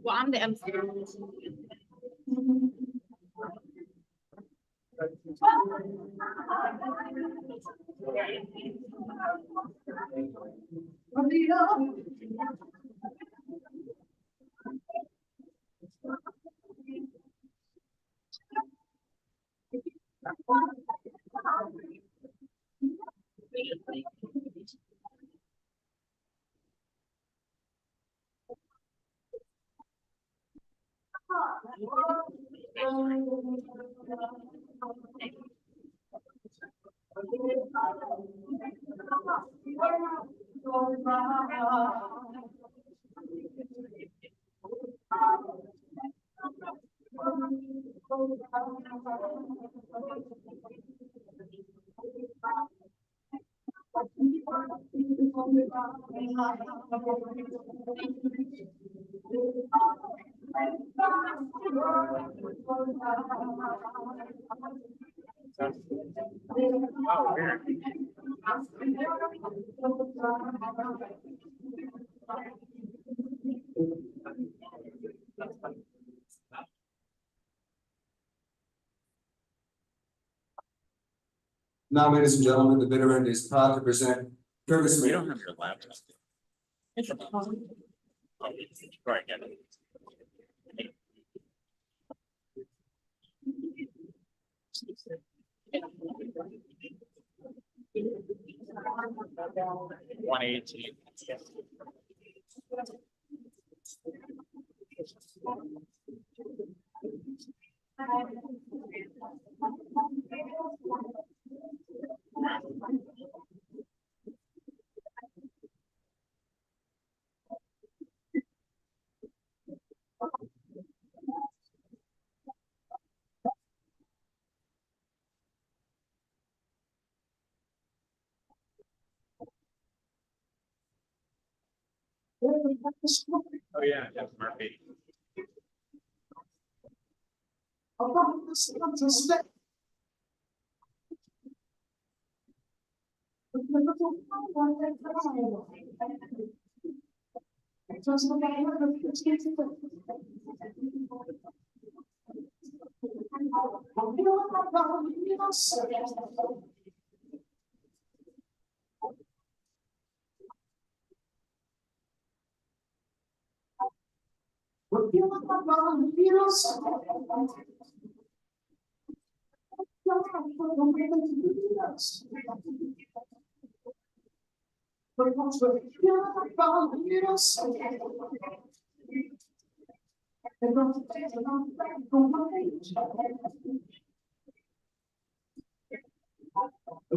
Well, I'm the MC. Now, ladies and gentlemen, the bidder end is proud to present Curtis. You don't have your laptop. Right, get it. 118. Oh yeah, that's Murphy.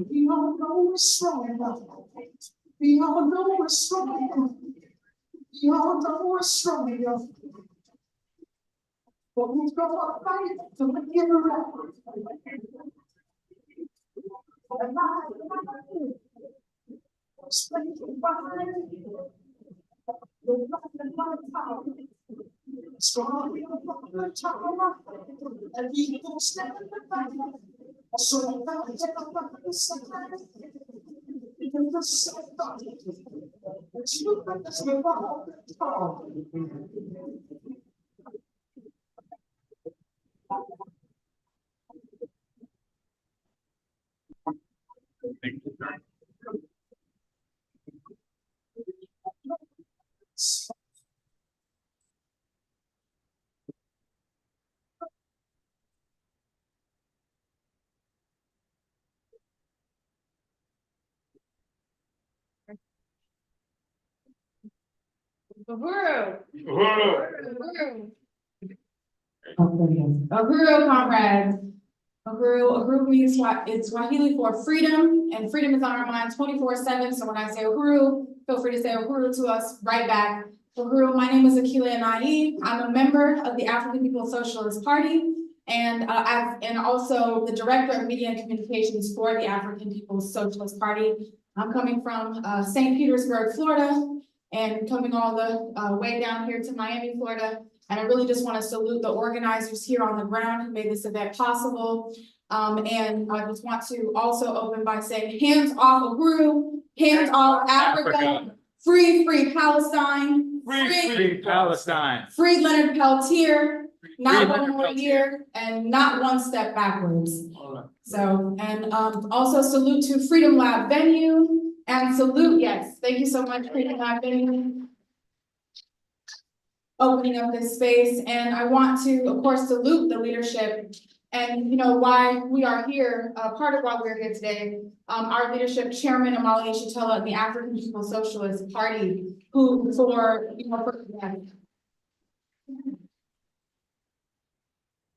We all know we're strong enough. We all know we're strong enough. We all know we're strong enough. But we've got to fight to make it right. Strong and we don't stand in the fight. So we gotta take up the side. We can just say it's you that's the ball. Uhuru. Uhuru, comrades. Uhuru means it's Swahili for freedom, and freedom is on our mind 24/7. So when I say Uhuru, feel free to say Uhuru to us right back. Uhuru, my name is Yeshitela and I'm a member of the African People's Socialist Party, and and also the director of media and communications for the African People's Socialist Party. I'm coming from St. Petersburg, Florida, and coming all the way down here to Miami, Florida, And I really just want to salute the organizers here on the ground who made this event possible. And I just want to also open by saying, hands off Uhuru, hands off Africa, free Palestine, Free Palestine. free Leonard Peltier, not Free one Leonard more Peltier. year and not one step backwards. All right. So, and also salute to Freedom Lab venue and salute, yes, thank you so much, Freedom Lab venue. Opening up this space, and I want to, of course, salute the leadership and, you know, why we are here, part of why we're here today. Our leadership chairman, Omali Yeshitela, of the African People's Socialist Party, who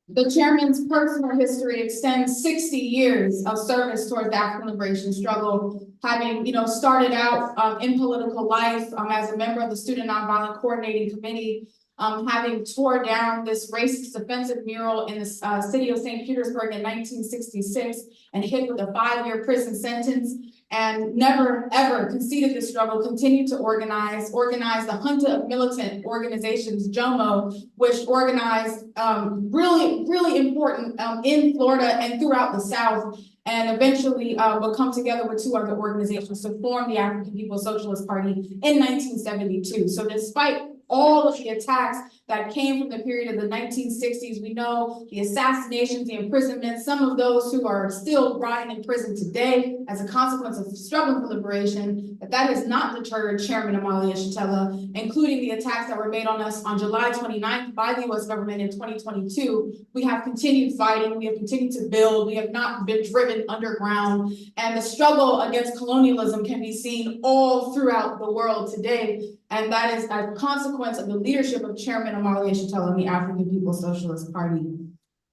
the chairman's personal history extends 60 years of service towards the African liberation struggle, having, you know, started out in political life as a member of the Student Nonviolent Coordinating Committee, having tore down this racist offensive mural in the city of St. Petersburg in 1966 and hit with a 5-year prison sentence, and never ever conceded the struggle, continued to organize the junta of militant organizations, JOMO, which organized really important in Florida and throughout the South, and eventually will come together with 2 other organizations to form the African People's Socialist Party in 1972. So despite all of the attacks that came from the period of the 1960s, we know the assassinations, the imprisonment, some of those who are still rotting in prison today as a consequence of struggle for liberation, that has not deterred Chairman Omali Yeshitela, including the attacks that were made on us on July 29th by the US government in 2022. We have continued fighting, we have continued to build, we have not been driven underground, and the struggle against colonialism can be seen all throughout the world today. And that is a consequence of the leadership of Chairman Omali Yeshitela and the African People's Socialist Party.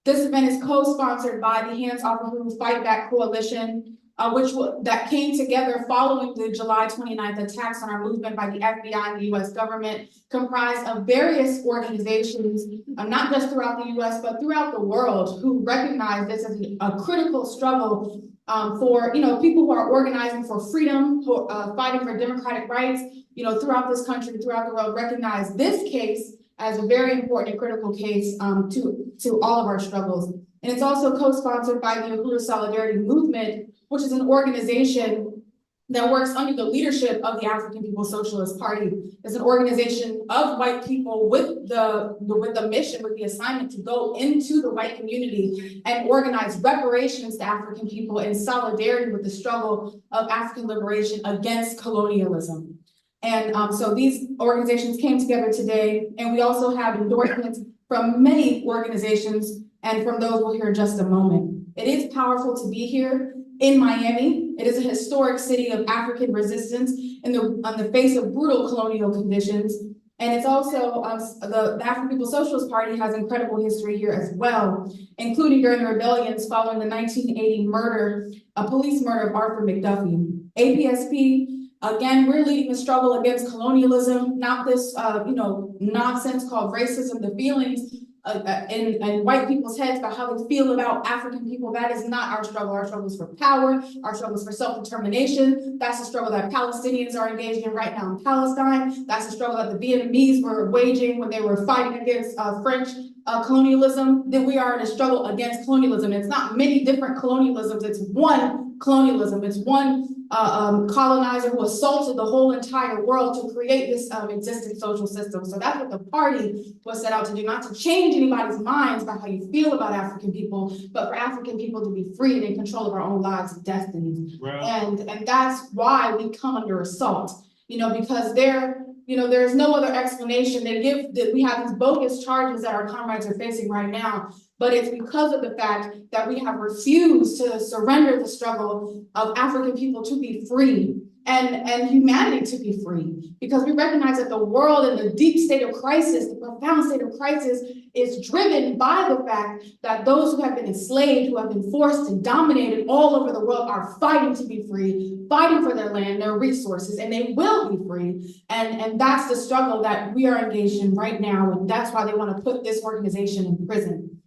This event is co-sponsored by the Hands Off Uhuru Fight Back Coalition, that came together following the July 29th attacks on our movement by the FBI and the US government, comprised of various organizations, not just throughout the US, but throughout the world, who recognize this as a critical struggle for, you know, people who are organizing for freedom, who fighting for democratic rights, you know, throughout this country, throughout the world, recognize this case as a very important and critical case to all of our struggles. And it's also co-sponsored by the Uhuru Solidarity Movement, which is an organization that works under the leadership of the African People's Socialist Party. It's an organization of white people with the mission, with the assignment to go into the white community and organize reparations to African people in solidarity with the struggle of African liberation against colonialism. And so these organizations came together today, and we also have endorsements from many organizations and from those we'll hear in just a moment. It is powerful to be here in Miami. It is a historic city of African resistance on the face of brutal colonial conditions. And it's also, the African People's Socialist Party has incredible history here as well, including during the rebellions following the 1980 police murder of Arthur McDuffie. APSP, again, we're leading the struggle against colonialism, not this, nonsense called racism, the feelings in white people's heads about how they feel about African people. That is not our struggle. Our struggle is for power. Our struggle is for self-determination. That's the struggle that Palestinians are engaged in right now in Palestine. That's the struggle that the Vietnamese were waging when they were fighting against French colonialism. That we are in a struggle against colonialism. It's not many different colonialisms. It's one colonialism. It's one colonizer who assaulted the whole entire world to create this existing social system. So that's what the party was set out to do, not to change anybody's minds about how you feel about African people, but for African people to be free and in control of our own lives and destinies. Right. And that's why we come under assault, because there's no other explanation. They give that we have these bogus charges that our comrades are facing right now, but it's because of the fact that we have refused to surrender the struggle of African people to be free and humanity to be free, because we recognize that the world in the deep state of crisis, the profound state of crisis, is driven by the fact that those who have been enslaved, who have been forced and dominated all over the world, are fighting to be free, fighting for their land, their resources, and they will be free. And that's the struggle that we are engaged in right now, and that's why they want to put this organization in prison.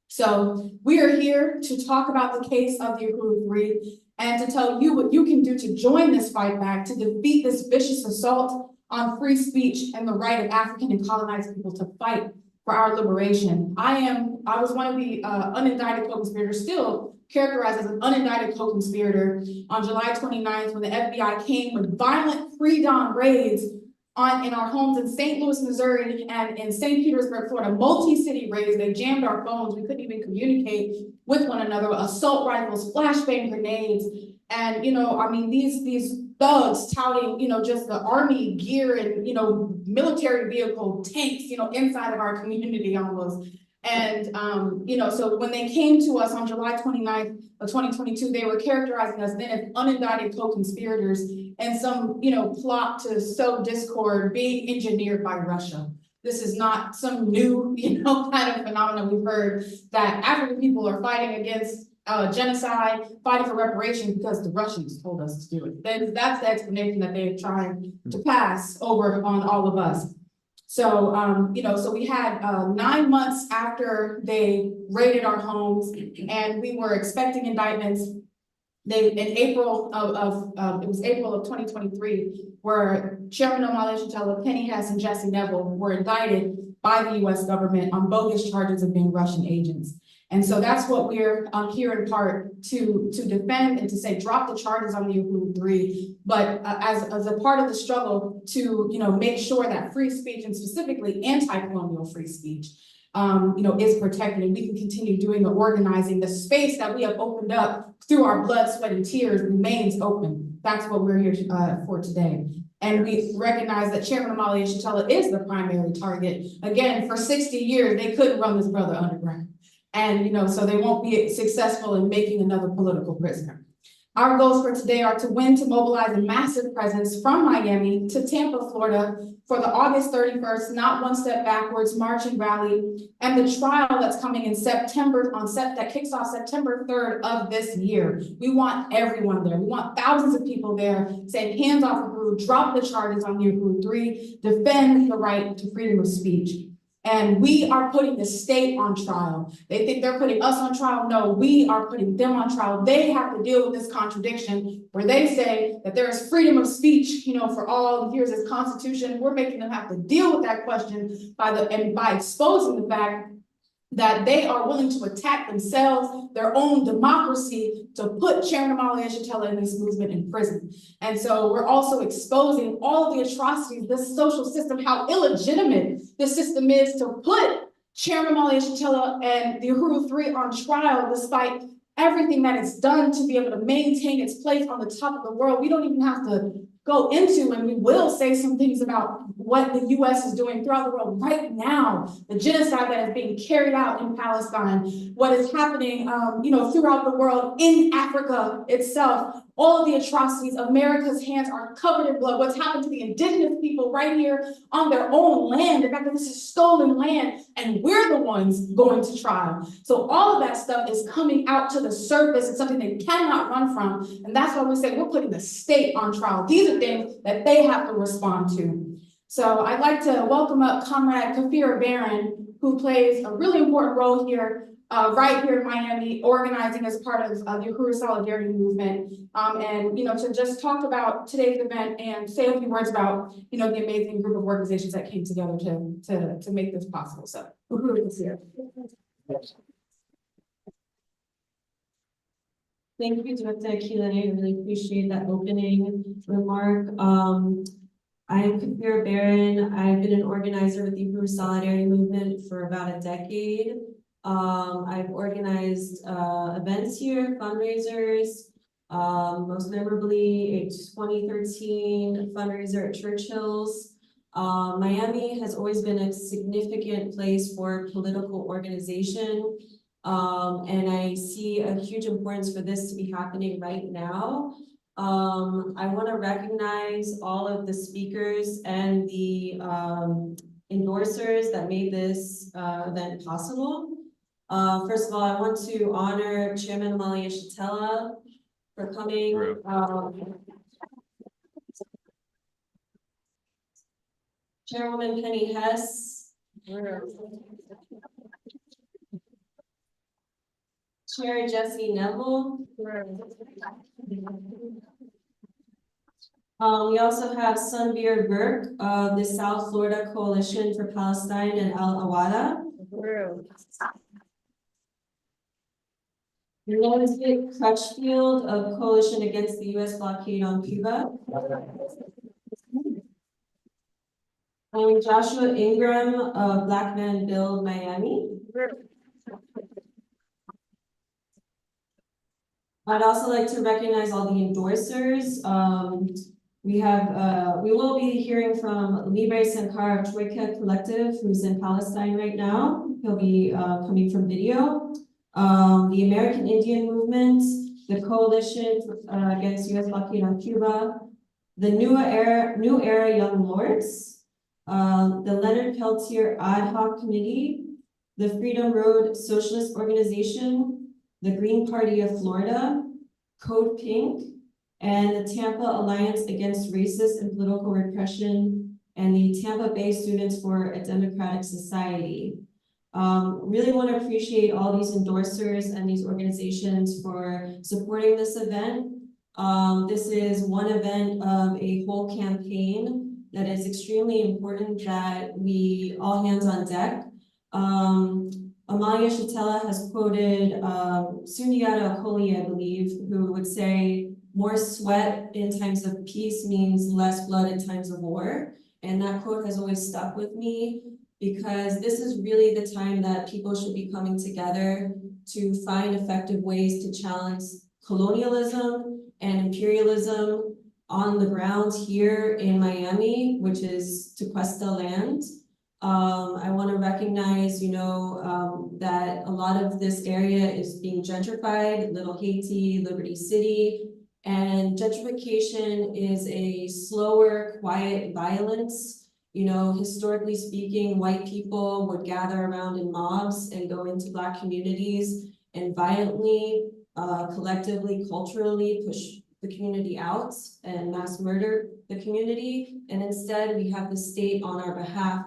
So we are here to talk about the case of the Uhuru Three and to tell you what you can do to join this fight back, to defeat this vicious assault on free speech and the right of African and colonized people to fight for our liberation. I was one of the unindicted co-conspirators, still characterized as an unindicted co-conspirator on July 29th when the FBI came with violent pre-dawn raids in our homes in St. Louis, Missouri and in St. Petersburg, Florida, multi-city raids. They jammed our phones. We couldn't even communicate with one another. Assault rifles, flashbang grenades. And, I mean, these thugs touting, just the army gear and, military vehicle tanks, inside of our community almost. And, so when they came to us on July 29th of 2022, they were characterizing us then as unindicted co-conspirators and some, plot to sow discord being engineered by Russia. This is not some new, kind of phenomenon. We've heard that African people are fighting against genocide, fighting for reparations because the Russians told us to do it. That's the explanation that they're trying to pass over on all of us. So, so we had 9 months after they raided our homes and we were expecting indictments. In April it was April of 2023, where Chairman Omali, Yeshitela, Penny Hess, and Jesse Neville were indicted by the US government on bogus charges of being Russian agents. And so that's what we're here in part to defend and to say, drop the charges on the Uhuru 3, but as a part of the struggle to, make sure that free speech and specifically anti-colonial free speech, is protected and we can continue doing the organizing. The space that we have opened up through our blood, sweat, and tears remains open. That's what we're here for today. And we recognize that Chairman Omali Yeshitela is the primary target. Again, for 60 years, they couldn't run this brother underground. And, so they won't be successful in making another political prisoner. Our goals for today are to mobilize a massive presence from Miami to Tampa, Florida for the August 31st, Not One Step Backwards March and Rally, and the trial that's coming in September, that kicks off September 3rd of this year. We want everyone there. We want thousands of people there saying, hands off Uhuru, drop the charges on the Uhuru 3, defend the right to freedom of speech. And we are putting the state on trial. They think they're putting us on trial. No, we are putting them on trial. They have to deal with this contradiction where they say that there is freedom of speech, for all. Here's this constitution. We're making them have to deal with that question by exposing the fact that they are willing to attack themselves, their own democracy, to put Chairman Omali Yeshitela and this movement in prison. And so we're also exposing all of the atrocities, this social system, how illegitimate this system is to put Chairman Omali Yeshitela and the Uhuru 3 on trial despite everything that it's done to be able to maintain its place on the top of the world. We don't even have to go into, and we will say some things about what the US is doing throughout the world right now, the genocide that is being carried out in Palestine, what is happening, throughout the world, in Africa itself, all of the atrocities. America's hands are covered in blood. What's happened to the indigenous people right here on their own land, the fact that this is stolen land, and we're the ones going to trial. So all of that stuff is coming out to the surface. It's something they cannot run from, and that's why we say we're putting the state on trial. These are things that they have to respond to. So I'd like to welcome up Comrade Kafira Barron, who plays a really important role here, right here in Miami, organizing as part of the Uhuru Solidarity Movement, and to just talk about today's event and say a few words about the amazing group of organizations that came together to make this possible. So Uhuru is here. Thank you, Dr. Akila. I really appreciate that opening remark. I'm Kafira Barron. I've been an organizer with the Uhuru Solidarity Movement for about a decade. I've organized events here, fundraisers, most memorably a 2013 fundraiser at Churchill's. Miami has always been a significant place for political organization. And I see a huge importance for this to be happening right now. I want to recognize all of the speakers and the endorsers that made this event possible. First of all, I want to honor Chairman Omali Yeshitela for coming. Chairwoman Penny Hess. Chair Jesse Neville. We also have Sunbeer Burke of the South Florida Coalition for Palestine and Al Awada. Elizabeth Crutchfield of Coalition Against the U.S. Blockade on Cuba. Joshua Ingram of Black Men Build Miami. I'd also like to recognize all the endorsers. We will be hearing from Libre Sankar of Troika Collective, who's in Palestine right now. He'll be coming from video. The American Indian Movement, the Coalition Against U.S. Blockade on Cuba, the New Era Young Lords, the Leonard Peltier Ad Hoc Committee, the Freedom Road Socialist Organization, the Green Party of Florida, Code Pink, and the Tampa Alliance Against Racist and Political Repression, and the Tampa Bay Students for a Democratic Society. Really want to appreciate all these endorsers and these organizations for supporting this event. This is one event of a whole campaign that is extremely important that we all hands on deck. Omali Yeshitela has quoted Sundiata Akoli, I believe, who would say, more sweat in times of peace means less blood in times of war. And that quote has always stuck with me because this is really the time that people should be coming together to find effective ways to challenge colonialism and imperialism on the ground here in Miami, which is Tequesta land. I want to recognize, that a lot of this area is being gentrified, Little Haiti, Liberty City, and gentrification is a slower, quiet violence. Historically speaking, white people would gather around in mobs and go into Black communities and violently, collectively, culturally push the community out and mass murder the community. And instead, we have the state on our behalf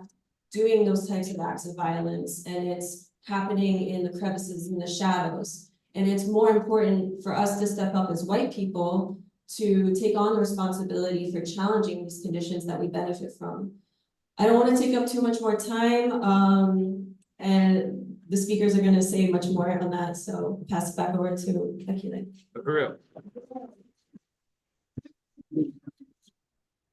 doing those types of acts of violence, and it's happening in the crevices, in the shadows. And it's more important for us to step up as white people to take on the responsibility for challenging these conditions that we benefit from. I don't want to take up too much more time, and the speakers are going to say much more on that, so pass it back over to Akile. Uhuru.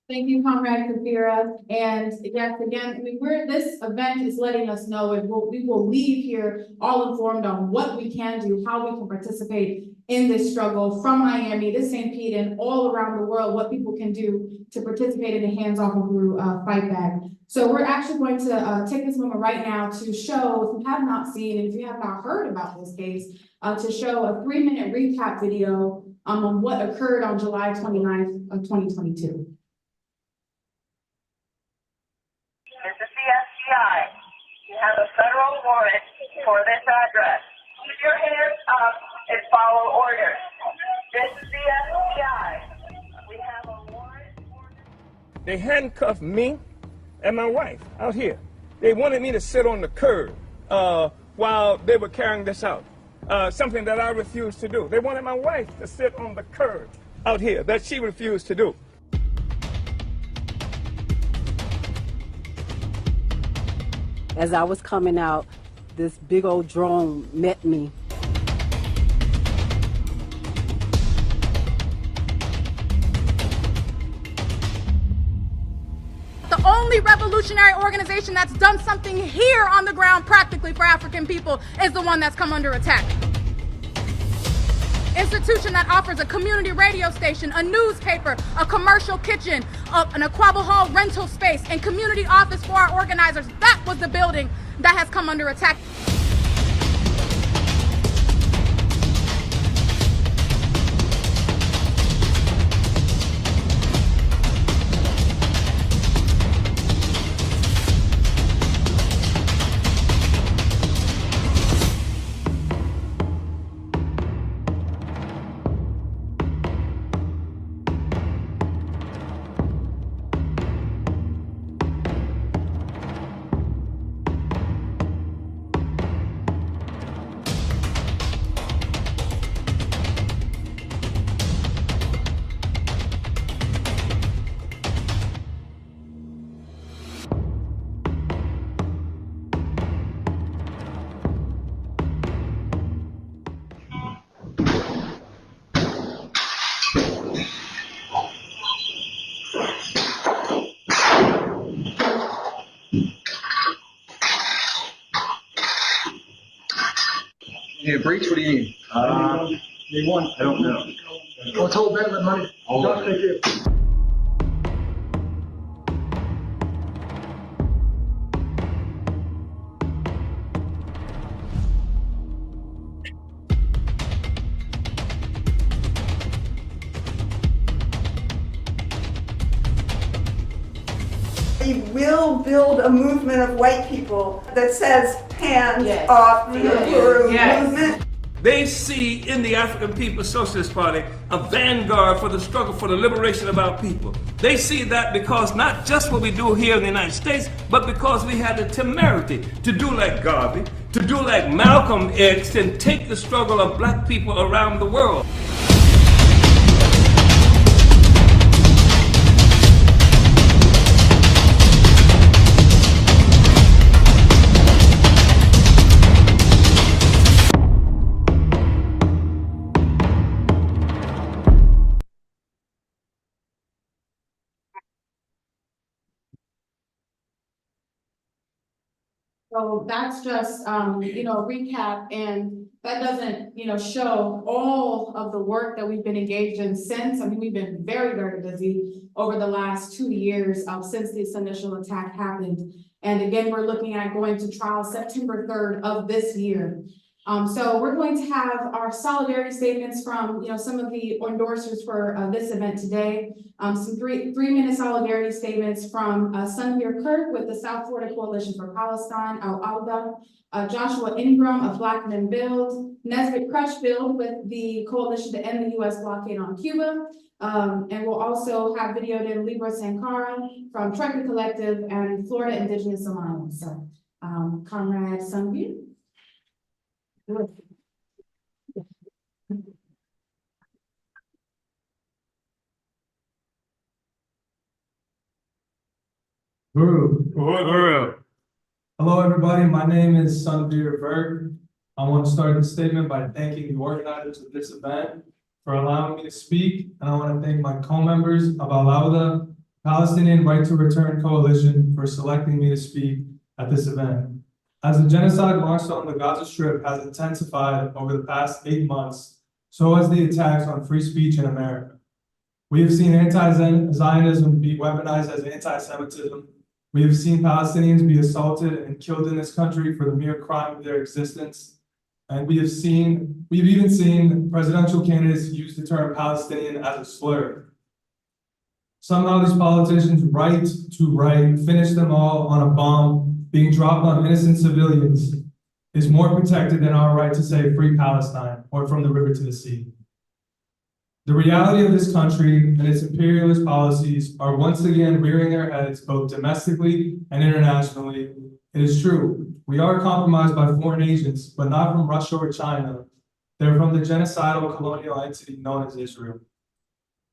Thank you, Comrade Kafira. And yes, again, this event is letting us know we will leave here all informed on what we can do, how we can participate in this struggle from Miami to St. Pete and all around the world, what people can do to participate in the Hands Off Uhuru fight back. So we're actually going to take this moment right now to show, if you have not seen and if you have not heard about this case, to show a 3-minute recap video on what occurred on July 29th of 2022. This is the FBI. You have a federal warrant for this address. Keep your hands up and follow orders. This is the FBI. We have a warrant for this. They handcuffed me and my wife out here. They wanted me to sit on the curb while they were carrying this out, something that I refused to do. They wanted my wife to sit on the curb out here, that she refused to do. As I was coming out, this big old drone met me. The only revolutionary organization that's done something here on the ground practically for African people is the one that's come under attack. Institution that offers a community radio station, a newspaper, a commercial kitchen, an Aquaba Hall rental space, and community office for our organizers. That was the building that has come under attack. Yeah, breach, what do you mean? They won. I don't know. Well, told them the money. Don't take it. We will build a movement of white people that says hands off the Uhuru movement. They see in the African People's Socialist Party a vanguard for the struggle for the liberation of our people. They see that because not just what we do here in the United States, but because we had the temerity to do like Garvey, to do like Malcolm X, and take the struggle of black people around the world. So that's just, you know, a recap, and that doesn't, you know, show all of the work that we've been engaged in since. I mean, we've been very, very busy over the last 2 years since this initial attack happened. And again, we're looking at going to trial September 3rd of this year. So we're going to have our solidarity statements from, you know, some of the endorsers for this event today. Some three-minute solidarity statements from Sunbeer Kirk with the South Florida Coalition for Palestine, Al-Alda, Joshua Ingram of Black Men Build, Nesbitt Crutchfield with the Coalition to End the U.S. Blockade on Cuba, and we'll also have videoed in Libra Sankara from Trucker Collective and Florida Indigenous Alliance. So, Comrade Sunbeer. Uhuru. Hello, everybody. My name is Sunbeer Berg. I want to start this statement by thanking the organizers of this event for allowing me to speak, and I want to thank my co-members of Al-Awda Palestinian Right to Return Coalition for selecting me to speak at this event. As the genocide marched on the Gaza Strip has intensified over the past 8 months, so has the attacks on free speech in America. We have seen anti-Zionism be weaponized as anti-Semitism. We have seen Palestinians be assaulted and killed in this country for the mere crime of their existence. And we've even seen presidential candidates use the term Palestinian as a slur. Somehow these politicians' right to finish them all on a bomb being dropped on innocent civilians is more protected than our right to say free Palestine or from the river to the sea. The reality of this country and its imperialist policies are once again rearing their heads both domestically and internationally. It is true, we are compromised by foreign agents, but not from Russia or China. They're from the genocidal colonial entity known as Israel.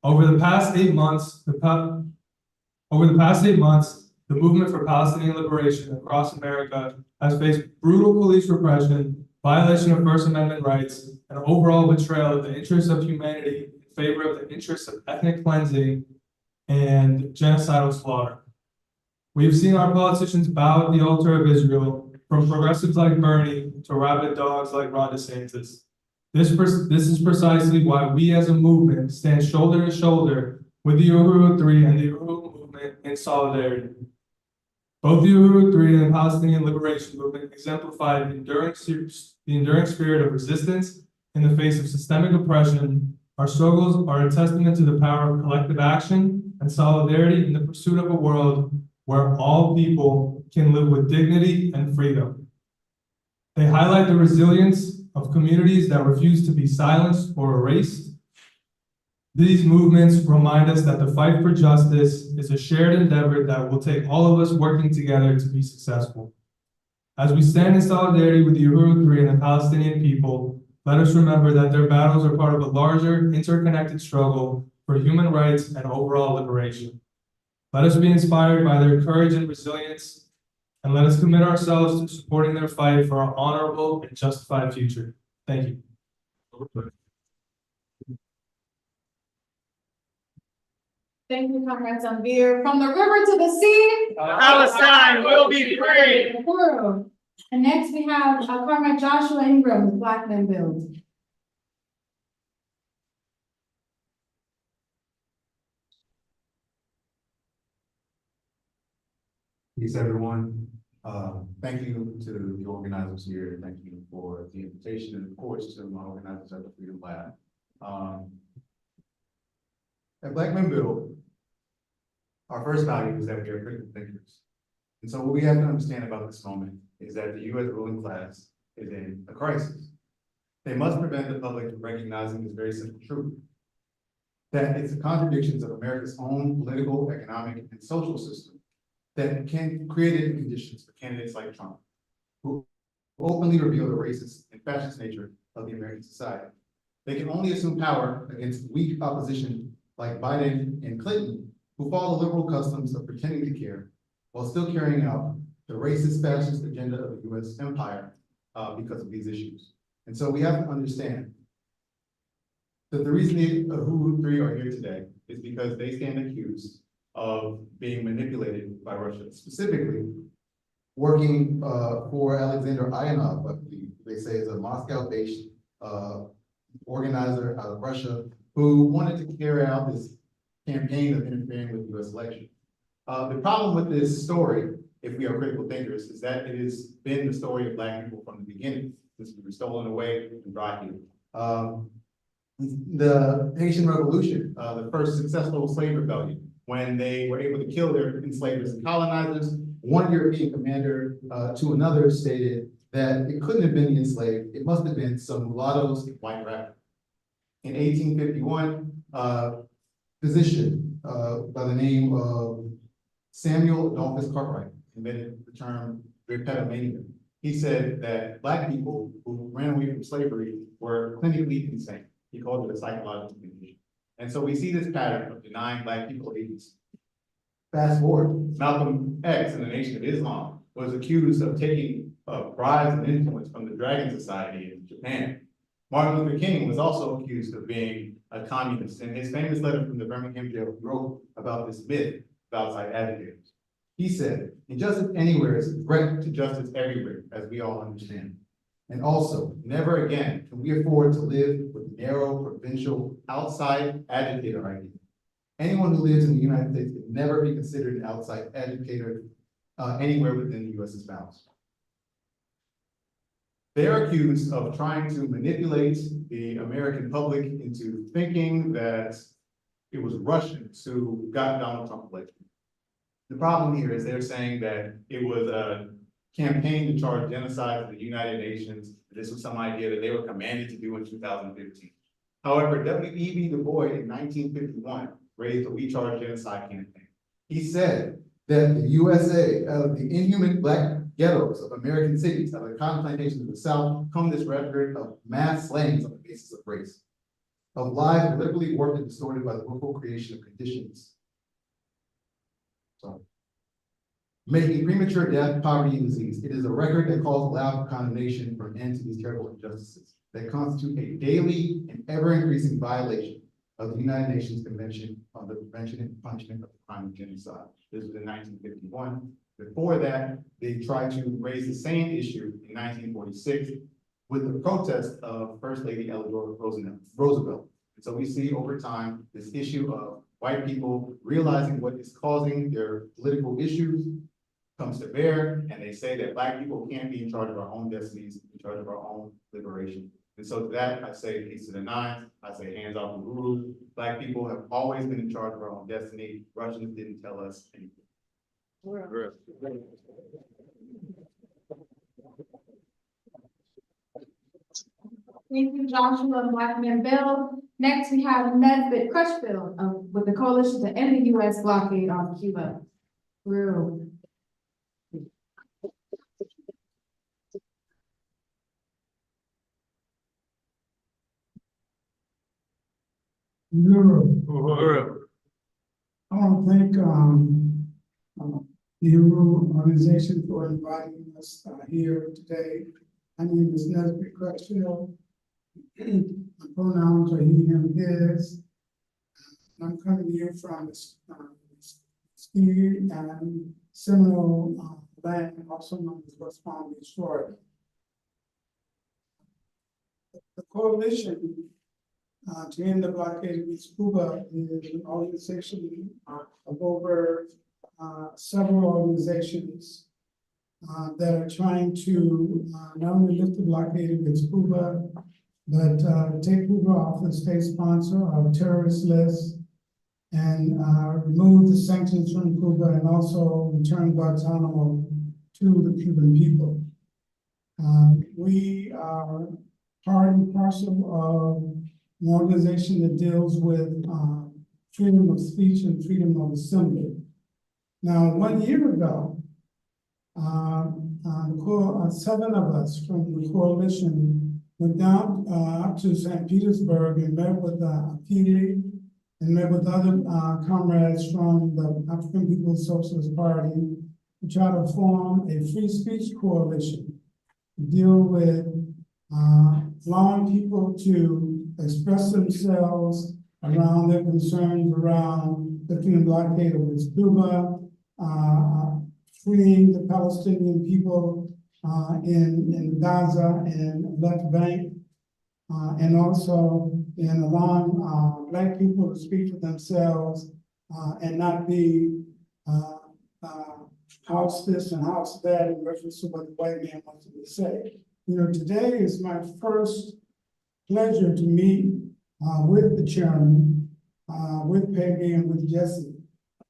Over the past 8 months, the movement for Palestinian liberation across America has faced brutal police repression, violation of First Amendment rights, and overall betrayal of the interests of humanity in favor of the interests of ethnic cleansing and genocidal slaughter. We have seen our politicians bow at the altar of Israel, from progressives like Bernie to rabid dogs like Ron DeSantis. This is precisely why we as a movement stand shoulder to shoulder with the Uhuru 3 and the Uhuru movement in solidarity. Both the Uhuru 3 and the Palestinian Liberation Movement exemplify the enduring spirit of resistance in the face of systemic oppression. Our struggles are a testament to the power of collective action and solidarity in the pursuit of a world where all people can live with dignity and freedom. They highlight the resilience of communities that refuse to be silenced or erased. These movements remind us that the fight for justice is a shared endeavor that will take all of us working together to be successful. As we stand in solidarity with the Uhuru 3 and the Palestinian people, let us remember that their battles are part of a larger, interconnected struggle for human rights and overall liberation. Let us be inspired by their courage and resilience, and let us commit ourselves to supporting their fight for an honorable and justified future. Thank you. Thank you, Comrade Sunbeer. From the river to the sea, Palestine will be free. Uhuru. And next we have Comrade Joshua Ingram with Black Men Build. Peace, everyone. Thank you to the organizers here. Thank you for the invitation, and of course to my organizers at the Freedom Lab. At Black Men Build, our first value is that we are critical thinkers. And so what we have to understand about this moment is that the U.S. ruling class is in a crisis. They must prevent the public from recognizing this very simple truth, that it's the contradictions of America's own political, economic, and social system that can create conditions for candidates like Trump, who openly reveal the racist and fascist nature of the American society. They can only assume power against weak opposition like Biden and Clinton, who follow liberal customs of pretending to care while still carrying out the racist, fascist agenda of the U.S. empire because of these issues. And so we have to understand that the reason the Uhuru three are here today is because they stand accused of being manipulated by Russia, specifically working for Alexander Ionov, I believe they say is a Moscow-based organizer out of Russia who wanted to carry out this campaign of interfering with the U.S. election. The problem with this story, if we are critical thinkers, is that it has been the story of Black people from the beginning, since we were stolen away and brought here. The Haitian Revolution, the first successful slave rebellion, when they were able to kill their enslavers and colonizers, one European commander to another stated that it couldn't have been the enslaved, it must have been some mulattoes and white rappers. In 1851, physician by the name of Samuel Adolphus Cartwright invented the term repetitomania. He said that Black people who ran away from slavery were clinically insane. He called it a psychological condition. And so we see this pattern of denying Black people agency. Fast forward, Malcolm X in the Nation of Islam was accused of taking bribes and influence from the Dragon Society in Japan. Martin Luther King was also accused of being a communist. In his famous letter from the Birmingham jail, he wrote about this myth of outside agitators. He said, injustice anywhere is a threat to justice everywhere, as we all understand. And also, never again can we afford to live with narrow, provincial, outside agitator ideas. Anyone who lives in the United States can never be considered an outside agitator anywhere within the U.S.'s bounds. They are accused of trying to manipulate the American public into thinking that it was Russians who got Donald Trump elected. The problem here is they're saying that it was a campaign to charge genocide to the United Nations. This was some idea that they were commanded to do in 2015. However, W.E.B. Du Bois in 1951 raised the We Charge Genocide campaign. He said that the USA, out of the inhuman Black ghettos of American cities, out of the cotton plantations of the South, come this record of mass slayings on the basis of race, of lives deliberately warped and distorted by the willful creation of conditions. So, making premature death, poverty, and disease. It is a record that calls aloud for condemnation for an end to these terrible injustices that constitute a daily and ever-increasing violation of the United Nations Convention on the Prevention and Punishment of the Crime of Genocide. This was in 1951. Before that, they tried to raise the same issue in 1946 with the protest of First Lady Eleanor Roosevelt. And so we see over time this issue of white people realizing what is causing their political issues comes to bear, and they say that Black people can't be in charge of our own destinies, in charge of our own liberation. And so to that, I say peace to the nines, I say hands off Uhuru. Black people have always been in charge of our own destiny. Russians didn't tell us anything. Thank you, Joshua, Black Men Build. Next, we have Nesbitt Crutchfield with the Coalition to End the U.S. Blockade on Cuba. Through. Uhuru. I want to thank the Uhuru organization for inviting us here today. My name is Nesbitt Crutchfield. My pronouns are he, him, his. I'm coming here from the Ski and Seminole land, also known as West Palm Beach, Florida. The coalition to end the blockade against Cuba is an organization of over several organizations that are trying to not only lift the blockade against Cuba, but take Cuba off the state sponsor of terrorist list and remove the sanctions from Cuba and also return Guantanamo to the Cuban people. We are part and parcel of an organization that deals with freedom of speech and freedom of assembly. Now, 1 year ago, 7 of us from the coalition went down up to St. Petersburg and met with Akili and met with other comrades from the African People's Socialist Party to try to form a free speech coalition to deal with allowing people to express themselves around their concerns around lifting the blockade against Cuba, freeing the Palestinian people in Gaza and Left Bank, and also in allowing Black people to speak for themselves and not be house this and house that in reference to what the white man wants to say. You know, today is my first pleasure to meet with the chairman, with Peggy and with Jesse.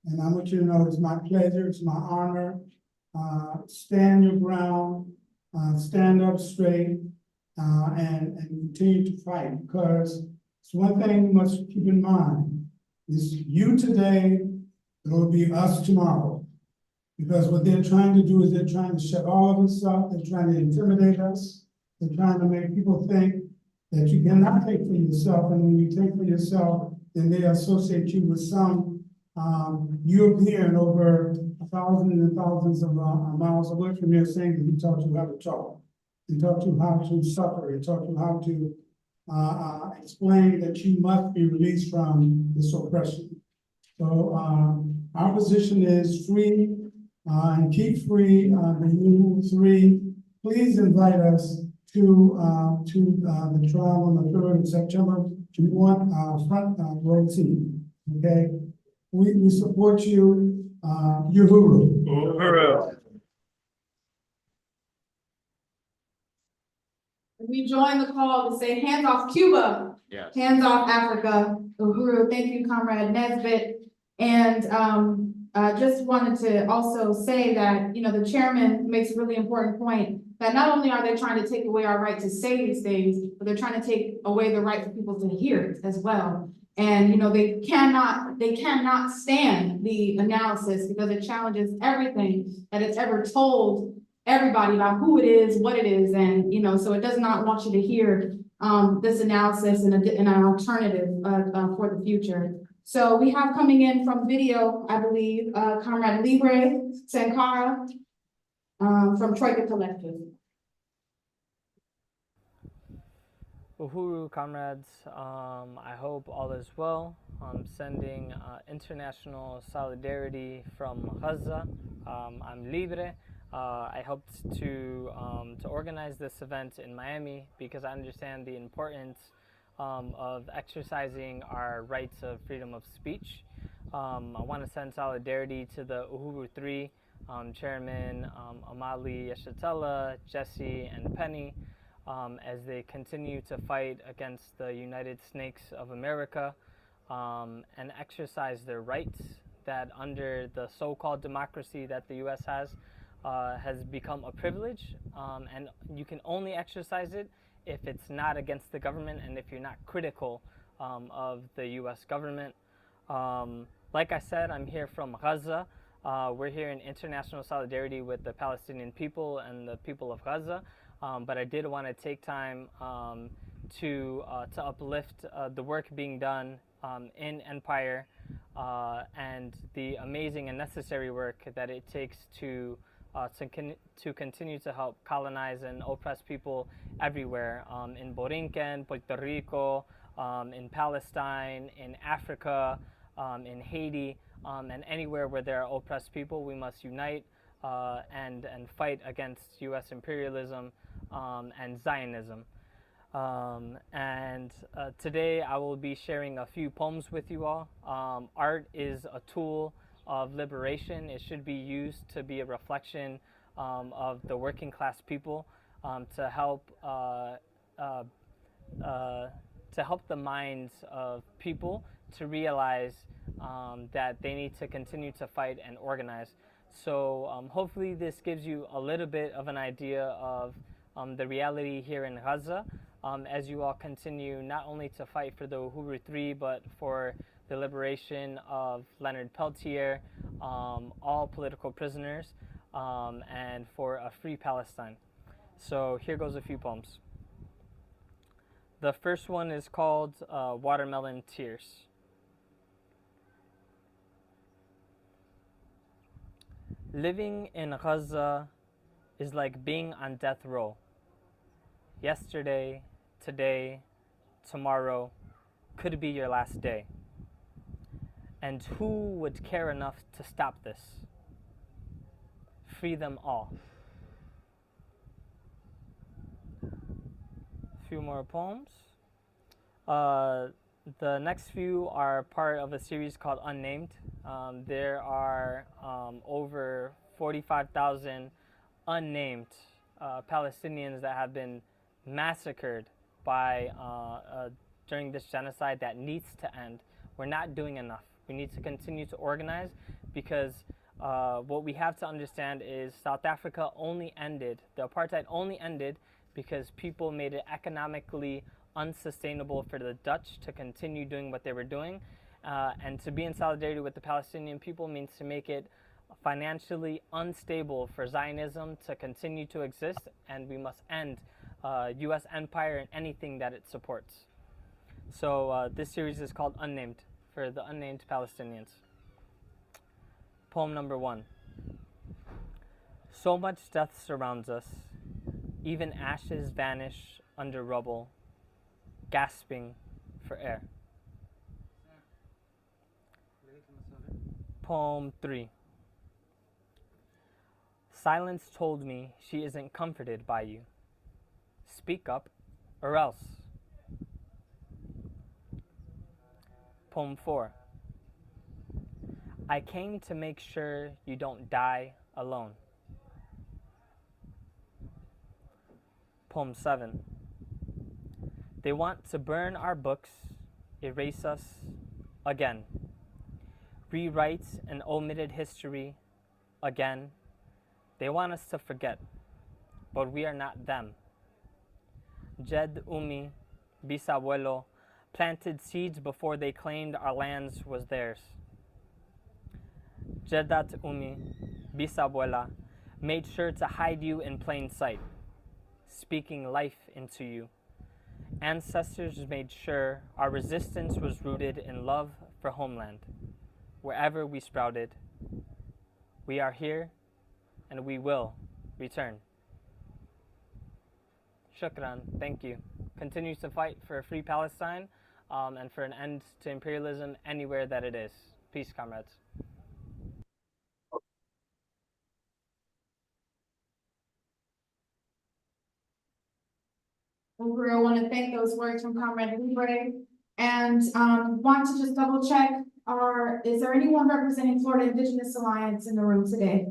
And I want you to know it's my pleasure, it's my honor. Stand your ground, stand up straight, and continue to fight, because it's one thing you must keep in mind, is you today, it will be us tomorrow. Because what they're trying to do is they're trying to shut all of us up, they're trying to intimidate us, they're trying to make people think that you cannot think for yourself, and when you think for yourself, then they associate you with some European over thousands and thousands of miles away from here saying that he taught you how to talk, he taught you how to suffer, he taught you how to explain that you must be released from this oppression. So our position is free and keep free the new 3. Please invite us to the trial on the 3rd of September. We want our front row team, okay? We support you, Uhuru. Uhuru. We join the call to say hands off Cuba, Yes. hands off Africa. Uhuru, thank you, Comrade Nesbitt. And just wanted to also say that, you know, the chairman makes a really important point that not only are they trying to take away our right to say these things, but they're trying to take away the right for people to hear it as well. And, you know, they cannot stand the analysis because it challenges everything that it's ever told everybody about who it is, what it is, and, you know, so it does not want you to hear this analysis and an alternative for the future. So we have coming in from video, I believe, Comrade Libre Sankara from Troika Collective. Uhuru, comrades, I hope all is well. I'm sending international solidarity from Gaza. I'm Libre. I helped to organize this event in Miami because I understand the importance of exercising our rights of freedom of speech. I want to send solidarity to the Uhuru 3, Chairman Omali, Yeshitela, Jesse, and Penny, as they continue to fight against the United Snakes of America and exercise their rights that under the so-called democracy that the U.S. has become a privilege, and you can only exercise it if it's not against the government and if you're not critical of the U.S. government. Like I said, I'm here from Gaza. We're here in international solidarity with the Palestinian people and the people of Gaza. But I did want to take time to uplift the work being done in Empire and the amazing and necessary work that it takes to continue to help colonize and oppress people everywhere, in Borinquen, Puerto Rico, in Palestine, in Africa, in Haiti, and anywhere where there are oppressed people. We must unite and fight against U.S. imperialism and Zionism. Today I will be sharing a few poems with you all. Art is a tool of liberation. It should be used to be a reflection of the working class people, to help the minds of people to realize that they need to continue to fight and organize. So hopefully this gives you a little bit of an idea of the reality here in Gaza, as you all continue not only to fight for the Uhuru 3, but for the liberation of Leonard Peltier, all political prisoners, and for a free Palestine. So here goes a few poems. The first one is called Watermelon Tears. Living in Gaza is like being on death row. Yesterday, today, tomorrow could be your last day. And who would care enough to stop this? Free them all. A few more poems. The next few are part of a series called Unnamed. There are over 45,000 unnamed Palestinians that have been massacred by during this genocide that needs to end. We're not doing enough. We need to continue to organize, because what we have to understand is South Africa only ended, the apartheid only ended because people made it economically unsustainable for the Dutch to continue doing what they were doing. And to be in solidarity with the Palestinian people means to make it financially unstable for Zionism to continue to exist, and we must end U.S. empire and anything that it supports. So this series is called Unnamed, for the unnamed Palestinians. Poem number 1. So much death surrounds us, even ashes vanish under rubble, gasping for air. Poem 3. Silence told me she isn't comforted by you. Speak up, or else. Poem 4. I came to make sure you don't die alone. Poem 7. They want to burn our books, erase us again, rewrite an omitted history again. They want us to forget, but we are not them. Jed Umi, bisabuelo, planted seeds before they claimed our lands was theirs. Jedat Umi, bisabuela, made sure to hide you in plain sight, speaking life into you. Ancestors made sure our resistance was rooted in love for homeland. Wherever we sprouted, we are here and we will return. Shukran, thank you. Continue to fight for a free Palestine and for an end to imperialism anywhere that it is. Peace, comrades. I want to thank those words from Comrade Libre, and want to just double check, is there anyone representing Florida Indigenous Alliance in the room today?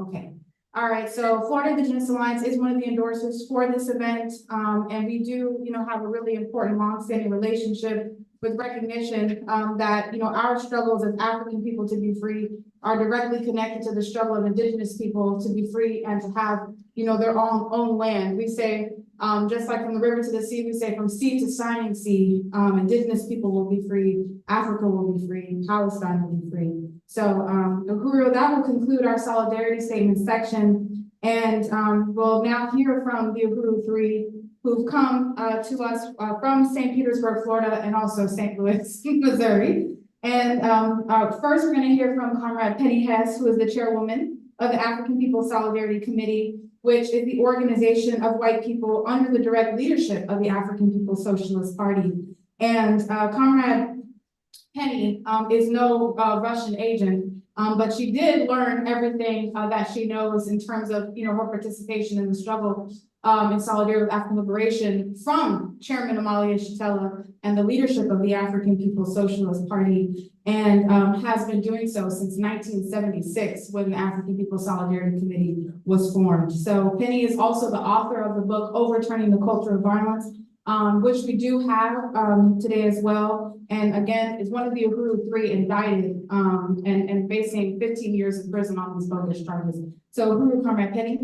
Okay, all right, so Florida Indigenous Alliance is one of the endorsers for this event, and we do, have a really important long-standing relationship with recognition that, our struggles as African people to be free are directly connected to the struggle of Indigenous people to be free and to have, their own land. We say, just like from the river to the sea, we say from sea to shining sea, Indigenous people will be free, Africa will be free, Palestine will be free. So, Uhuru, that will conclude our solidarity statement section. And we'll now hear from the Uhuru 3, who've come to us from St. Petersburg, Florida, and also St. Louis, Missouri. And first, we're going to hear from Comrade Penny Hess, who is the chairwoman of the African People's Solidarity Committee, which is the organization of white people under the direct leadership of the African People's Socialist Party. And Comrade Penny is no Russian agent. But she did learn everything that she knows in terms of, her participation in the struggle in solidarity with African liberation from Chairman Omali Yeshitela and the leadership of the African People's Socialist Party, and has been doing so since 1976 when the African People's Solidarity Committee was formed. So Penny is also the author of the book Overturning the Culture of Violence, which we do have today as well. And again, is one of the Uhuru 3 indicted and facing 15 years in prison on these bogus charges. So Uhuru Comrade Penny.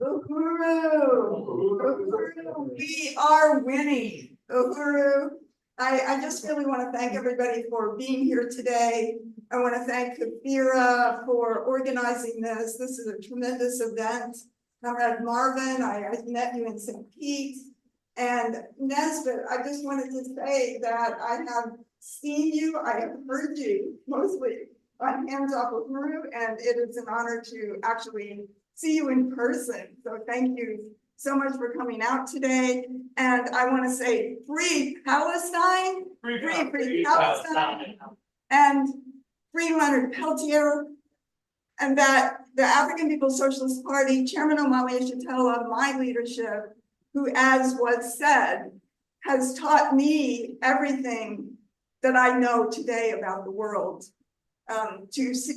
Uhuru, we are winning. Uhuru, I just really want to thank everybody for being here today. I want to thank Kafira for organizing this. This is a tremendous event. Comrade Marvin, I met you in St. Pete. And Nesbitt, I just wanted to say that I have seen you, I have heard you, mostly on Hands Off Uhuru, and it is an honor to actually see you in person. So thank you so much for coming out today. And I want to say free Palestine, free Palestine, and free Leonard Peltier, and that the African People's Socialist Party, Chairman Omali Yeshitela, my leadership, who, as was said, has taught me everything that I know today about the world.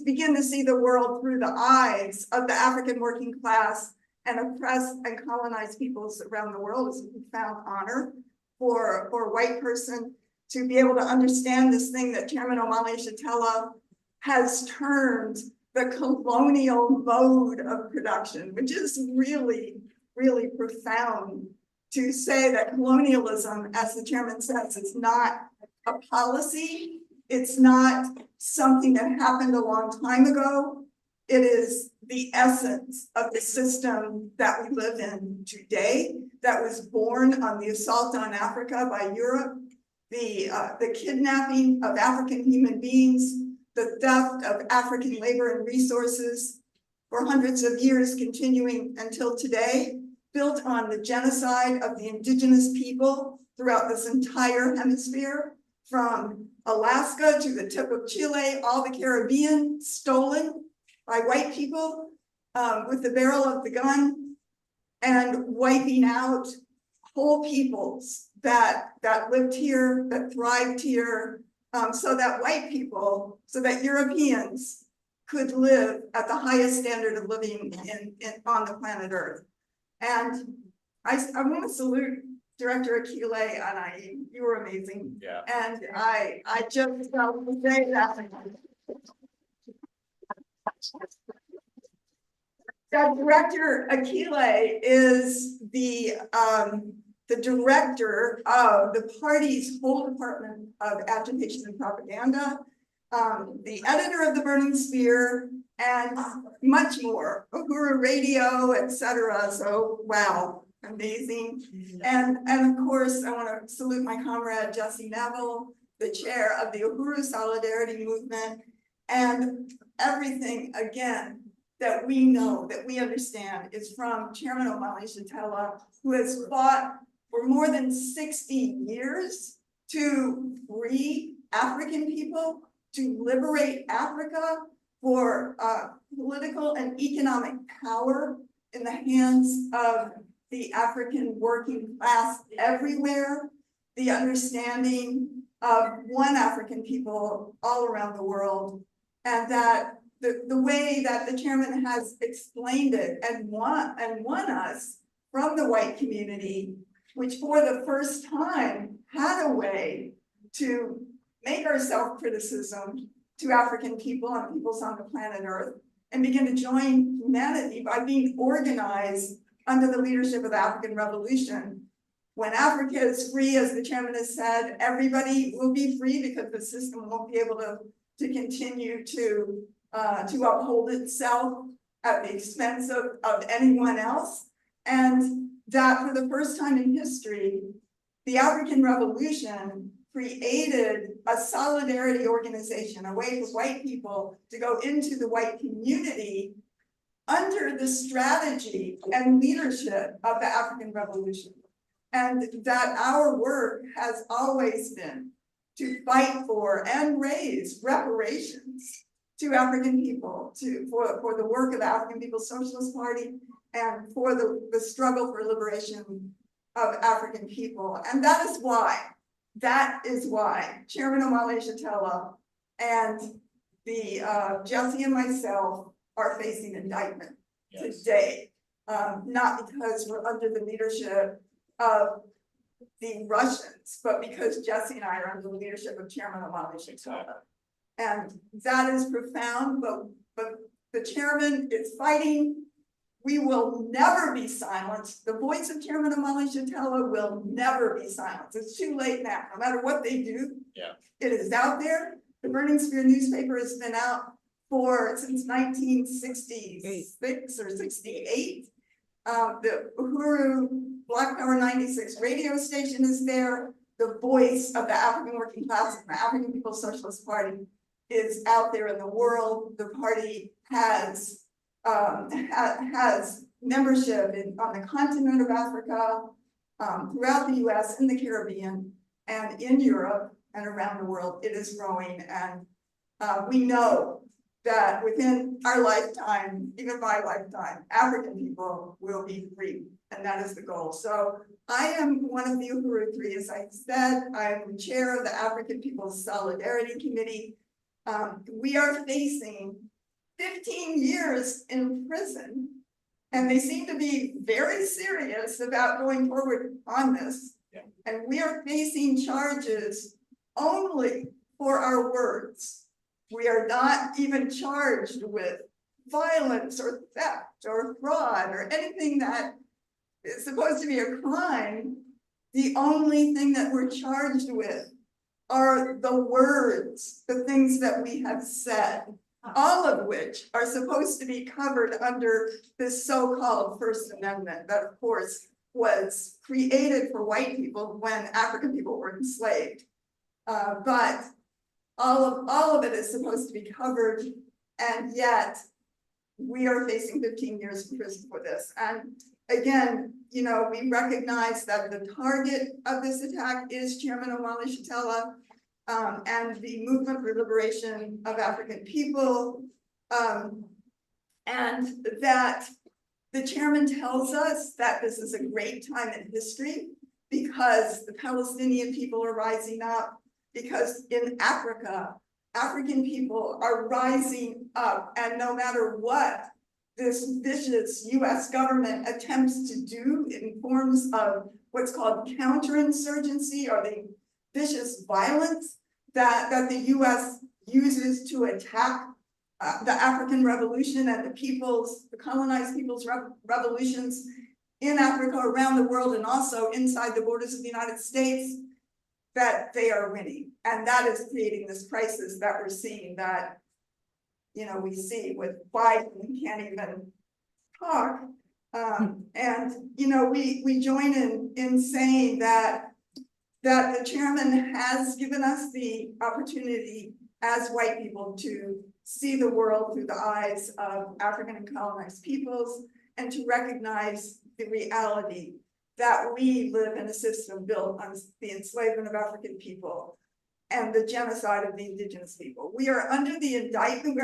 Begin to see the world through the eyes of the African working class and oppressed and colonized peoples around the world is a profound honor for a white person to be able to understand this thing that Chairman Omali Yeshitela has termed the colonial mode of production, which is really, really profound to say that colonialism, as the chairman says, is not a policy. It's not something that happened a long time ago. It is the essence of the system that we live in today, that was born on the assault on Africa by Europe, the kidnapping of African human beings, the theft of African labor and resources for hundreds of years, continuing until today, built on the genocide of the indigenous people throughout this entire hemisphere, from Alaska to the tip of Chile, all the Caribbean, stolen by white people with the barrel of the gun, and wiping out whole peoples that lived here, that thrived here, so that white people, so that Europeans could live at the highest standard of living on the planet Earth. And I want to salute Director Akile and you were amazing. Yeah. And I just want to say that Director Akile is the director of the party's whole department of agitation and propaganda, the editor of the Burning Spear, and much more, Uhuru Radio, etc. So wow, amazing. And of course, I want to salute my comrade Jesse Neville, the chair of the Uhuru Solidarity Movement, and everything again that we know, that we understand, is from Chairman Omali Yeshitela, who has fought for more than 60 years to free African people, to liberate Africa for political and economic power in the hands of the African working class everywhere, the understanding of one African people all around the world, and that the way that the chairman has explained it and won us from the white community, which for the first time had a way to make our self-criticism to African people and peoples on the planet Earth, and begin to join humanity by being organized under the leadership of the African Revolution. When Africa is free, as the chairman has said, everybody will be free because the system won't be able to continue to uphold itself at the expense of anyone else. And that for the first time in history, the African Revolution created a solidarity organization, a way for white people to go into the white community under the strategy and leadership of the African Revolution. And that our work has always been to fight for and raise reparations to African people, for the work of the African People's Socialist Party and for the struggle for liberation of African people. And that is why Chairman Omali Yeshitela and Jesse and myself are facing indictment today. Not because we're under the leadership of the Russians, but because Jesse and I are under the leadership of Chairman Omali Yeshitela. And that is profound, but the chairman is fighting. We will never be silenced. The voice of Chairman Omali Yeshitela will never be silenced. It's too late now. No matter what they do, it is out there. The Burning Spear newspaper has been out since 1966 or 68. The Uhuru Black Power 96 radio station is there. The voice of the African working class and the African People's Socialist Party is out there in the world. The party has membership on the continent of Africa, throughout the US, in the Caribbean, and in Europe and around the world. It is growing, and we know that within our lifetime, even my lifetime, African people will be free, and that is the goal. So I am one of the Uhuru Three, as I said. I am the chair of the African People's Solidarity Committee. We are facing 15 years in prison, and they seem to be very serious about going forward on this. And we are facing charges only for our words. We are not even charged with violence or theft or fraud or anything that is supposed to be a crime. The only thing that we're charged with are the words, the things that we have said, all of which are supposed to be covered under this so-called First Amendment that, of course, was created for white people when African people were enslaved. But all of it is supposed to be covered, and yet we are facing 15 years in prison for this. And again, you know, we recognize that the target of this attack is Chairman Omali Yeshitela and the movement for liberation of African people, and that the chairman tells us that this is a great time in history because the Palestinian people are rising up, because in Africa, African people are rising up, and no matter what this vicious US government attempts to do in forms of what's called counterinsurgency, or the vicious violence that the US uses to attack the African Revolution and the colonized people's revolutions in Africa, around the world, and also inside the borders of the United States, that they are winning. And that is creating this crisis that we're seeing, that, you know, we see with Biden, who can't even talk. And, you know, we join in saying that the chairman has given us the opportunity as white people to see the world through the eyes of African and colonized peoples, and to recognize the reality that we live in a system built on the enslavement of African people and the genocide of the indigenous people. We are under the indictment,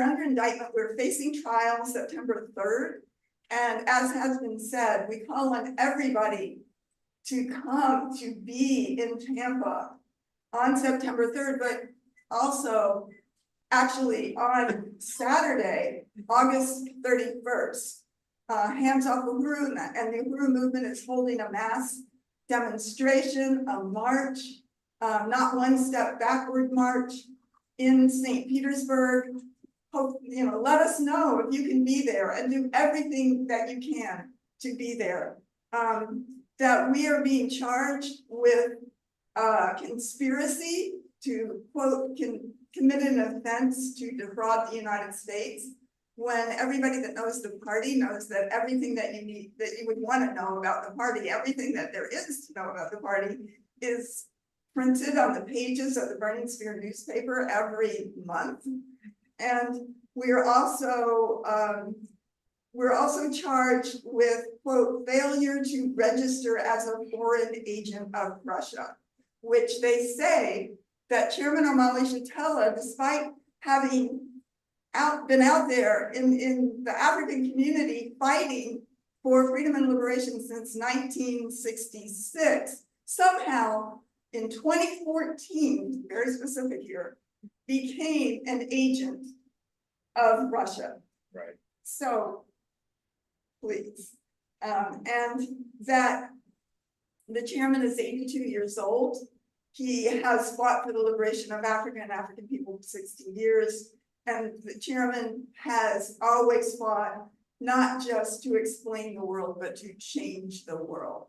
we're facing trial September 3rd. And as has been said, we call on everybody to come to be in Tampa on September 3rd, but also actually on Saturday, August 31st. Hands Off Uhuru, and the Uhuru movement is holding a mass demonstration, a march, not one step backward march in St. Petersburg. Hope, you know, let us know if you can be there, and do everything that you can to be there. That we are being charged with conspiracy to, quote, commit an offense to defraud the United States, when everybody that knows the party knows that everything that you need, that you would want to know about the party, everything that there is to know about the party, is printed on the pages of the Burning Spear newspaper every month. And we are also we're also charged with, quote, failure to register as a foreign agent of Russia, which they say that Chairman Omali Yeshitela, despite having been out there in the African community fighting for freedom and liberation since 1966, somehow in 2014, very specific here, became an agent of Russia. Right. So, please, and that the chairman is 82 years old. He has fought for the liberation of Africa and African people for 60 years. And the chairman has always fought not just to explain the world, but to change the world.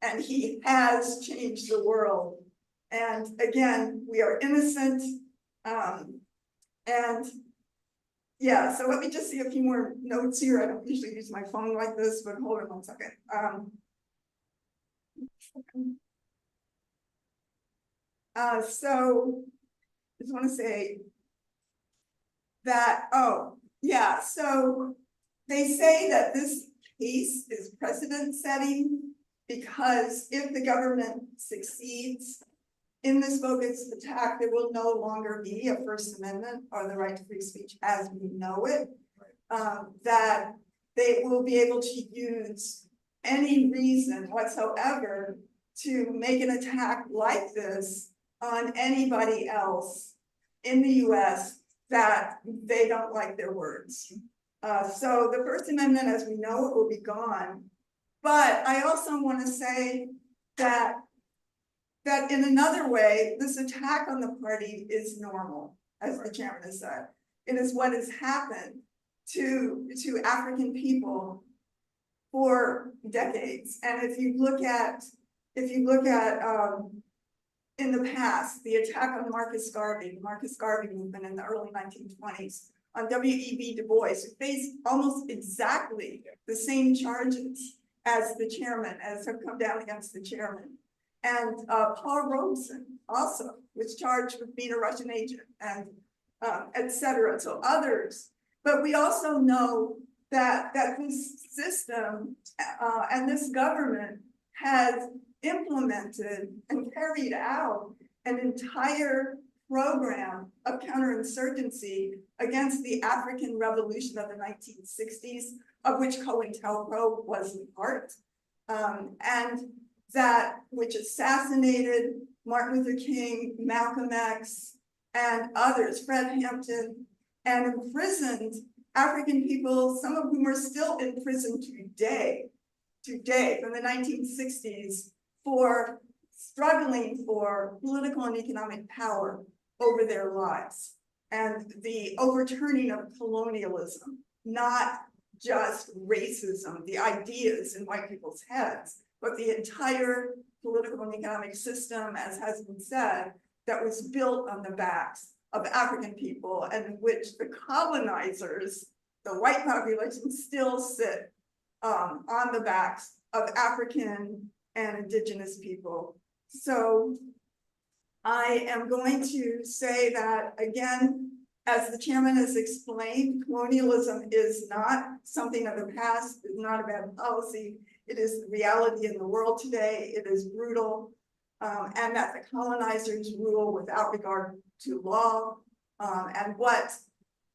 And he has changed the world. And again, we are innocent. And yeah, so let me just see a few more notes here. I don't usually use my phone like this, but hold on one second. So I just want to say that, oh, yeah, so they say that this case is precedent setting because if the government succeeds in this bogus attack, there will no longer be a First Amendment or the right to free speech as we know it. That they will be able to use any reason whatsoever to make an attack like this on anybody else in the US that they don't like their words. So the First Amendment as we know it will be gone. But I also want to say that in another way, this attack on the party is normal, as the chairman has said. It is what has happened to African people for decades. And if you look at in the past, the attack on Marcus Garvey movement in the early 1920s, on W.E.B. Du Bois, who faced almost exactly the same charges as the chairman, as have come down against the chairman. And Paul Robeson also was charged with being a Russian agent and et cetera, so others. But we also know that this system and this government has implemented and carried out an entire program of counterinsurgency against the African Revolution of the 1960s, of which COINTELPRO was a part, and that which assassinated Martin Luther King, Malcolm X, and others, Fred Hampton, and imprisoned African people, some of whom are still in prison today from the 1960s, for struggling for political and economic power over their lives, and the overturning of colonialism, not just racism, the ideas in white people's heads, but the entire political and economic system, as has been said, that was built on the backs of African people, and which the colonizers, the white population, still sit on the backs of African and indigenous people. So I am going to say that again, as the chairman has explained, colonialism is not something of the past, it's not a bad policy. It is the reality in the world today. It is brutal, and that the colonizers rule without regard to law, and what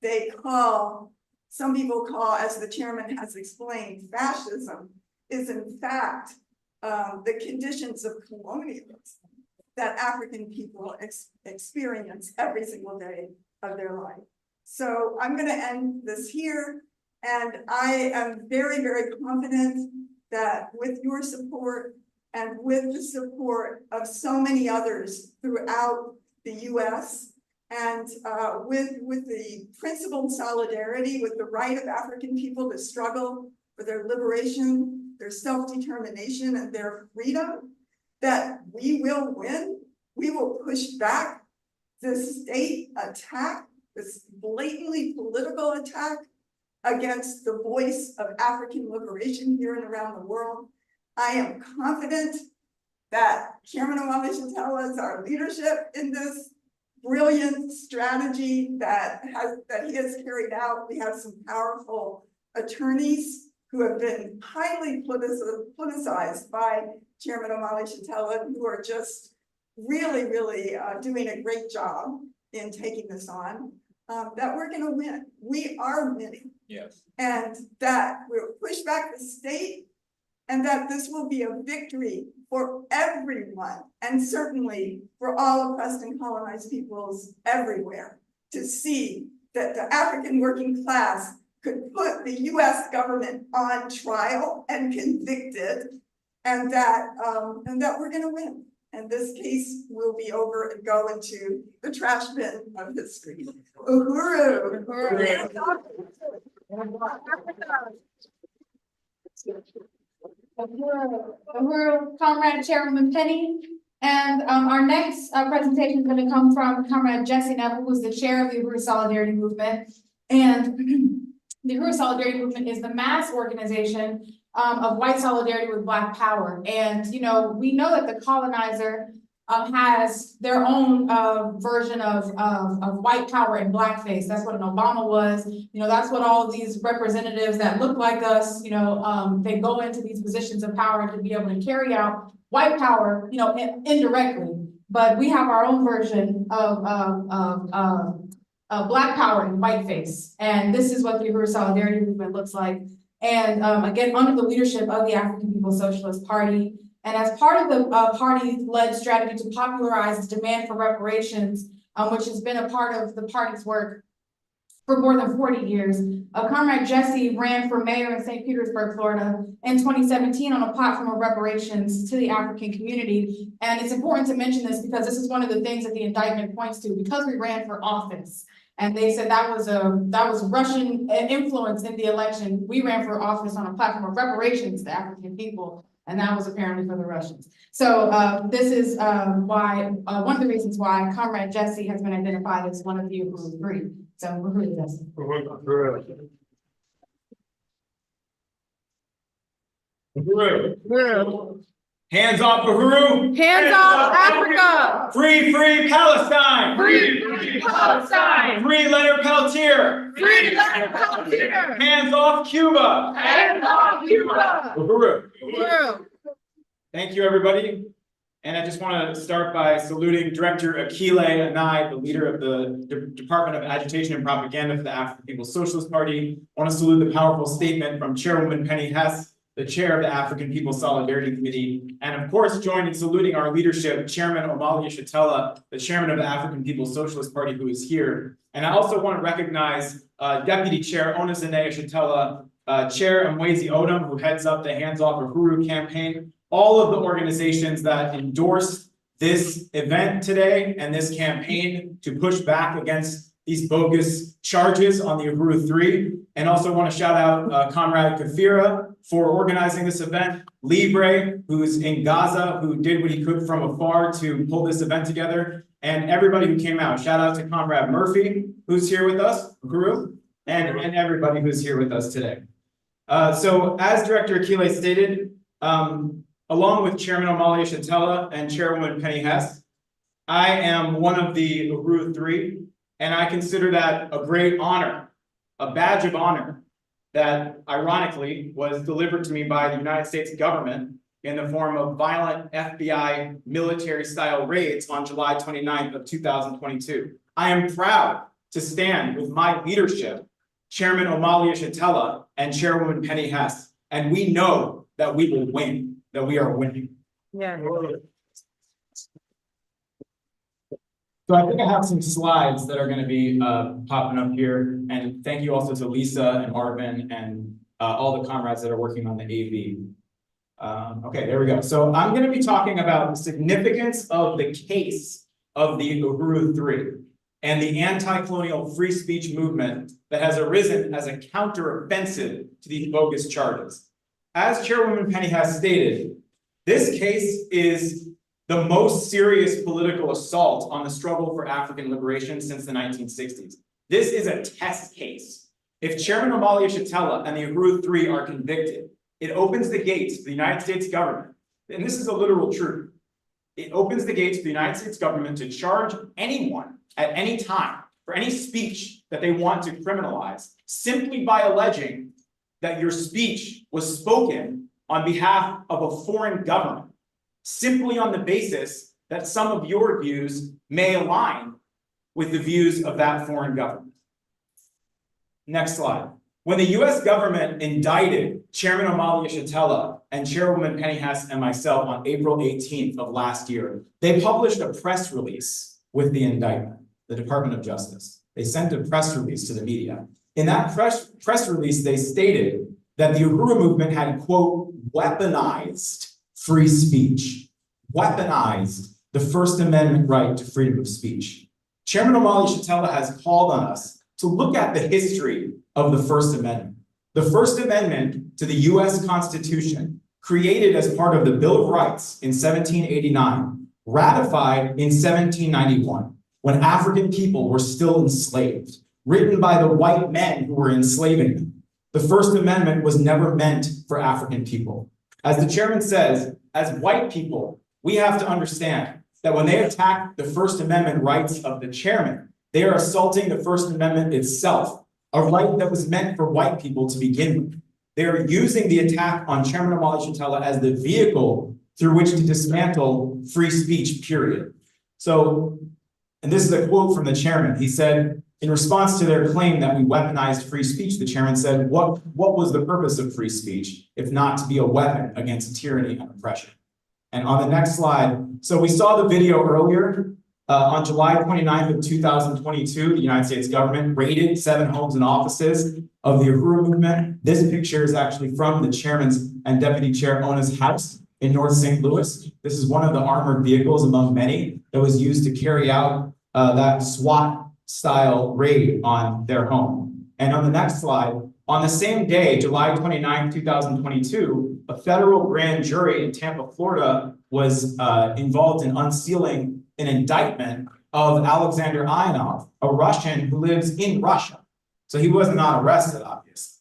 they call, some people call, as the chairman has explained, fascism, is in fact the conditions of colonialism that African people experience every single day of their life. So I'm going to end this here, and I am very, very confident that with your support and with the support of so many others throughout the US, and with the principled solidarity with the right of African people to struggle for their liberation, their self-determination, and their freedom, that we will win. We will push back this state attack, this blatantly political attack against the voice of African liberation here and around the world. I am confident that Chairman Omali Yeshitela, our leadership in this brilliant strategy that he has carried out. We have some powerful attorneys who have been highly politicized by Chairman Omali Yeshitela, who are just really doing a great job in taking this on, that we're gonna win. We are winning. Yes. And that we'll push back the state, and that this will be a victory for everyone, and certainly for all oppressed and colonized peoples everywhere, to see that the African working class could put the US government on trial and convicted, and that we're gonna win. And this case will be over and go into the trash bin of history. Uhuru! Uhuru, Comrade Chairwoman Penny. And our next presentation is going to come from Comrade Jesse Neville, who's the chair of the Uhuru Solidarity Movement. And the Uhuru Solidarity Movement is the mass organization of white solidarity with Black power. And, you know, we know that the colonizer has their own version of white power and blackface. That's what an Obama was. You know, that's what all these representatives that look like us, you know, they go into these positions of power to be able to carry out white power, you know, indirectly. But we have our own version of Black power and whiteface. And this is what the Uhuru Solidarity Movement looks like. And again, under the leadership of the African People's Socialist Party, and as part of the party-led strategy to popularize the demand for reparations, which has been a part of the party's work for more than 40 years, Comrade Jesse ran for mayor in St. Petersburg, Florida in 2017 on a platform of reparations to the African community. And it's important to mention this because this is one of the things that the indictment points to, because we ran for office. And they said that was Russian influence in the election. We ran for office on a platform of reparations to African people, and that was apparently for the Russians. So this is why one of the reasons why Comrade Jesse has been identified as one of the Uhuru three. So Uhuru Jesse. Uhuru. Hands off Uhuru. Hands off Africa. Free Palestine. Free Palestine. Free Leonard Peltier. Free Leonard Peltier. Hands off Cuba. Hands off Cuba. Uhuru. Uhuru. Thank you, everybody. And I just want to start by saluting Director Akile Anai, the leader of the Department of Agitation and Propaganda for the African People's Socialist Party. I want to salute the powerful statement from Chairwoman Penny Hess, the chair of the African People's Solidarity Committee, and of course, join in saluting our leadership, Chairman Omali Yeshitela, the chairman of the African People's Socialist Party, who is here. And I also want to recognize Deputy Chair Onazane Yeshitela, Chair Mwezi Odom, who heads up the Hands Off Uhuru campaign, all of the organizations that endorsed this event today and this campaign to push back against these bogus charges on the Uhuru 3. And also want to shout out Comrade Kafira for organizing this event, Libre, who's in Gaza, who did what he could from afar to pull this event together, and everybody who came out. Shout out to Comrade Murphy, who's here with us, Uhuru, and everybody who's here with us today. So as Director Akile stated, along with Chairman Omali Yeshitela and Chairwoman Penny Hess, I am one of the Uhuru 3, and I consider that a great honor, a badge of honor that ironically was delivered to me by the United States government in the form of violent FBI military-style raids on July 29th of 2022. I am proud to stand with my leadership, Chairman Omali Yeshitela and Chairwoman Penny Hess, and we know that we will win, that we are winning. Yeah. So I think I have some slides that are going to be popping up here, and thank you also to Lisa and Marvin and all the comrades that are working on the AV. Okay, there we go. So I'm going to be talking about the significance of the case of the Uhuru 3 and the anti-colonial free speech movement that has arisen as a counteroffensive to these bogus charges. As Chairwoman Penny has stated, this case is the most serious political assault on the struggle for African liberation since the 1960s. This is a test case. If Chairman Omali Yeshitela and the Uhuru 3 are convicted, it opens the gates for the United States government, and this is a literal truth. It opens the gates for the United States government to charge anyone at any time for any speech that they want to criminalize, simply by alleging that your speech was spoken on behalf of a foreign government, simply on the basis that some of your views may align with the views of that foreign government. Next slide. When the US government indicted Chairman Omali Yeshitela and Chairwoman Penny Hess and myself on April 18th of last year, they published a press release with the indictment, the Department of Justice. They sent a press release to the media. In that press release, they stated that the Uhuru movement had, quote, weaponized free speech, weaponized the First Amendment right to freedom of speech. Chairman Omali Yeshitela has called on us to look at the history of the First Amendment. The First Amendment to the US Constitution, created as part of the Bill of Rights in 1789, ratified in 1791, when African people were still enslaved, written by the white men who were enslaving them. The First Amendment was never meant for African people. As the chairman says, as white people, we have to understand that when they attack the First Amendment rights of the chairman, they are assaulting the First Amendment itself, a right that was meant for white people to begin with. They are using the attack on Chairman Omali Yeshitela as the vehicle through which to dismantle free speech, period. So, and this is a quote from the chairman. He said, in response to their claim that we weaponized free speech, the chairman said, what was the purpose of free speech if not to be a weapon against tyranny and oppression? And on the next slide, so we saw the video earlier. On July 29th of 2022, the United States government raided 7 homes and offices of the Uhuru movement. This picture is actually from the chairman's and deputy chair Ona's house in North St. Louis. This is one of the armored vehicles among many that was used to carry out that SWAT-style raid on their home. And on the next slide, on the same day, July 29th, 2022, a federal grand jury in Tampa, Florida was involved in unsealing an indictment of Alexander Ionov, a Russian who lives in Russia. So he was not arrested, obviously.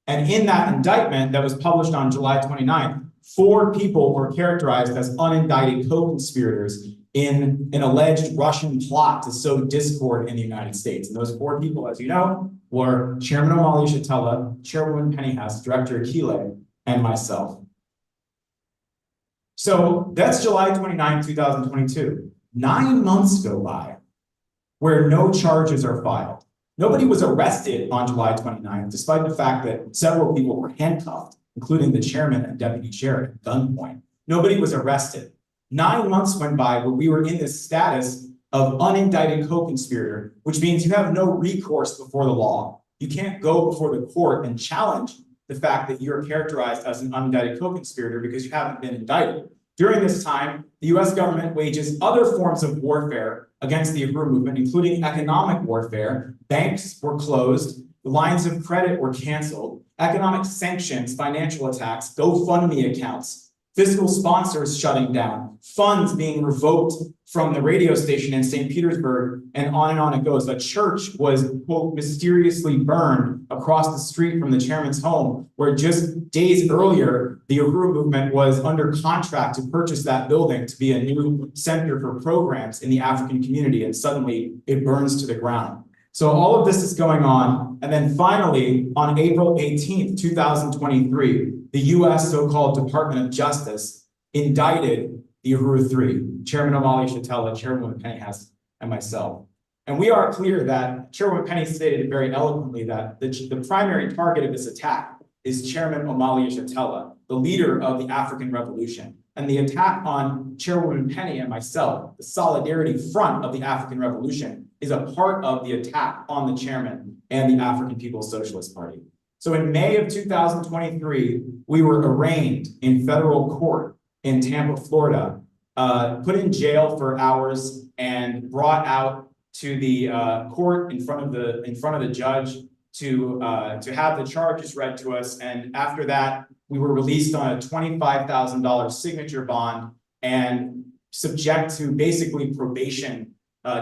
And in that indictment that was published on July 29th, 4 people were characterized as unindicted co-conspirators in an alleged Russian plot to sow discord in the United States. And those 4 people, as you know, were Chairman Omali Yeshitela, Chairwoman Penny Hess, Director Akile, and myself. So that's July 29, 2022. 9 months go by where no charges are filed. Nobody was arrested on July 29th, despite the fact that several people were handcuffed, including the chairman and deputy chair at gunpoint. Nobody was arrested. 9 months went by where we were in this status of unindicted co-conspirator, which means you have no recourse before the law. You can't go before the court and challenge the fact that you're characterized as an unindicted co-conspirator because you haven't been indicted. During this time, the US government wages other forms of warfare against the Uhuru movement, including economic warfare. Banks were closed, the lines of credit were canceled, economic sanctions, financial attacks, GoFundMe accounts, fiscal sponsors shutting down, funds being revoked from the radio station in St. Petersburg, and on it goes. A church was, quote, mysteriously burned across the street from the chairman's home, where just days earlier, the Uhuru movement was under contract to purchase that building to be a new center for programs in the African community, and suddenly it burns to the ground. So all of this is going on, and then finally, on April 18th, 2023, the US so-called Department of Justice indicted the Uhuru Three, Chairman Omali Yeshitela, Chairwoman Penny Hess, and myself. And we are clear that Chairwoman Penny stated very eloquently that the primary target of this attack is Chairman Omali Yeshitela, the leader of the African Revolution. And the attack on Chairwoman Penny and myself, the Solidarity Front of the African Revolution, is a part of the attack on the chairman and the African People's Socialist Party. So in May of 2023, we were arraigned in federal court in Tampa, Florida, put in jail for hours and brought out to the court in front of the judge to have the charges read to us. And after that, we were released on a $25,000 signature bond and subject to basically probation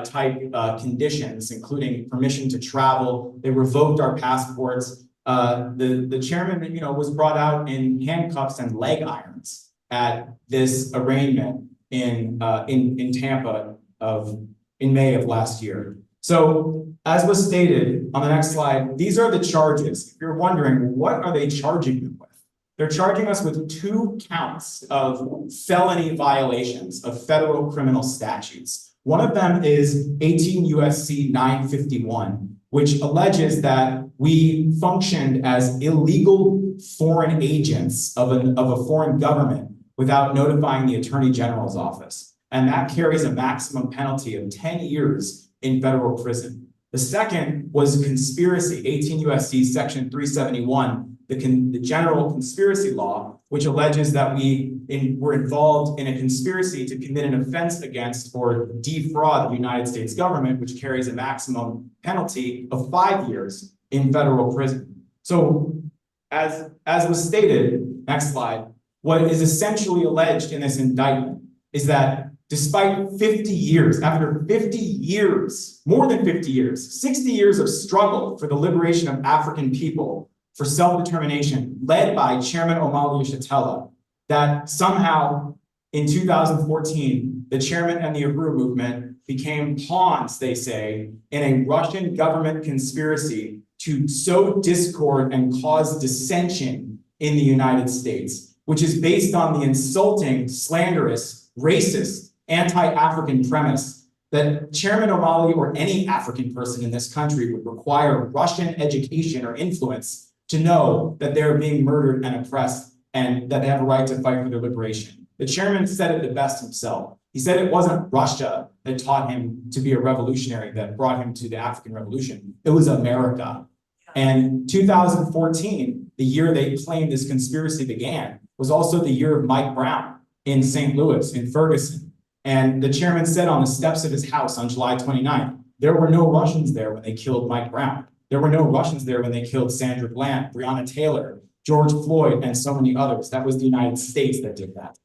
type conditions, including permission to travel. They revoked our passports. The chairman, was brought out in handcuffs and leg irons at this arraignment in Tampa in May of last year. So, as was stated on the next slide, these are the charges. If you're wondering, what are they charging them with? They're charging us with 2 counts of felony violations of federal criminal statutes. One of them is 18 USC 951, which alleges that we functioned as illegal foreign agents of a foreign government without notifying the Attorney General's office. And that carries a maximum penalty of 10 years in federal prison. The second was conspiracy, 18 USC section 371, the general conspiracy law, which alleges that we were involved in a conspiracy to commit an offense against or defraud the United States government, which carries a maximum penalty of 5 years in federal prison. So as was stated, next slide, what is essentially alleged in this indictment is that despite 50 years, after 50 years, more than 50 years, 60 years of struggle for the liberation of African people for self-determination, led by Chairman Omali Yeshitela, that somehow in 2014, the chairman and the Uhuru movement became pawns, they say, in a Russian government conspiracy to sow discord and cause dissension in the United States, which is based on the insulting, slanderous, racist, anti-African premise that Chairman Omali or any African person in this country would require Russian education or influence to know that they're being murdered and oppressed and that they have a right to fight for their liberation. The chairman said it the best himself. He said it wasn't Russia that taught him to be a revolutionary that brought him to the African Revolution. It was America. And 2014, the year they claimed this conspiracy began, was also the year of Mike Brown in St. Louis, in Ferguson. And the chairman said on the steps of his house on July 29th, there were no Russians there when they killed Mike Brown. There were no Russians there when they killed Sandra Bland, Breonna Taylor, George Floyd, and so many others. That was the United States that did that.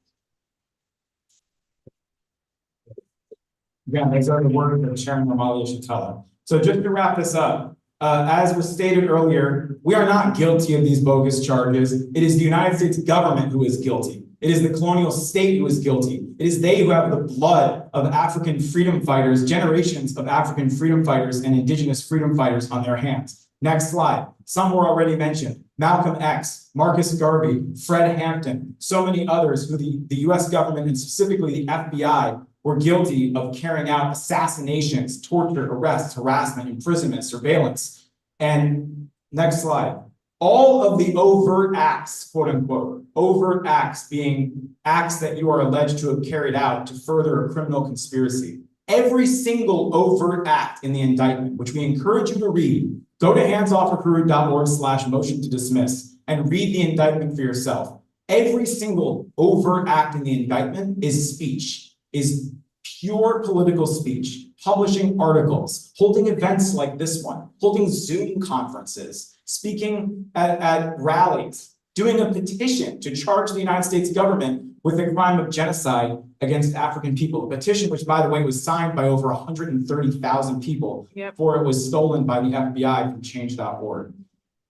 Again, these are the words of Chairman Omali Yeshitela. So just to wrap this up, as was stated earlier, we are not guilty of these bogus charges. It is the United States government who is guilty. It is the colonial state who is guilty. It is they who have the blood of African freedom fighters, generations of African freedom fighters and indigenous freedom fighters on their hands. Next slide. Some were already mentioned. Malcolm X, Marcus Garvey, Fred Hampton, so many others who the US government and specifically the FBI were guilty of carrying out assassinations, torture, arrests, harassment, imprisonment, surveillance. And next slide. All of the overt acts, quote unquote, overt acts being acts that you are alleged to have carried out to further a criminal conspiracy. Every single overt act in the indictment, which we encourage you to read, go to handsoffuhuru.org/motion to dismiss and read the indictment for yourself. Every single overt act in the indictment is speech, is pure political speech, publishing articles, holding events like this one, holding Zoom conferences, speaking at rallies, doing a petition to charge the United States government with the crime of genocide against African people. A petition which, by the way, was signed by over 130,000 people before it was stolen by the FBI from change.org.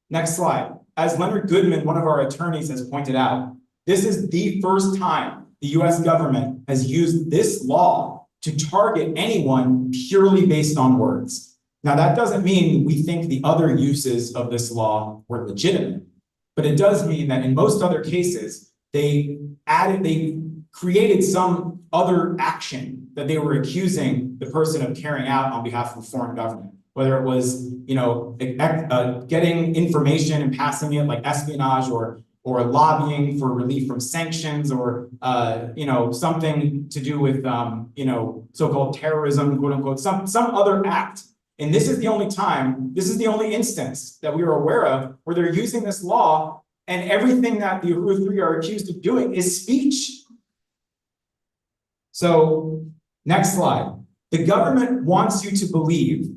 Next slide. As Leonard Goodman, one of our attorneys, has pointed out, this is the first time the US government has used this law to target anyone purely based on words. Now, that doesn't mean we think the other uses of this law were legitimate, but it does mean that in most other cases, they created some other action that they were accusing the person of carrying out on behalf of a foreign government, whether it was, getting information and passing it like espionage or lobbying for relief from sanctions or, something to do with, so-called terrorism, quote unquote, some other act. And this is the only time, this is the only instance that we are aware of where they're using this law and everything that the Uhuru 3 are accused of doing is speech. So, next slide. The government wants you to believe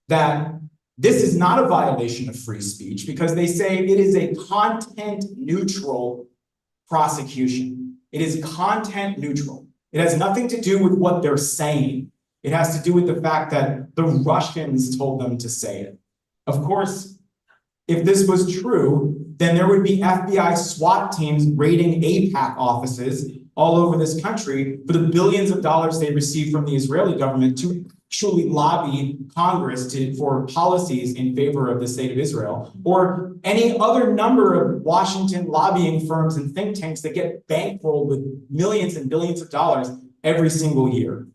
that this is not a violation of free speech because they say it is a content neutral prosecution. It is content neutral. It has nothing to do with what they're saying. It has to do with the fact that the Russians told them to say it. Of course, if this was true, then there would be FBI SWAT teams raiding AIPAC offices all over this country for the billions of dollars they receive from the Israeli government to truly lobby Congress for policies in favor of the state of Israel, or any other number of Washington lobbying firms and think tanks that get bankrolled with millions and billions of dollars every single year.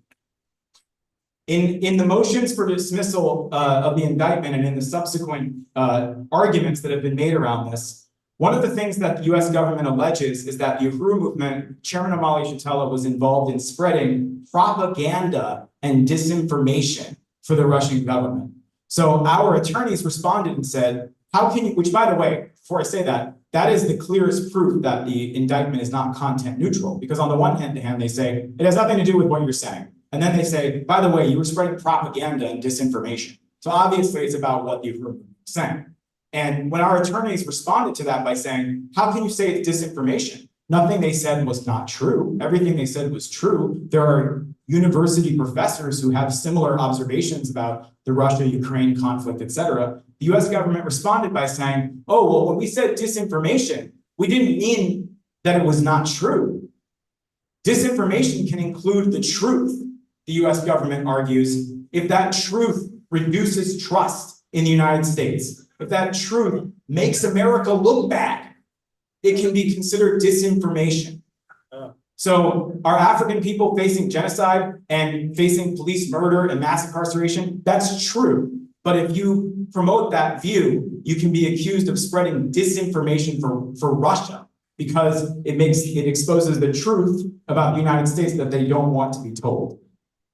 In the motions for dismissal of the indictment and in the subsequent arguments that have been made around this, one of the things that the US government alleges is that the Uhuru movement, Chairman Omali Yeshitela, was involved in spreading propaganda and disinformation for the Russian government. So our attorneys responded and said, how can you, which by the way, before I say that, that is the clearest proof that the indictment is not content neutral, because on the one hand, they say, it has nothing to do with what you're saying. And then they say, by the way, you were spreading propaganda and disinformation. So obviously it's about what the Uhuru movement is saying. And when our attorneys responded to that by saying, how can you say it's disinformation? Nothing they said was not true. Everything they said was true. There are university professors who have similar observations about the Russia-Ukraine conflict, et cetera. The US government responded by saying, oh, well, when we said disinformation, we didn't mean that it was not true. Disinformation can include the truth, the US government argues, if that truth reduces trust in the United States. If that truth makes America look bad, it can be considered disinformation. So are African people facing genocide and facing police murder and mass incarceration? That's true. But if you promote that view, you can be accused of spreading disinformation for Russia because it exposes the truth about the United States that they don't want to be told.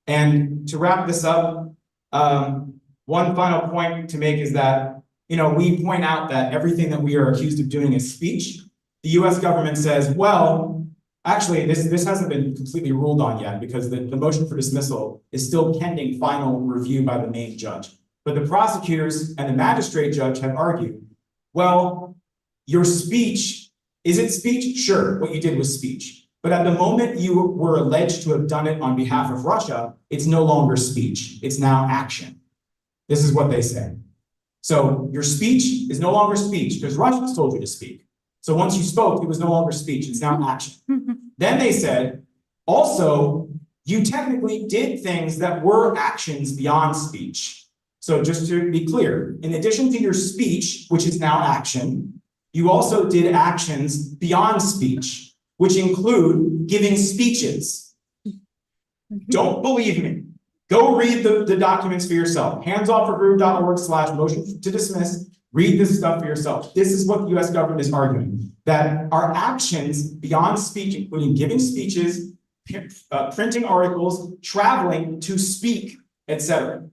And to wrap this up, one final point to make is that we point out that everything that we are accused of doing is speech. The US government says, well, actually, this hasn't been completely ruled on yet because the motion for dismissal is still pending final review by the main judge. But the prosecutors and the magistrate judge have argued, well, your speech, is it speech? Sure, what you did was speech. But at the moment you were alleged to have done it on behalf of Russia, it's no longer speech, it's now action. This is what they say. So your speech is no longer speech because Russians told you to speak. So once you spoke, it was no longer speech, it's now action. Then they said, also, you technically did things that were actions beyond speech. So just to be clear, in addition to your speech, which is now action, you also did actions beyond speech, which include giving speeches. Don't believe me. Go read the documents for yourself. handsoffagroup.org/motion to dismiss. Read this stuff for yourself. This is what the US government is arguing, that our actions beyond speech, including giving speeches, printing articles, traveling to speak, etc.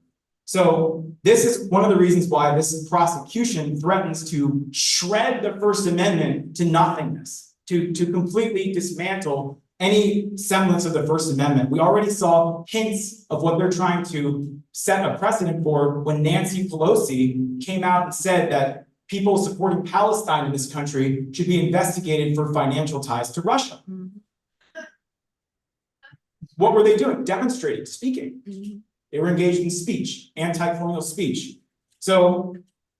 So this is one of the reasons why this prosecution threatens to shred the First Amendment to nothingness, to completely dismantle any semblance of the First Amendment. We already saw hints of what they're trying to set a precedent for when Nancy Pelosi came out and said that people supporting Palestine in this country should be investigated for financial ties to Russia. What were they doing? Demonstrating, speaking. They were engaged in speech, anti-colonial speech. So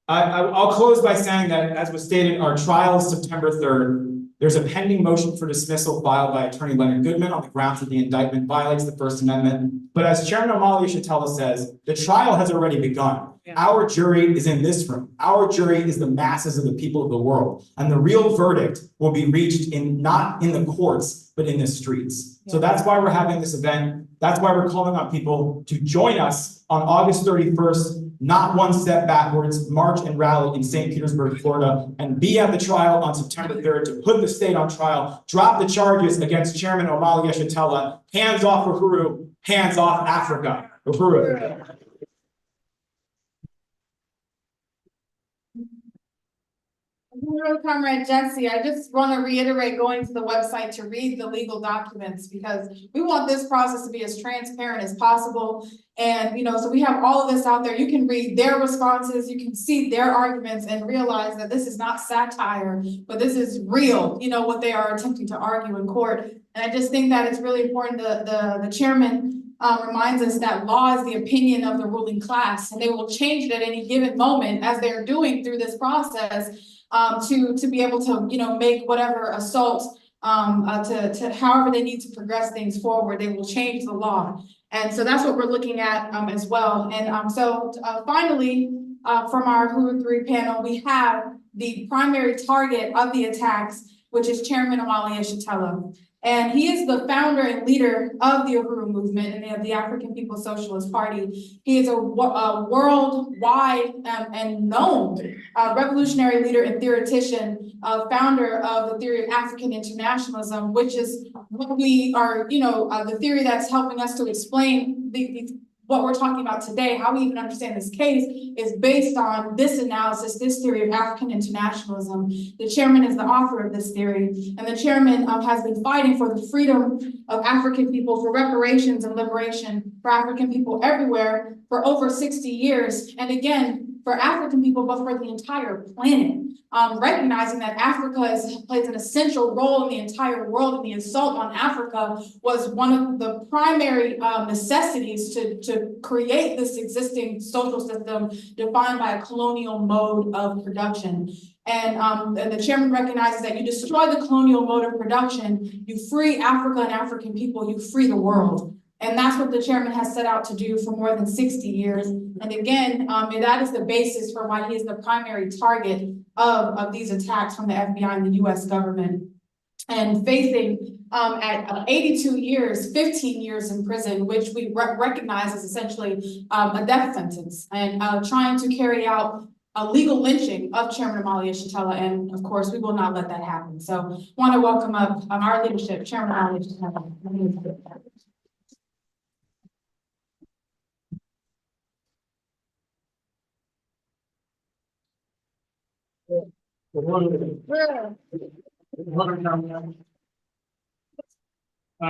I'll close by saying that, as was stated, our trial is September 3rd. There's a pending motion for dismissal filed by Attorney Leonard Goodman on the grounds that the indictment violates the First Amendment. But as Chairman Omali Yeshitela says, the trial has already begun. Yeah. Our jury is in this room. Our jury is the masses of the people of the world. And the real verdict will be reached not in the courts, but in the streets. Yeah. So that's why we're having this event. That's why we're calling on people to join us on August 31st. Not one step backwards, march and rally in St. Petersburg, Florida, and be at the trial on September 3rd to put the state on trial, drop the charges against Chairman Omali Yeshitela, hands off Uhuru, hands off Africa. Uhuru. Comrade Jesse, I just want to reiterate going to the website to read the legal documents because we want this process to be as transparent as possible. And, so we have all of this out there. You can read their responses, you can see their arguments and realize that this is not satire, but this is real, what they are attempting to argue in court. And I just think that it's really important. The chairman reminds us that law is the opinion of the ruling class, and they will change it at any given moment as they're doing through this process. To be able to, make whatever assault, to however they need to progress things forward, they will change the law. And so that's what we're looking at as well. And finally, from our Uhuru 3 panel, we have the primary target of the attacks, which is Chairman Omali Yeshitela. And he is the founder and leader of the Uhuru movement and the African People's Socialist Party. He is a worldwide and known revolutionary leader and theoretician, founder of the theory of African internationalism, which is what we are, the theory that's helping us to explain what we're talking about today, how we even understand this case, is based on this analysis, this theory of African internationalism. The chairman is the author of this theory, and the chairman has been fighting for the freedom of African people, for reparations and liberation for African people everywhere for over 60 years. And again, for African people, but for the entire planet. Recognizing that Africa plays an essential role in the entire world, and the assault on Africa was one of the primary necessities to create this existing social system defined by a colonial mode of production. And the chairman recognizes that you destroy the colonial mode of production, you free Africa and African people, you free the world. And that's what the chairman has set out to do for more than 60 years. And again, that is the basis for why he is the primary target of these attacks from the FBI and the US government. And facing at 82 years, 15 years in prison, which we recognize as essentially a death sentence, and trying to carry out a legal lynching of Chairman Omali Yeshitela. And of course, we will not let that happen. So I want to welcome up our leadership, Chairman Omali Yeshitela. I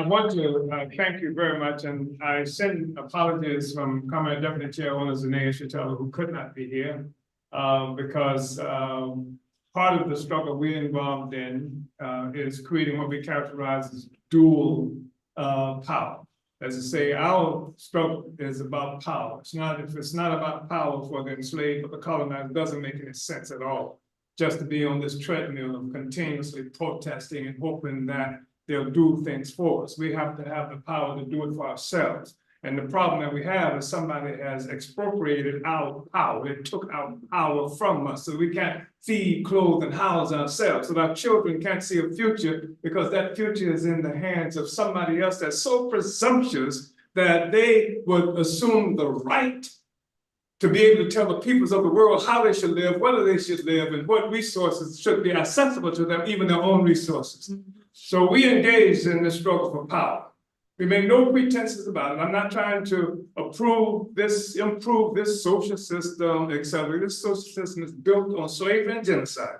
want to thank you very much, and I send apologies from Comrade Deputy Chair Zanae Yeshitela, who could not be here, because part of the struggle we're involved in is creating what we characterize as dual power. As I say, our struggle is about power. If it's not about power for the enslaved or the colonized, it doesn't make any sense at all. Just to be on this treadmill of continuously protesting and hoping that they'll do things for us. We have to have the power to do it for ourselves. And the problem that we have is somebody has expropriated our power. It took our power from us. So we can't feed, clothe, and house ourselves. So our children can't see a future because that future is in the hands of somebody else that's so presumptuous that they would assume the right to be able to tell the peoples of the world how they should live, whether they should live, and what resources should be accessible to them, even their own resources. So we engaged in this struggle for power. We make no pretenses about it. I'm not trying to improve this social system, etc. This social system is built on slavery and genocide.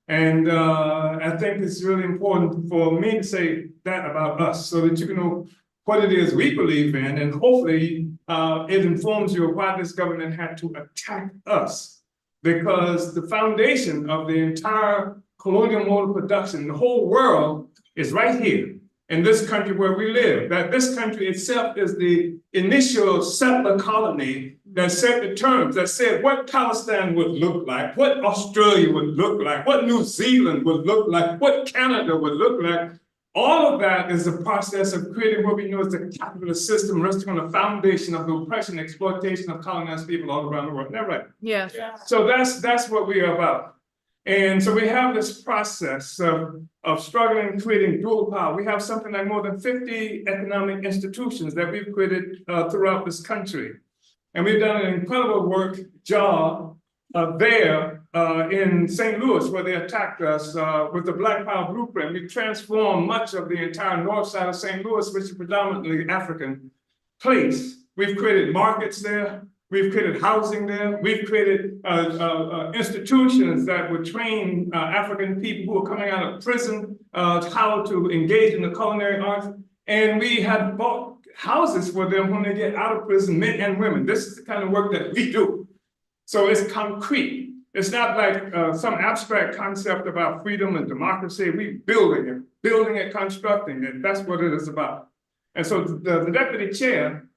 And I think it's really important for me to say that about us so that you can know what it is we believe in, and hopefully it informs you of why this government had to attack us. Because the foundation of the entire colonial mode of production, the whole world, is right here in this country where we live. That this country itself is the initial settler colony that set the terms, that said what Palestine would look like, what Australia would look like, what New Zealand would look like, what Canada would look like. All of that is the process of creating what we know as the capitalist system resting on the foundation of the oppression and exploitation of colonized people all around the world. Isn't that right? Yes. So that's what we are about. And so we have this process of struggling and creating dual power. We have something like more than 50 economic institutions that we've created throughout this country. And we've done an incredible job there in St. Louis, where they attacked us with the Black Power Blueprint. We transformed much of the entire north side of St. Louis, which is predominantly African place. We've created markets there. We've created housing there. We've created institutions that would train African people who are coming out of prison how to engage in the culinary arts. And we have bought houses for them when they get out of prison, men and women. This is the kind of work that we do. So it's concrete. It's not like some abstract concept about freedom and democracy. We're building it, constructing it. That's what it is about. And so the deputy chair,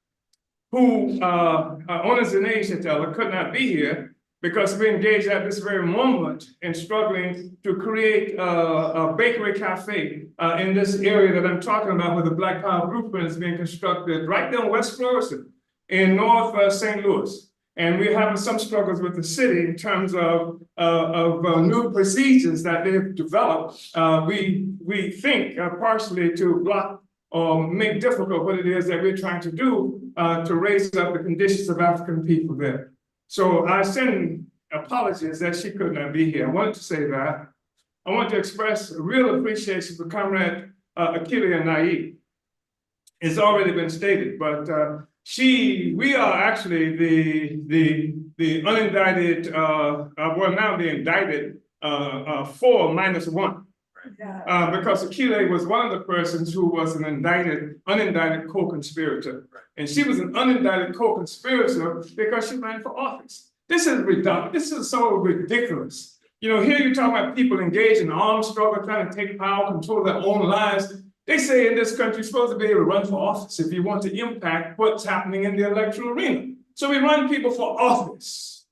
who Zanae Yeshitela could not be here, because we engage at this very moment in struggling to create a bakery cafe in this area that I'm talking about, where the Black Power Blueprint is being constructed right there in West Florissant in North St. Louis. And we're having some struggles with the city in terms of new procedures that they've developed. We think partially to block or make difficult what it is that we're trying to do to raise up the conditions of African people there. So I send apologies that she could not be here. I wanted to say that. I want to express a real appreciation for Comrade Yeshitela Naib. It's already been stated, but we are actually the unindicted, well, now the indicted 4 minus 1. Because Yeshitela was one of the persons who was an unindicted co-conspirator. And she was an unindicted co-conspirator because she ran for office. This is redundant. This is so ridiculous. You know, here you're talking about people engaged in armed struggle, trying to take power, control their own lives. They say in this country, you're supposed to be able to run for office if you want to impact what's happening in the electoral arena. So we run people for office.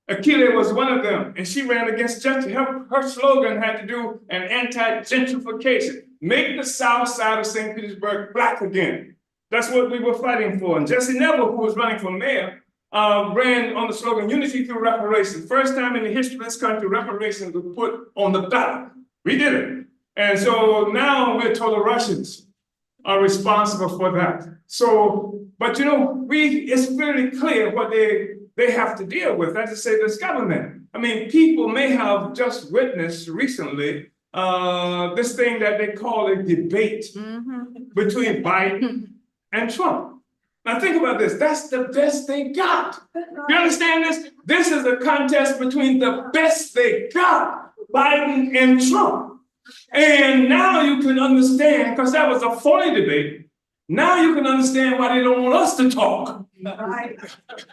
Yeshitela was one of them, and she ran against justice. Her slogan had to do an anti-gentrification. Make the south side of St. Petersburg black again. That's what we were fighting for. And Jesse Neville, who was running for mayor, ran on the slogan, unity through reparations. First time in the history of this country, reparations were put on the ballot. We did it. And so now we're told the Russians are responsible for that. So, but you know, it's very clear what they have to deal with. That's to say, this government. I mean, people may have just witnessed recently this thing that they call a debate between Biden and Trump. Now think about this, that's the best they got. You understand this? This is a contest between the best they got, Biden and Trump. And now you can understand, because that was a phony debate, now you can understand why they don't want us to talk. Right.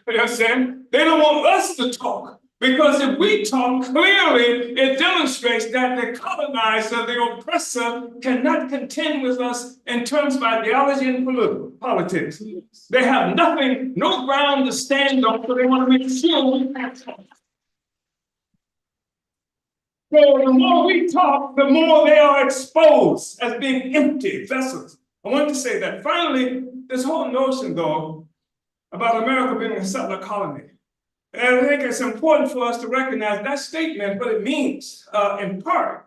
You understand? They don't want us to talk. Because if we talk clearly, it demonstrates that the colonizer, the oppressor, cannot contend with us in terms of ideology and politics. They have nothing, no ground to stand on, so they want to make sure we can't talk. So the more we talk, the more they are exposed as being empty vessels. I want to say that. Finally, this whole notion, though, about America being a settler colony. And I think it's important for us to recognize that statement, what it means, in part,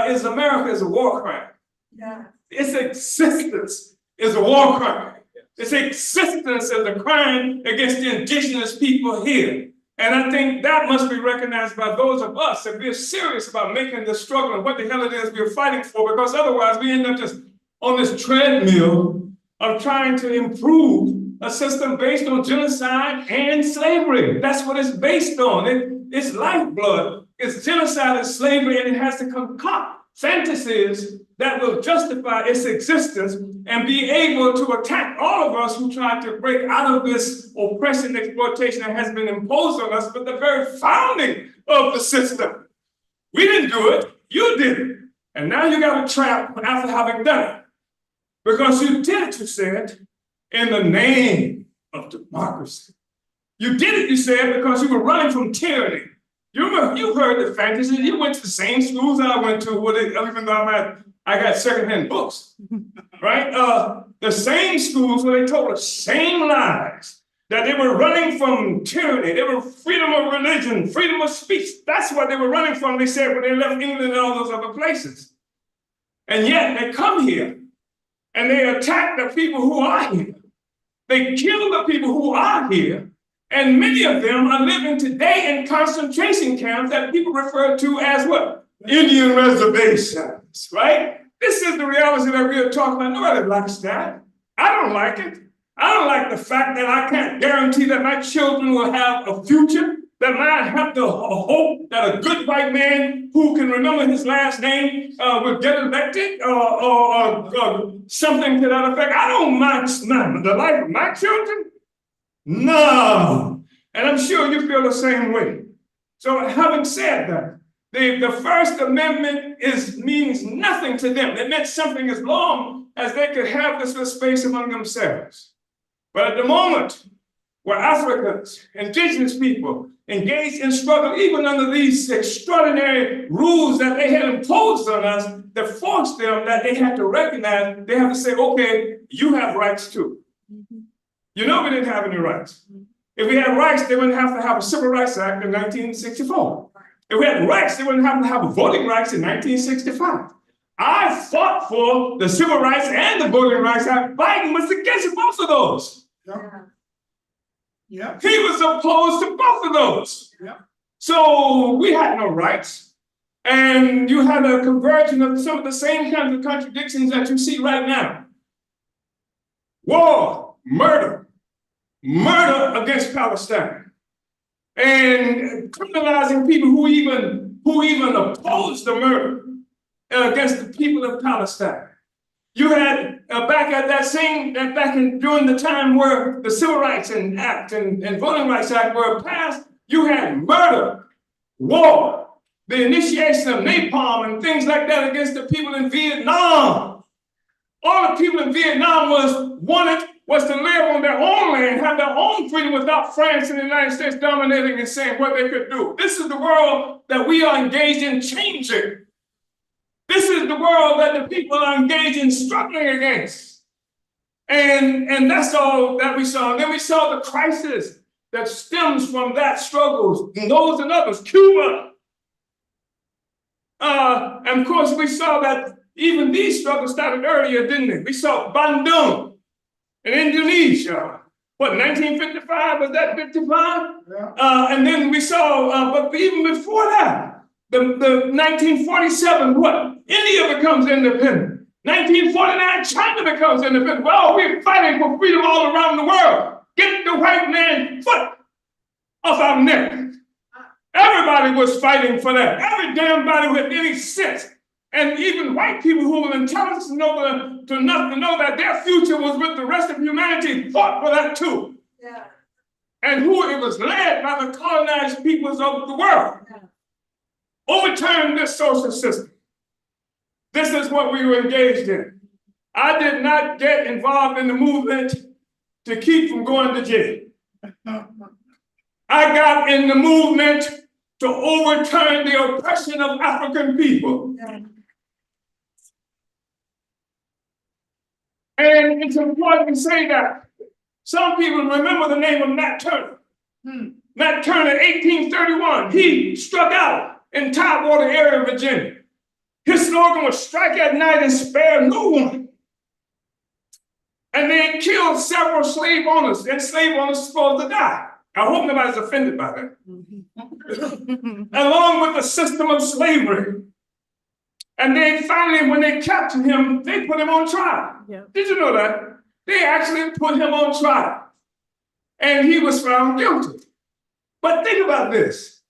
is America is a war crime. Yeah. Its existence is a war crime. Its existence is a crime against the indigenous people here. And I think that must be recognized by those of us that we're serious about making this struggle and what the hell it is we're fighting for, because otherwise we end up just on this treadmill of trying to improve a system based on genocide and slavery. That's what it's based on. It's lifeblood. It's genocide and slavery, and it has to concoct fantasies that will justify its existence and be able to attack all of us who try to break out of this oppression and exploitation that has been imposed on us with the very founding of the system. We didn't do it, you did it. And now you got a trap after having done it. Because you did it, you said, in the name of democracy. You did it, you said, because you were running from tyranny. You heard the fantasy. You went to the same schools I went to, even though I got secondhand books, right? The same schools where they told the same lies, that they were running from tyranny. They were freedom of religion, freedom of speech. That's what they were running from, they said, when they left England and all those other places. And yet they come here and they attack the people who are here. They kill the people who are here. And many of them are living today in concentration camps that people refer to as what? Indian reservations, right? This is the reality that we are talking about. Nobody likes that. I don't like it. I don't like the fact that I can't guarantee that my children will have a future, that I have to hope that a good white man who can remember his last name will get elected or something to that effect. I don't mind the life of my children. No. And I'm sure you feel the same way. So having said that, the First Amendment means nothing to them. It meant something as long as they could have this little space among themselves. But at the moment where Africans, indigenous people, engaged in struggle, even under these extraordinary rules that they had imposed on us, that forced them, that they had to recognize, they have to say, okay, you have rights too. You know we didn't have any rights. If we had rights, they wouldn't have to have a Civil Rights Act in 1964. If we had rights, they wouldn't have to have voting rights in 1965. I fought for the Civil Rights and the Voting Rights Act. Biden was against both of those. Yeah. He was opposed to both of those. Yeah. So we had no rights. And you had a convergence of some of the same kinds of contradictions that you see right now. War, murder against Palestine, and criminalizing people who even oppose the murder against the people of Palestine. You had during the time where the Civil Rights Act and Voting Rights Act were passed, you had murder, war, the initiation of napalm and things like that against the people in Vietnam. All the people in Vietnam was to live on their own land, have their own freedom without France and the United States dominating and saying what they could do. This is the world that we are engaged in changing. This is the world that the people are engaged in struggling against. And that's all that we saw. And then we saw the crisis that stems from that struggle, and those and others, Cuba. And of course, we saw that even these struggles started earlier, didn't they? We saw Bandung in Indonesia. What, 1955? Was that 55? Yeah. And then we saw, but even before that, the 1947, what? India becomes independent. 1949, China becomes independent. Well, we're fighting for freedom all around the world. Get the white man's foot off our neck. Everybody was fighting for that. Every damn body with any sense. And even white people who were intelligent enough to know that their future was with the rest of humanity fought for that too. Yeah. And it was led by the colonized peoples of the world. Yeah. Overturn this social system. This is what we were engaged in. I did not get involved in the movement to keep from going to jail. I got in the movement to overturn the oppression of African people. Yeah. And it's important to say that some people remember the name of Nat Turner. Nat Turner, 1831, he struck out in Tidewater area of Virginia. His slogan was strike at night and spare no one. And they killed several slave owners, and slave owners were supposed to die. I hope nobody's offended by that. Along with the system of slavery. And then finally, when they captured him, they put him on trial. Yeah. Did you know that? They actually put him on trial. And he was found guilty. But think about this.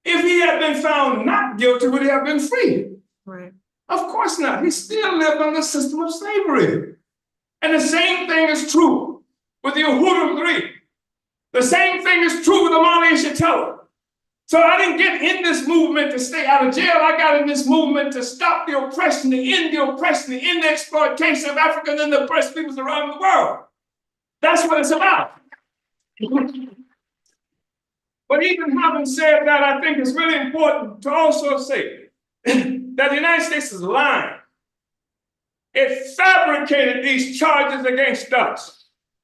If he had been found not guilty, would he have been free? Right. Of course not. He still lived under the system of slavery. And the same thing is true with the Uhuru 3. The same thing is true with Omali and Yeshitela. So I didn't get in this movement to stay out of jail. I got in this movement to stop the oppression, to end the oppression, to end the exploitation of African and the oppressed peoples around the world. That's what it's about. But even having said that, I think it's really important to also say that the United States is lying. It fabricated these charges against us.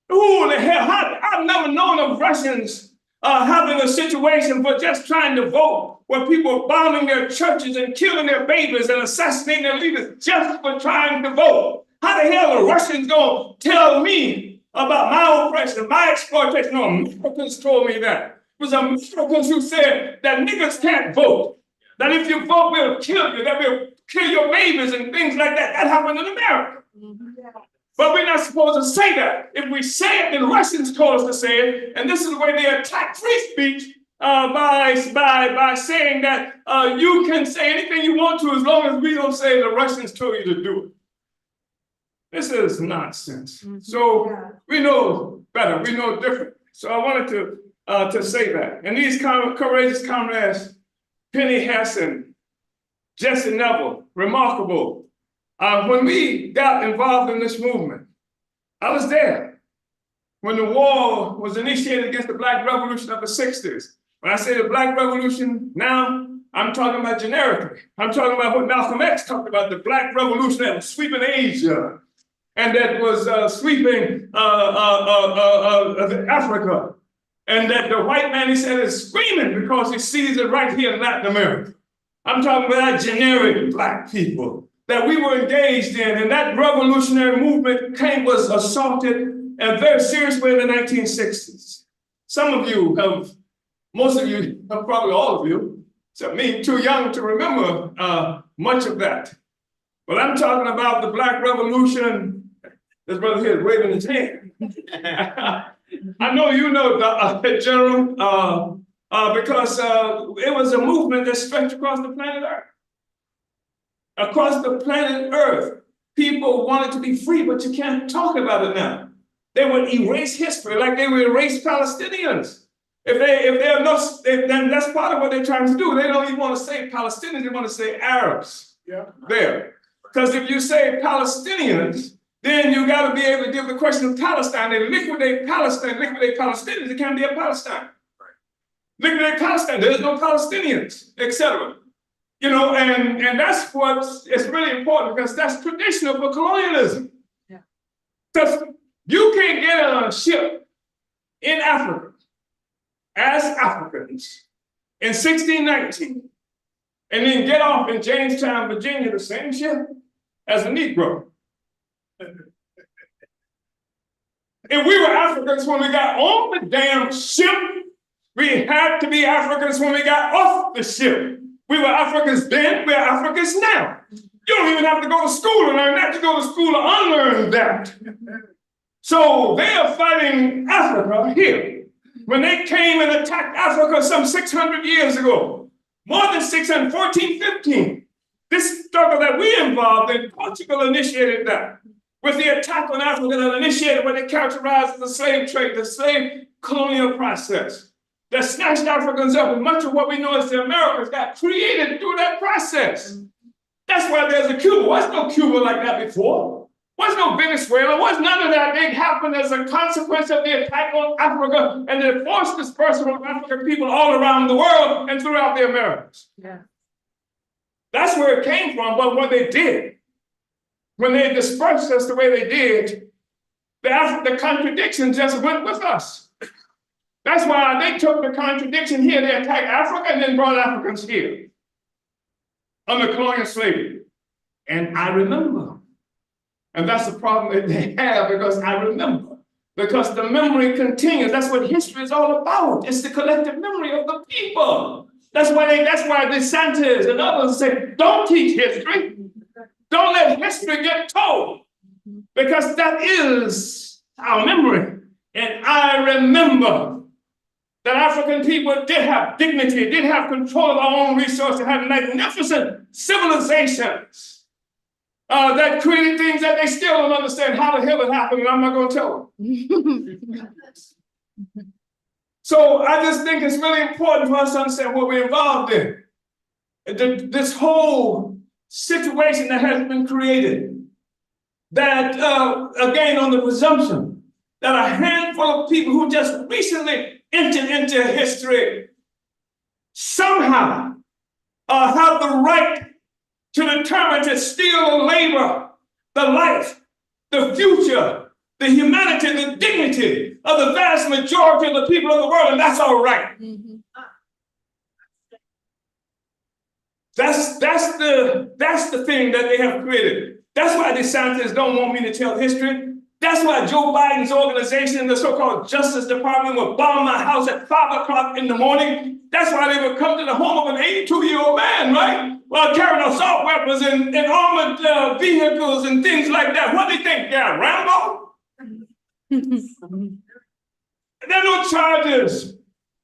Who the hell? I've never known of Russians having a situation for just trying to vote, where people are bombing their churches and killing their babies and assassinating their leaders just for trying to vote. How the hell are Russians going to tell me about my oppression, my exploitation? No, Americans told me that. It was Americans who said that niggas can't vote. That if you vote, we'll kill you, that we'll kill your babies and things like that. That happened in America. Yeah. But we're not supposed to say that. If we say it, then Russians told us to say it. And this is the way they attack free speech by saying that you can say anything you want to as long as we don't say the Russians told you to do it. This is nonsense. So we know better. We know different. So I wanted to say that. And these courageous comrades, Penny Hess and Jesse Neville, remarkable. When we got involved in this movement, I was there when the war was initiated against the Black Revolution of the 60s. When I say the Black Revolution now, I'm talking about generically. I'm talking about what Malcolm X talked about, the Black Revolution that was sweeping Asia and that was sweeping Africa. And that the white man, he said, is screaming because he sees it right here in Latin America. I'm talking about generic Black people that we were engaged in, and that revolutionary movement was assaulted in a very serious way in the 1960s. Some of you have, most of you, probably all of you, except me, too young to remember much of that. But I'm talking about the Black Revolution. This brother here is waving his hand. I know you know, General, because it was a movement that stretched across the planet Earth. Across the planet Earth, people wanted to be free, but you can't talk about it now. They would erase history like they would erase Palestinians. Then that's part of what they're trying to do. They don't even want to say Palestinians, they want to say Arabs. Yeah. There. Because if you say Palestinians, then you got to be able to give the question of Palestine. They liquidate Palestine, liquidate Palestinians, it can't be a Palestine. Liquidate Palestine, there's no Palestinians, etc. You know, and that's what is really important because that's traditional for colonialism. Because you can't get on a ship in Africa as Africans in 1619 and then get off in Jamestown, Virginia, the same ship as a Negro. If we were Africans when we got on the damn ship, we had to be Africans when we got off the ship. We were Africans then, we're Africans now. You don't even have to go to school to learn that. You go to school to unlearn that. So they are fighting Africa here. When they came and attacked Africa some 600 years ago, more than 600, 14, 15, this struggle that we involved in, Portugal initiated that with the attack on Africa that initiated what they characterized as the slave trade, the slave colonial process that snatched Africans up, and much of what we know as the Americas got created through that process. That's why there's a Cuba. Was no Cuba like that before. Was no Venezuela. Was none of that. It happened as a consequence of the attack on Africa and the forced dispersal of African people all around the world and throughout the Americas. Yeah. That's where it came from, but what they did, when they dispersed us the way they did, the contradiction just went with us. That's why they took the contradiction here. They attacked Africa and then brought Africans here under colonial slavery. And I remember. And that's the problem that they have because I remember. Because the memory continues. That's what history is all about. It's the collective memory of the people. That's why DeSantis and others say, don't teach history. Don't let history get told. Because that is our memory. And I remember that African people did have dignity, did have control of our own resources, had magnificent civilizations that created things that they still don't understand how the hell it happened, and I'm not going to tell them. So I just think it's really important for us to understand what we're involved in. This whole situation that has been created, that again on the presumption that a handful of people who just recently entered into history somehow have the right to determine to steal the labor, the life, the future, the humanity, the dignity of the vast majority of the people of the world, and that's all right. Mm-hmm. That's the thing that they have created. That's why the scientists don't want me to tell history. That's why Joe Biden's organization, the so-called Justice Department, would bomb my house at 5 o'clock in the morning. That's why they would come to the home of an 82-year-old man, right? While carrying assault weapons and armored vehicles and things like that. What do you think? They're Rambo? There are no charges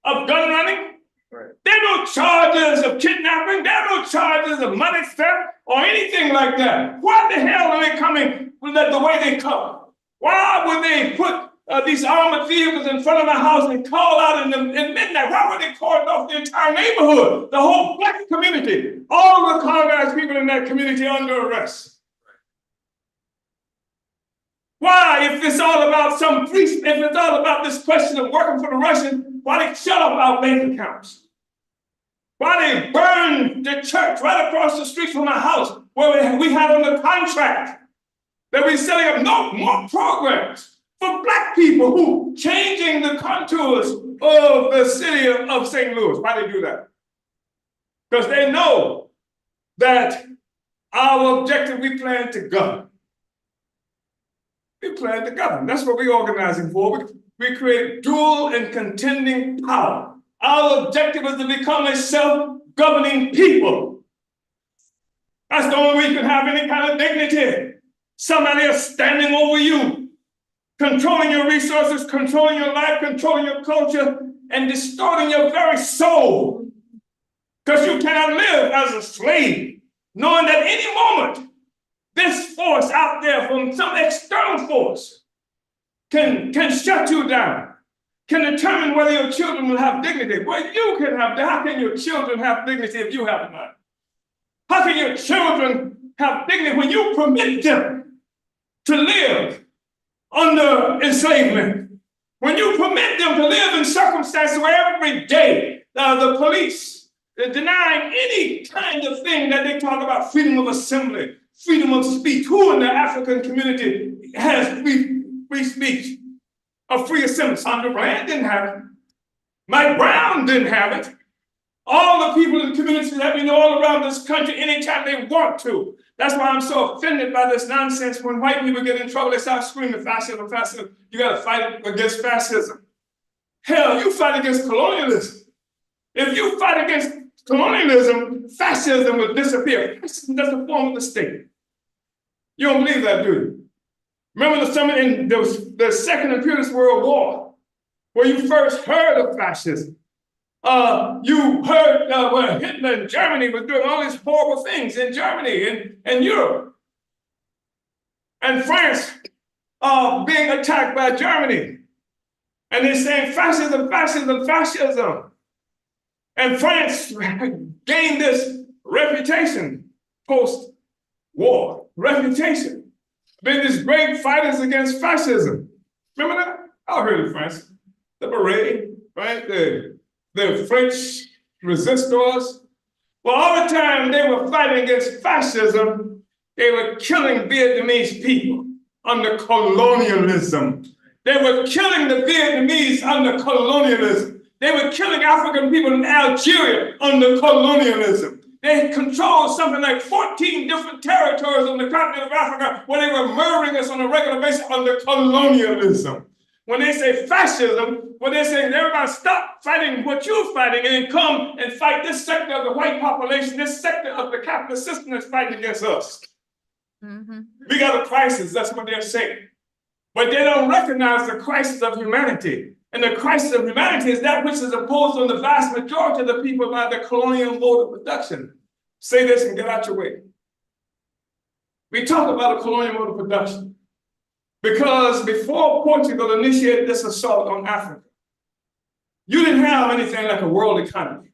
of gun running. There are no charges of kidnapping. There are no charges of money theft or anything like that. Why the hell are they coming the way they come? Why would they put these armored vehicles in front of my house and call out in midnight? Why would they cordon off the entire neighborhood, the whole Black community, all of the colonized people in that community under arrest? Why, if it's all about if it's all about this question of working for the Russians, why they shut off our bank accounts? Why they burned the church right across the street from our house where we had on the contract that we're setting up no more programs for Black people who changing the contours of the city of St. Louis. Why they do that? Because they know that our objective, we plan to govern. We plan to govern. That's what we're organizing for. We create dual and contending power. Our objective is to become a self-governing people. That's the only way you can have any kind of dignity. Somebody is standing over you, controlling your resources, controlling your life, controlling your culture, and distorting your very soul. Because you cannot live as a slave, knowing that any moment, this force out there from some external force can shut you down, can determine whether your children will have dignity. Well, you can have, how can your children have dignity if you have none? How can your children have dignity when you permit them to live under enslavement? When you permit them to live in circumstances where every day the police are denying any kind of thing that they talk about freedom of assembly, freedom of speech. Who in the African community has free speech or free assembly? Sandra Bland didn't have it. Mike Brown didn't have it. All the people in the community that we know all around this country, anytime they want to. That's why I'm so offended by this nonsense. When white people get in trouble, they start screaming fascism, fascism. You got to fight against fascism. Hell, you fight against colonialism. If you fight against colonialism, fascism will disappear. Fascism is the form of the state. You don't believe that, do you? Remember the summit in the Second Imperialist World War, where you first heard of fascism. You heard where Hitler in Germany was doing all these horrible things in Germany and Europe. And France being attacked by Germany. And they're saying fascism, fascism, fascism. And France gained this reputation post-war, reputation. Been these great fighters against fascism. Remember that? I heard of France. The beret, right? The French resistors. Well, all the time they were fighting against fascism, they were killing Vietnamese people under colonialism. They were killing the Vietnamese under colonialism. They were killing African people in Algeria under colonialism. They controlled something like 14 different territories on the continent of Africa where they were murdering us on a regular basis under colonialism. When they say fascism, what they're saying is everybody stop fighting what you're fighting and come and fight this sector of the white population, this sector of the capitalist system that's fighting against us. We got a crisis, that's what they're saying. But they don't recognize the crisis of humanity. And the crisis of humanity is that which is imposed on the vast majority of the people by the colonial mode of production. Say this and get out your way. We talk about a colonial mode of production because before Portugal initiated this assault on Africa, you didn't have anything like a world economy.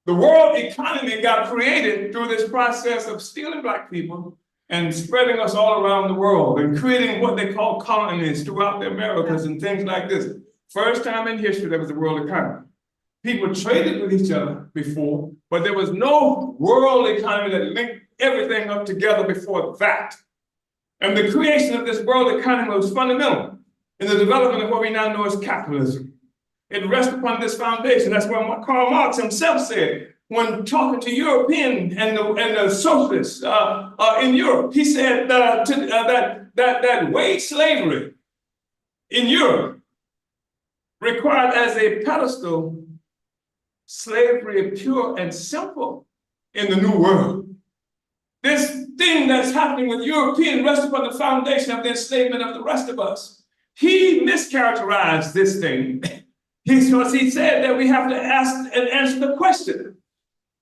The world economy got created through this process of stealing Black people and spreading us all around the world and creating what they call colonies throughout the Americas and things like this. First time in history there was a world economy. People traded with each other before, but there was no world economy that linked everything up together before that. And the creation of this world economy was fundamental in the development of what we now know as capitalism. It rests upon this foundation. That's what Karl Marx himself said when talking to European and the socialists in Europe. He said that wage slavery in Europe required as a pedestal slavery pure and simple in the New World. This thing that's happening with Europeans rests upon the foundation of the enslavement of the rest of us. He mischaracterized this thing. He said that we have to ask and answer the question,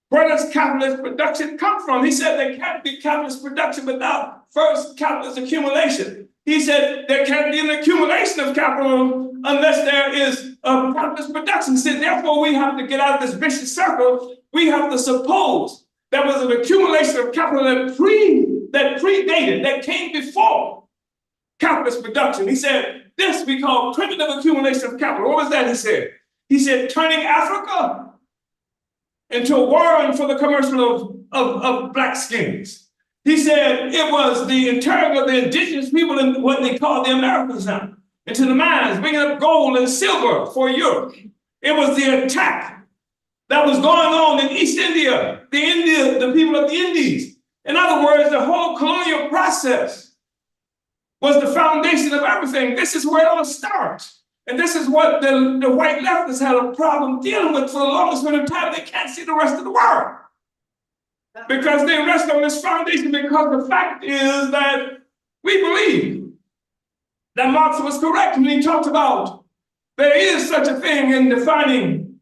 where does capitalist production come from? He said there can't be capitalist production without first capitalist accumulation. He said there can't be an accumulation of capital unless there is a capitalist production. He said, therefore, we have to get out of this vicious circle. We have to suppose there was an accumulation of capital that predated, that came before capitalist production. He said, this we call primitive accumulation of capital. What was that, he said? He said, turning Africa into a warren for the commercial of black skins. He said it was the interring of the indigenous people in what they call the Americas now, into the mines, bringing up gold and silver for Europe. It was the attack that was going on in East India, the people of the Indies. In other words, the whole colonial process was the foundation of everything. This is where it all starts. And this is what the white leftists had a problem dealing with for the longest period of time. They can't see the rest of the world because they rest on this foundation, because the fact is that we believe that Marx was correct when he talked about there is such a thing in defining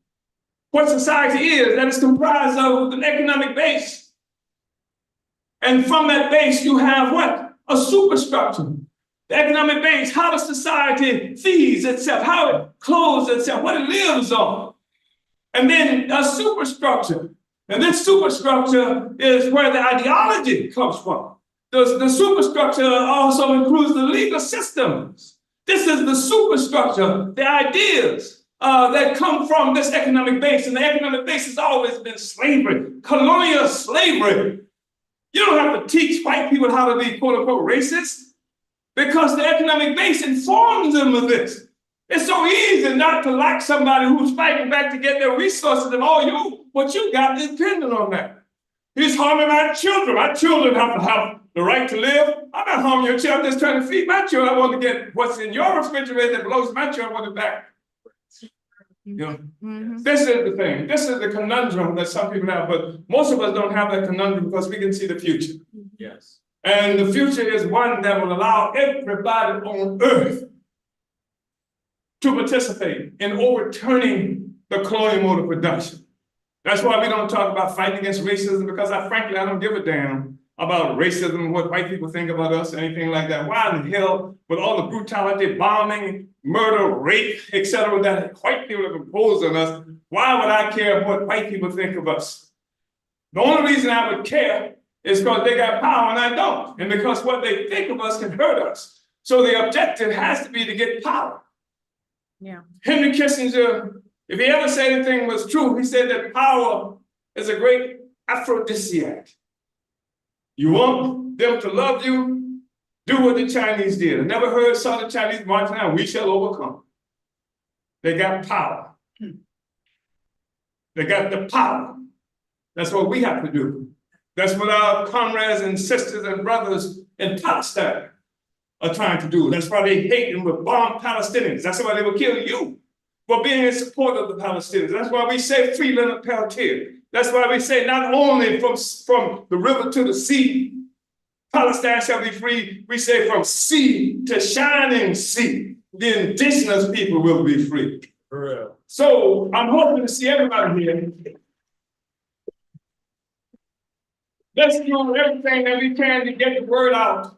what society is, that is comprised of an economic base. And from that base, you have what? A superstructure. The economic base, how the society feeds itself, how it clothes itself, what it lives on. And then a superstructure. And this superstructure is where the ideology comes from. The superstructure also includes the legal systems. This is the superstructure, the ideas that come from this economic base. And the economic base has always been slavery, colonial slavery. You don't have to teach white people how to be quote unquote racist, because the economic base informs them of this. It's so easy not to like somebody who's fighting back to get their resources, and what you got is dependent on that. He's harming our children. Our children have to have the right to live. I'm not harming your children, I'm just trying to feed my children. I want to get what's in your refrigerator that belongs to my children, I want it back. You know, This is the thing. This is the conundrum that some people have, but most of us don't have that conundrum because we can see the future. Yes. And the future is one that will allow everybody on earth to participate in overturning the colonial mode of production. That's why we don't talk about fighting against racism, because frankly, I don't give a damn about racism and what white people think about us, anything like that. Why in the hell, with all the brutality, bombing, murder, rape, etc., that white people have imposed on us, why would I care what white people think of us? The only reason I would care is because they got power and I don't, and because what they think of us can hurt us. So the objective has to be to get power. Yeah. Henry Kissinger, if he ever said anything was true, he said that power is a great aphrodisiac. You want them to love you, do what the Chinese did. I never saw the Chinese march now, we shall overcome. They got power. They got the power. That's what we have to do. That's what our comrades and sisters and brothers in Palestine are trying to do. That's why they hate and will bomb Palestinians. That's why they will kill you for being in support of the Palestinians. That's why we say free Leonard Peltier. That's why we say not only from the river to the sea, Palestine shall be free. We say from sea to shining sea, the indigenous people will be free. For real. So I'm hoping to see everybody here. Let's do everything that we can to get the word out.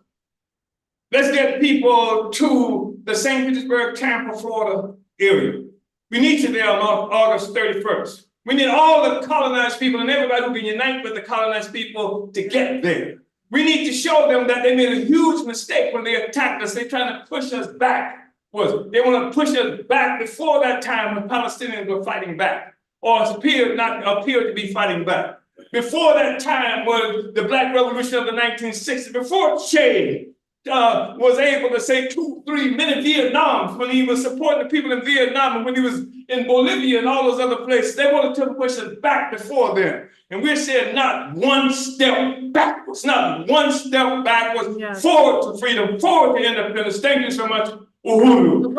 Let's get people to the St. Petersburg, Tampa, Florida area. We need you there on August 31st. We need all the colonized people and everybody who can unite with the colonized people to get there. We need to show them that they made a huge mistake when they attacked us. They're trying to push us back. They want to push us back before that time when Palestinians were fighting back, or appeared to be fighting back. Before that time was the Black Revolution of the 1960s, before Che was able to say 2, 3 minute Vietnam, when he was supporting the people in Vietnam, and when he was in Bolivia and all those other places. They wanted to push us back before then. And we're saying not one step backwards, not one step backwards, yes. Forward to freedom, forward to independence. Thank you so much. Uhuru.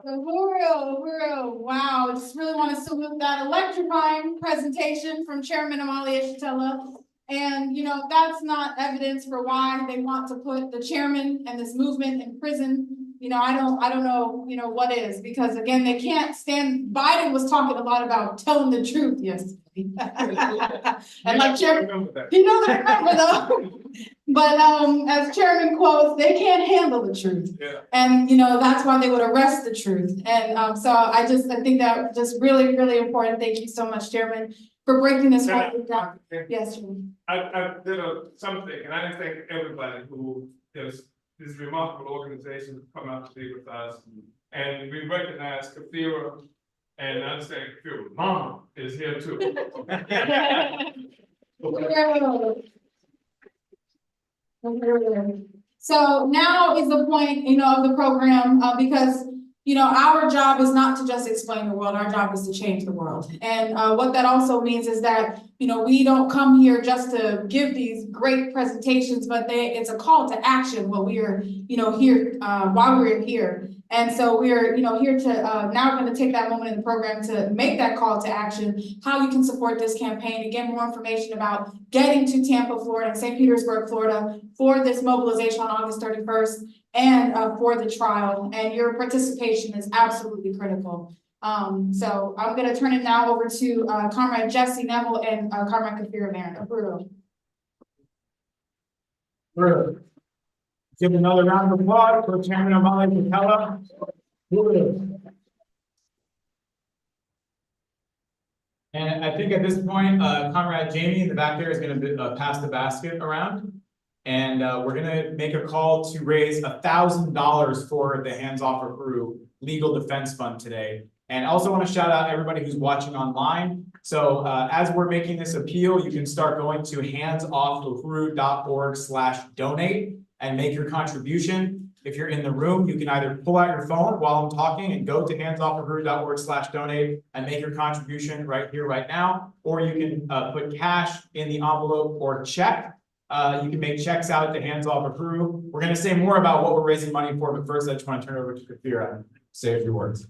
Uhuru, wow, I just really want to salute that electrifying presentation from Chairman Omali Yeshitela. And, you know, that's not evidence for why they want to put the chairman and this movement in prison. You know, I don't know, you know, what is, because again, they can't stand. Biden was talking a lot about telling the truth yesterday. And like Chairman, he doesn't remember though. But as chairman quotes, they can't handle the truth. Yeah. And, that's why they would arrest the truth. And so I think that just really, really important. Thank you so much, Chairman, for breaking this whole thing down. Yes, Chairman. I did something, and I didn't think everybody who is this remarkable organization come out to be with us. And we recognize Kafira, and I understand Kafira's mom is here too. So now is the point, of the program, because, our job is not to just explain the world, our job is to change the world. And what that also means is that, we don't come here just to give these great presentations, but it's a call to action while we are, here, while we're here. And so we're, here to, now we're going to take that moment in the program to make that call to action, how you can support this campaign, and get more information about getting to Tampa, Florida, and St. Petersburg, Florida, for this mobilization on August 31st, and for the trial. And your participation is absolutely critical. So I'm going to turn it now over to Comrade Jesse Neville and Comrade Kafira Marin. Give another round of applause for Chairman Omali Yeshitela. And I think at this point, Comrade Jamie in the back there is going to pass the basket around. And we're going to make a call to raise $1,000 for the Hands Off Uhuru Legal Defense Fund today. And I also want to shout out everybody who's watching online. So as we're making this appeal, you can start going to handsoffuhuru.org/donate and make your contribution. If you're in the room, you can either pull out your phone while I'm talking and go to handsoffuhuru.org/donate and make your contribution right here, right now, or you can put cash in the envelope or check. You can make checks out to Hands Off Uhuru. We're going to say more about what we're raising money for, but first I just want to turn it over to Kafira and say a few words.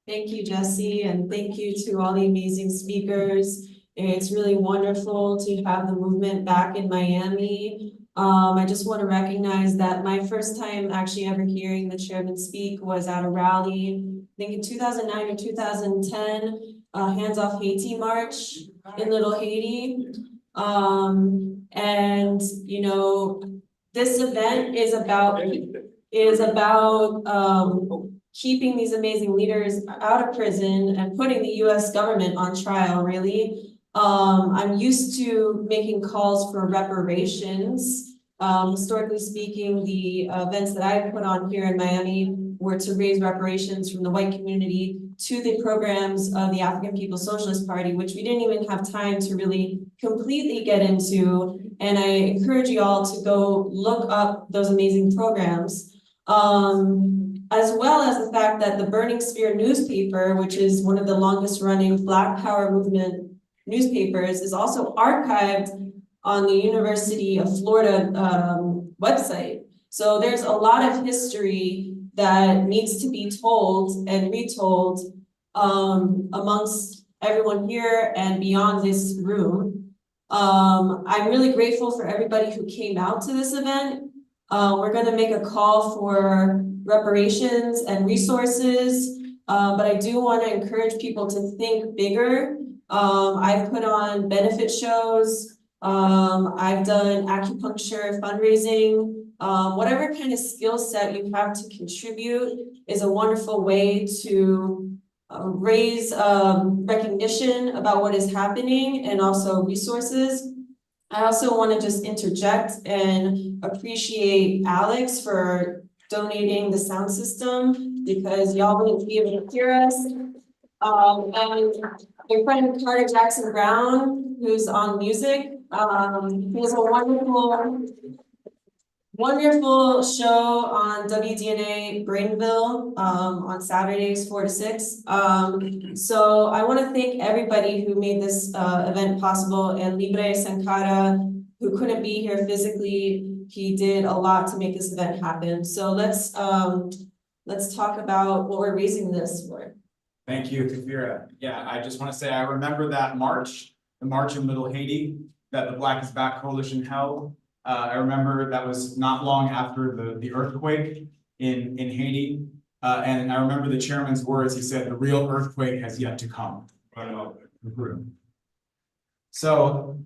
Thank you, Jesse, and thank you to all the amazing speakers. It's really wonderful to have the movement back in Miami. I just want to recognize that my first time actually ever hearing the chairman speak was at a rally, I think in 2009 or 2010, Hands Off Haiti March in Little Haiti. And this event is about keeping these amazing leaders out of prison and putting the US government on trial, really. I'm used to making calls for reparations. Historically speaking, the events that I put on here in Miami were to raise reparations from the white community to the programs of the African People's Socialist Party, which we didn't even have time to really completely get into. And I encourage you all to go look up those amazing programs. As well as the fact that the Burning Spear newspaper, which is one of the longest running Black Power movement newspapers, is also archived on the University of Florida website. So there's a lot of history that needs to be told and retold amongst everyone here and beyond this room. I'm really grateful for everybody who came out to this event. We're going to make a call for reparations and resources, but I do want to encourage people to think bigger. I've put on benefit shows. I've done acupuncture fundraising. Whatever kind of skill set you have to contribute is a wonderful way to raise recognition about what is happening and also resources. I also want to just interject and appreciate Alex for donating the sound system, because y'all wouldn't be able to hear us. And my friend Carter Jackson Brown, who's on music, he has a wonderful show on WDNA Brainville on Saturdays 4 to 6. So I want to thank everybody who made this event possible, and Libre Sankara, who couldn't be here physically. He did a lot to make this event happen. So let's talk about what we're raising this for. Thank you, Kafira. Yeah, I just want to say I remember that march, the march in Little Haiti that the Black is Back Coalition held. I remember that was not long after the earthquake in Haiti. And I remember the chairman's words. He said, "The real earthquake has yet to come." So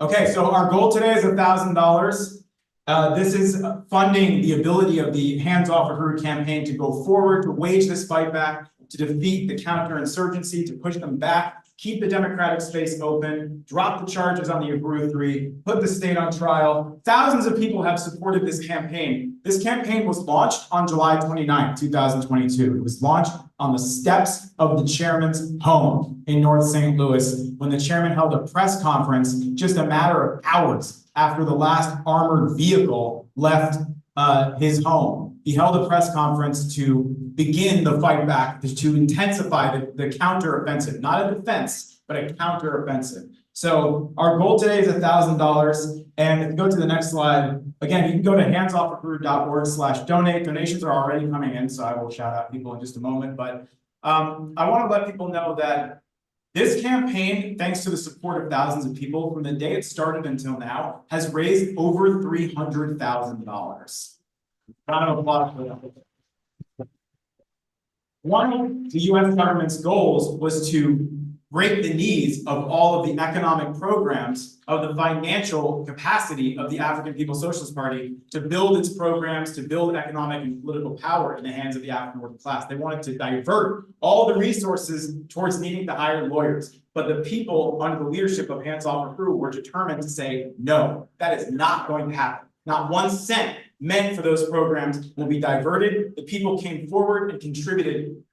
Okay, so our goal today is $1,000. This is funding the ability of the Hands Off Uhuru campaign to go forward, to wage this fight back, to defeat the counterinsurgency, to push them back, keep the democratic space open, drop the charges on the Uhuru 3, put the state on trial. Thousands of people have supported this campaign. This campaign was launched on July 29, 2022. It was launched on the steps of the chairman's home in North St. Louis when the chairman held a press conference just a matter of hours after the last armored vehicle left his home. He held a press conference to begin the fight back, to intensify the counteroffensive, not a defense, but a counteroffensive. So our goal today is $1,000. And if you go to the next slide, again, you can go to handsoffuhuru.org/donate. Donations are already coming in, so I will shout out people in just a moment. But I want to let people know that this campaign, thanks to the support of thousands of people, from the day it started until now, has raised over $300,000. Round of applause for that. One of the US government's goals was to break the knees of all of the economic programs of the financial capacity of the African People's Socialist Party to build its programs, to build economic and political power in the hands of the African working class. They wanted to divert all the resources towards needing to hire lawyers. But the people under the leadership of Hands Off Uhuru were determined to say, no, that is not going to happen. Not 1 cent meant for those programs will be diverted. The people came forward and contributed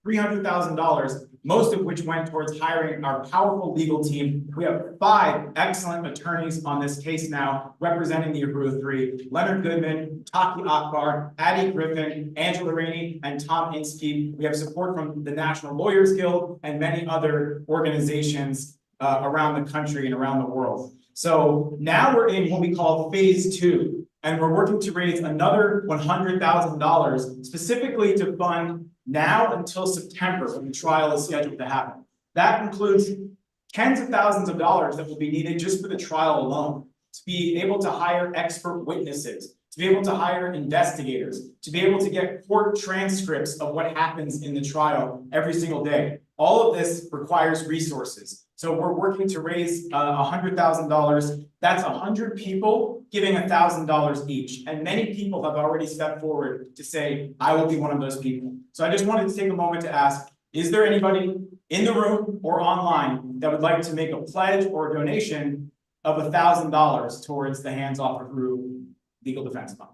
$300,000, most of which went towards hiring our powerful legal team. We have 5 excellent attorneys on this case now, representing the Uhuru 3, Leonard Goodman, Taki Akbar, Addie Griffin, Angela Rainey, and Tom Inskeep. We have support from the National Lawyers Guild and many other organizations around the country and around the world. So now we're in what we call phase 2, and we're working to raise another $100,000 specifically to fund now until September, when the trial is scheduled to happen. That includes tens of thousands of dollars that will be needed just for the trial alone, to be able to hire expert witnesses, to be able to hire investigators, to be able to get court transcripts of what happens in the trial every single day. All of this requires resources. So we're working to raise $100,000. That's 100 people giving $1,000 each. And many people have already stepped forward to say, I will be one of those people. So I just wanted to take a moment to ask, is there anybody in the room or online that would like to make a pledge or a donation of $1,000 towards the Hands Off Uhuru Legal Defense Fund?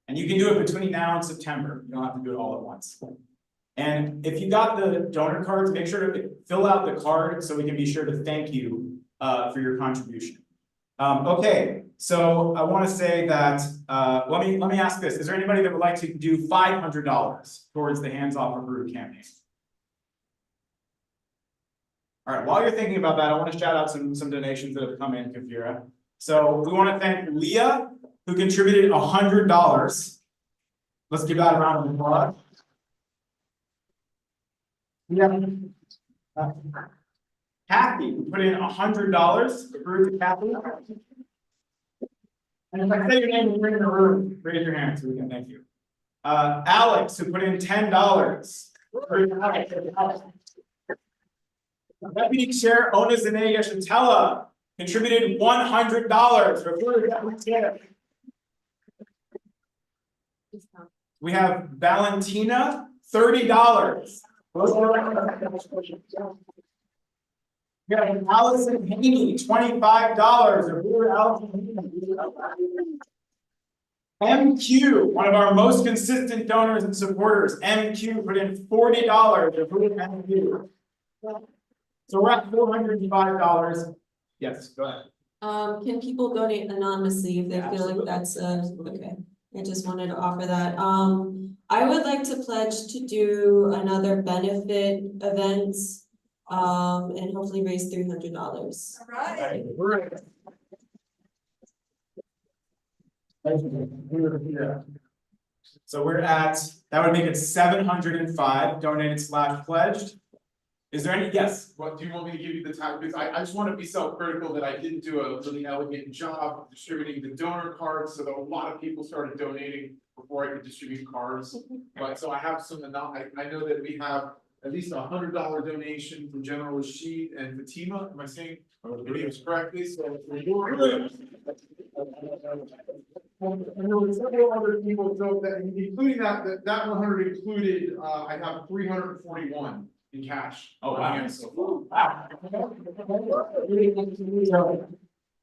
And you can do it between now and September. You don't have to do it all at once. And if you got the donor cards, make sure to fill out the card so we can be sure to thank you for your contribution. Okay, so I want to say that let me ask this: is there anybody that would like to do $500 towards the Hands Off Uhuru campaign? All right. While you're thinking about that, I want to shout out some donations that have come in, Kafira. So we want to thank Leah, who contributed $100. Let's give that a round of applause. Yeah. Kathy, who put in $100. Agree to Kathy. And if I say your name and you're in the room, raise your hand so we can thank you. Alex, who put in $10. Deputy Chair Onizane Yeshitela contributed $100. We have Valentina, $30. We have Allison Haney, $25. MQ, one of our most consistent donors and supporters, MQ put in $40. So we're at $405. Yes, go ahead. Can people donate anonymously if they feel like that's okay? I just wanted to offer that. I would like to pledge to do another benefit event, and hopefully raise $300. All right. So we're at, that would make it 705 donated / pledged. Is there any, yes? What, do you want me to give you the time? Because I just want to be self-critical that I didn't do a really elegant job of distributing the donor cards, so that a lot of people started donating before I could distribute cards. But so I have some, I know that we have at least $100 donation from General Rashid and Fatima. Am I saying the names correctly? So. And there were several other people, so that, including that 100 included, I have 341 in cash. Oh, wow. So, Wow.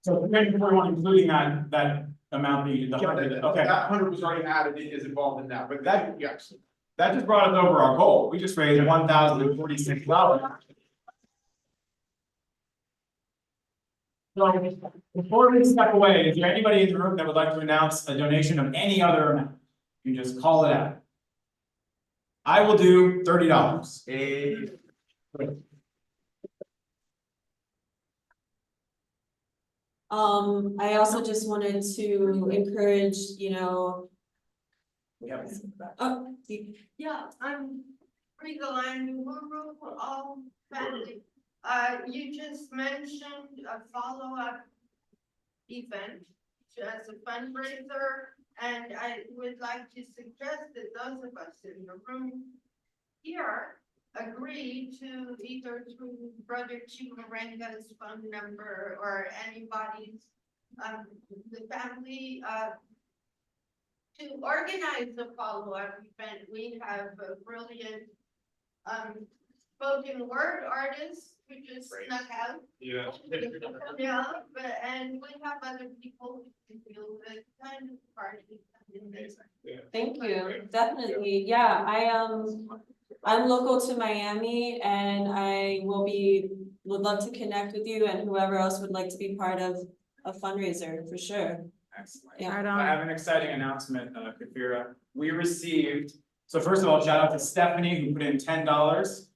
So thank you for everyone, including that amount, the yeah, 100, okay. that 100 was already added, it is involved in that, but that, yes. That just brought us over our goal. We just raised $1,046. So before we step away, is there anybody in the room that would like to announce a donation of any other amount? You can just call it out. I will do $30. I also just wanted to encourage, Yeah, I'm Regal and Uhuru for all family. You just mentioned a follow-up event as a fundraiser, and I would like to suggest that those of us in the room here agree to either through Brother Chimarenga's phone number or anybody's, the family, to organize the follow-up event. We have a brilliant spoken word artist who just snuck out. Yeah. Yeah, and we have other people who can do the kind of party. thank you, definitely, yeah, I'm local to Miami and would love to connect with you and whoever else would like to be part of a fundraiser, for sure. Excellent. Yeah. I have an exciting announcement, Kafira. We received, so first of all, shout out to Stephanie who put in $10,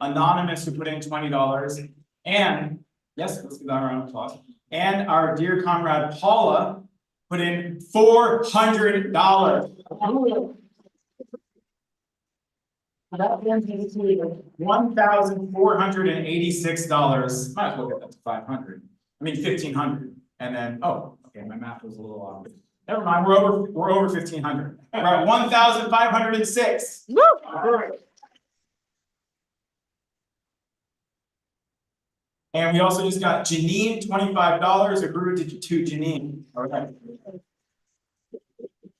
Anonymous who put in $20, and yes, let's give that a round of applause. And our dear comrade Paula put in $400. That brings me to $1,486. Might as well get that to 500. I mean 1,500, and then okay, my math was a little off. Never mind, we're over 1,500. We're at 1,506. Woo! And we also just got Janine $25. Agreed to Janine. All right.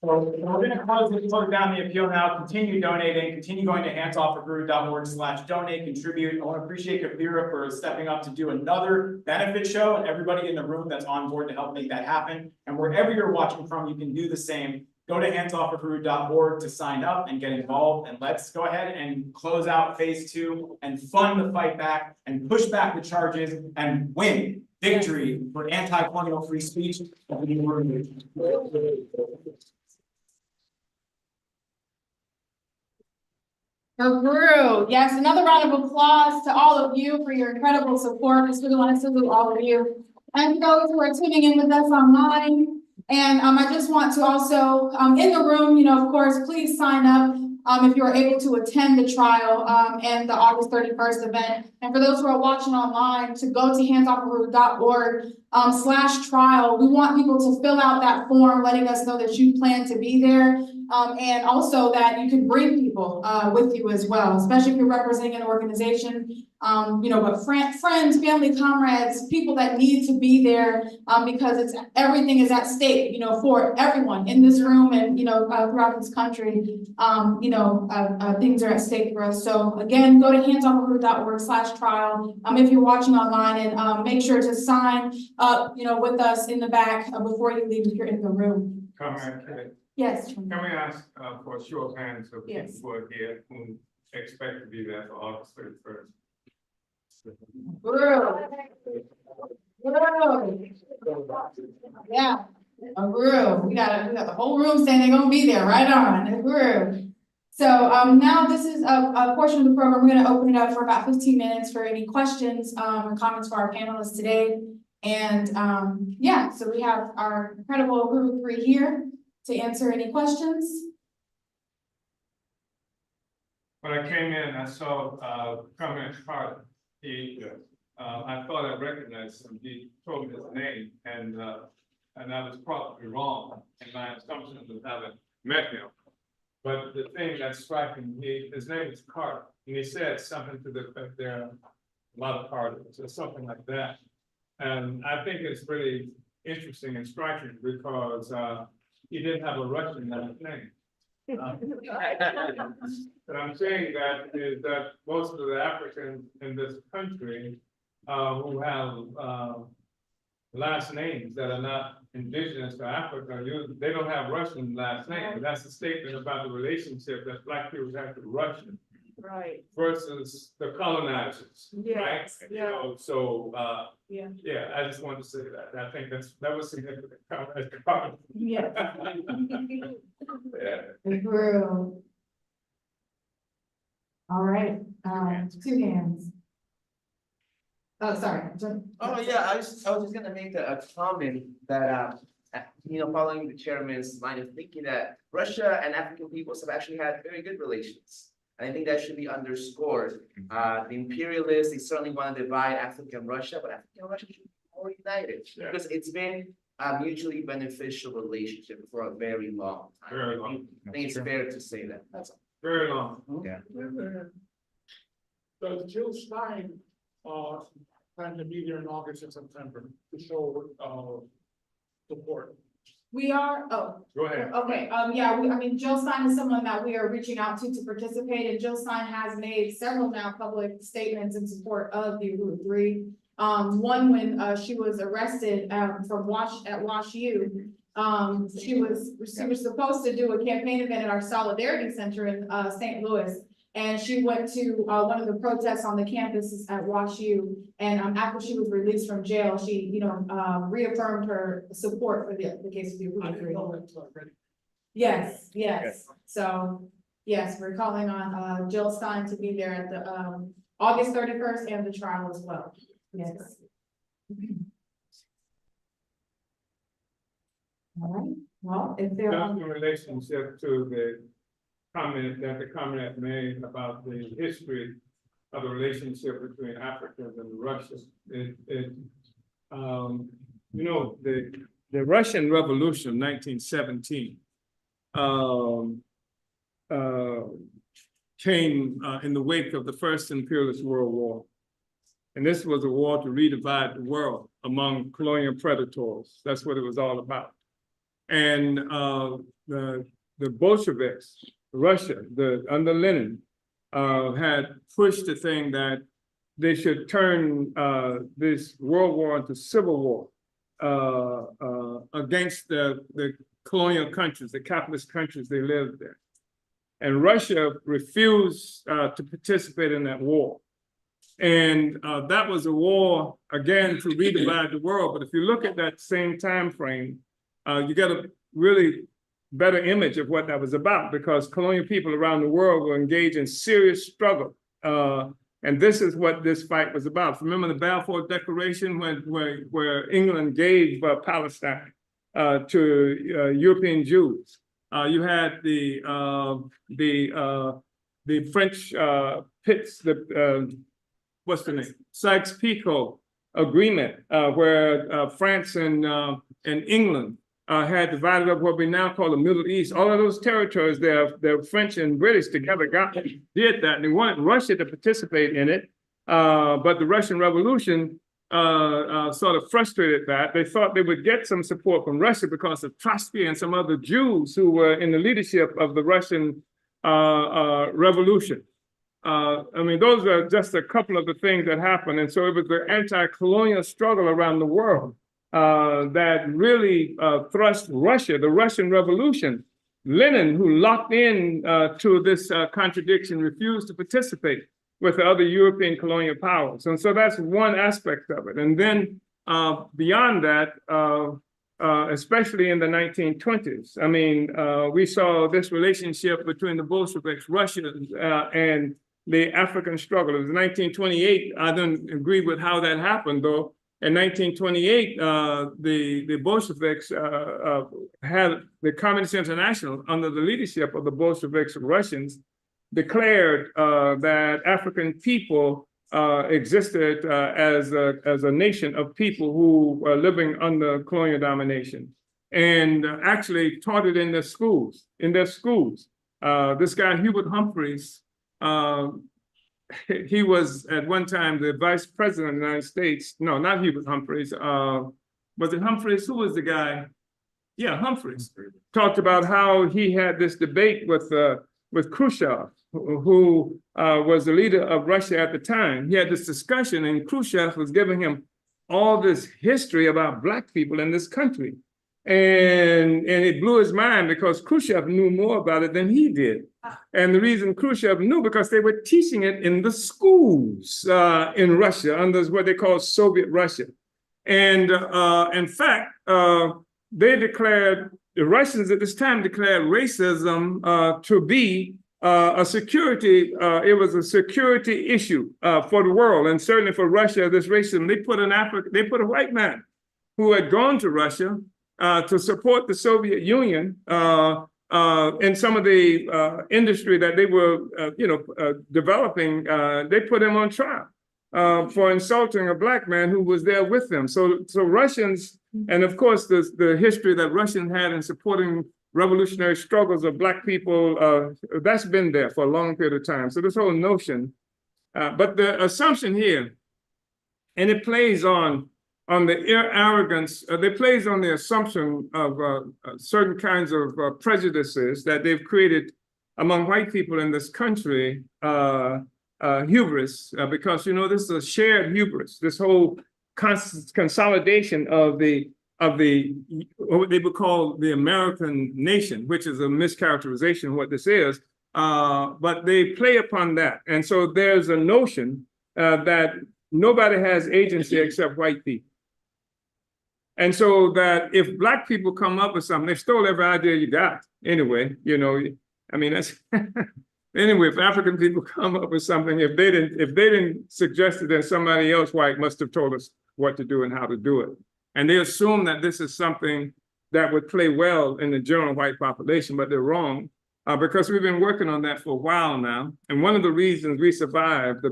So we're going to close down the appeal now. Continue donating. Continue going to handsoffohuru.org/donate, contribute. I want to appreciate Kafira for stepping up to do another benefit show, and everybody in the room that's on board to help make that happen. And wherever you're watching from, you can do the same. Go to handsoffohuru.org to sign up and get involved. And let's go ahead and close out phase 2 and fund the fight back and push back the charges and win victory for anti-colonial free speech. Uhuru, yes, another round of applause to all of you for your incredible support. Just really want to salute all of you. And for those who are tuning in with us online. And I just want to also, in the room, of course, please sign up if you are able to attend the trial and the August 31st event. And for those who are watching online, to go to handsoffohuru.org/trial. We want people to fill out that form, letting us know that you plan to be there. And also that you can bring people with you as well, especially if you're representing an organization, but friends, family, comrades, people that need to be there because everything is at stake, for everyone in this room and, throughout this country, things are at stake for us. So again, go to handsoffohuru.org/trial if you're watching online, and make sure to sign up, with us in the back before you leave if you're in the room. Yes. Can we ask for a show of hands of people Yes. who are here who expect to be there for August 31st? Yeah, Uhuru. We got the whole room saying they're gonna be there. Right on, Uhuru. So now this is a portion of the program. We're gonna open it up for about 15 minutes for any questions or comments for our panelists today. And so we have our incredible Uhuru 3 here to answer any questions. When I came in, I saw Comment Carter. I thought I recognized him. He told me his name, and I was probably wrong in my assumptions of having met him. But the thing that's striking me, his name is Carter. and he said something to the effect there are a lot of parties or something like that. And I think it's really interesting and striking because he didn't have a Russian last name. But I'm saying that is that most of the Africans in this country who have last names that are not indigenous to Africa, they don't have Russian last names. But that's a statement about the relationship that Black people have to Russian. Right. Versus the colonizers, right? Yes, You know, so Yeah. yeah, I just wanted to say that. I think that was significant. Yeah. Yeah. Uhuru. All right, 2 hands. Oh, sorry. Oh, yeah, I was just gonna make a comment that, following the chairman's line of thinking that Russia and African peoples have actually had very good relations. And I think that should be underscored. The imperialists, they certainly want to divide Africa and Russia, but Africa and Russia should be more united. Because it's been a mutually beneficial relationship for a very long time. Very long. I think it's fair to say that, that's all. Very long. Yeah. Does Jill Stein, plan to be there in August and September to show, support? We are, Go ahead. okay, I mean, Jill Stein is someone that we are reaching out to participate, and Jill Stein has made several now public statements in support of the Uhuru 3. One when she was arrested at Wash U. She was supposed to do a campaign event at our Solidarity Center in St. Louis. And she went to one of the protests on the campus at Wash U. And after she was released from jail, she, reaffirmed her support for the case of the Uhuru 3. Yes. So, yes, we're calling on Jill Stein to be there at the August 31st and the trial as well. Yes. All right, well, if there are. Just in relationship to the comment that the comment made about the history of the relationship between Africans and Russia. The Russian Revolution, 1917, came in the wake of the First Imperialist World War. And this was a war to redivide the world among colonial predators. That's what it was all about. And the Bolsheviks, Russia, under Lenin, had pushed the thing that they should turn this world war into civil war against the colonial countries, the capitalist countries they lived there. And Russia refused to participate in that war. And that was a war, again, to redivide the world. But if you look at that same time frame, you get a really better image of what that was about, because colonial people around the world were engaged in serious struggle. And this is what this fight was about. Remember the Balfour Declaration where England gave Palestine to European Jews. You had the French Pitts, what's the name? Sykes-Picot Agreement, where France and England had divided up what we now call the Middle East. All of those territories, the French and British together did that, and they wanted Russia to participate in it. But the Russian Revolution sort of frustrated that. They thought they would get some support from Russia because of Trotsky and some other Jews who were in the leadership of the Russian Revolution. I mean, those are just a couple of the things that happened. And so it was the anti-colonial struggle around the world that really thrust Russia, the Russian Revolution. Lenin, who locked in to this contradiction, refused to participate with the other European colonial powers. And so that's one aspect of it. And then beyond that, especially in the 1920s, I mean, we saw this relationship between the Bolsheviks, Russia, and the African struggle. It was 1928. I don't agree with how that happened, though. In 1928, the Bolsheviks had the Communist International, under the leadership of the Bolsheviks and Russians, declared that African people existed as a nation of people who were living under colonial domination, and actually taught it in their schools. This guy, Hubert Humphreys, he was at one time the vice president of the United States. No, not Hubert Humphreys. Was it Humphreys? Who was the guy? Yeah, Humphreys talked about how he had this debate with Khrushchev, who was the leader of Russia at the time. He had this discussion, and Khrushchev was giving him all this history about Black people in this country. And it blew his mind because Khrushchev knew more about it than he did. And the reason Khrushchev knew, because they were teaching it in the schools in Russia, under what they call Soviet Russia. And in fact, they declared, the Russians at this time declared racism to be a security, it was a security issue for the world, and certainly for Russia, this racism. They put a white man who had gone to Russia to support the Soviet Union in some of the industry that they were, developing. They put him on trial for insulting a Black man who was there with them. So Russians, and of course, the history that Russians had in supporting revolutionary struggles of Black people, that's been there for a long period of time. So this whole notion, but the assumption here, and it plays on the arrogance, they plays on the assumption of certain kinds of prejudices that they've created among white people in this country, hubris, because, this is a shared hubris, this whole consolidation of what they would call the American nation, which is a mischaracterization of what this is, but they play upon that. And so there's a notion that nobody has agency except white people. And so that if Black people come up with something, they stole every idea you got anyway, that's anyway, if African people come up with something, if they didn't suggest it, then somebody else white must have told us what to do and how to do it. And they assume that this is something that would play well in the general white population, but they're wrong, because we've been working on that for a while now. And one of the reasons we survived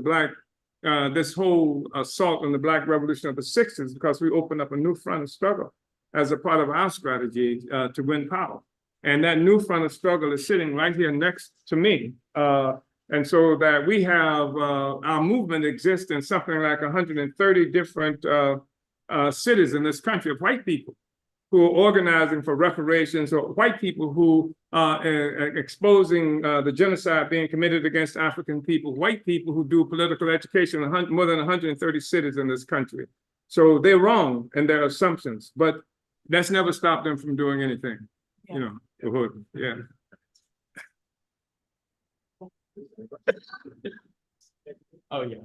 this whole assault on the Black Revolution of the 60s, because we opened up a new front of struggle as a part of our strategy to win power. And that new front of struggle is sitting right here next to me. And so that we have, our movement exists in something like 130 different cities in this country of white people who are organizing for reparations, or white people who are exposing the genocide being committed against African people, white people who do political education in more than 130 cities in this country. So they're wrong in their assumptions, but that's never stopped them from doing anything, yeah. Oh, yeah.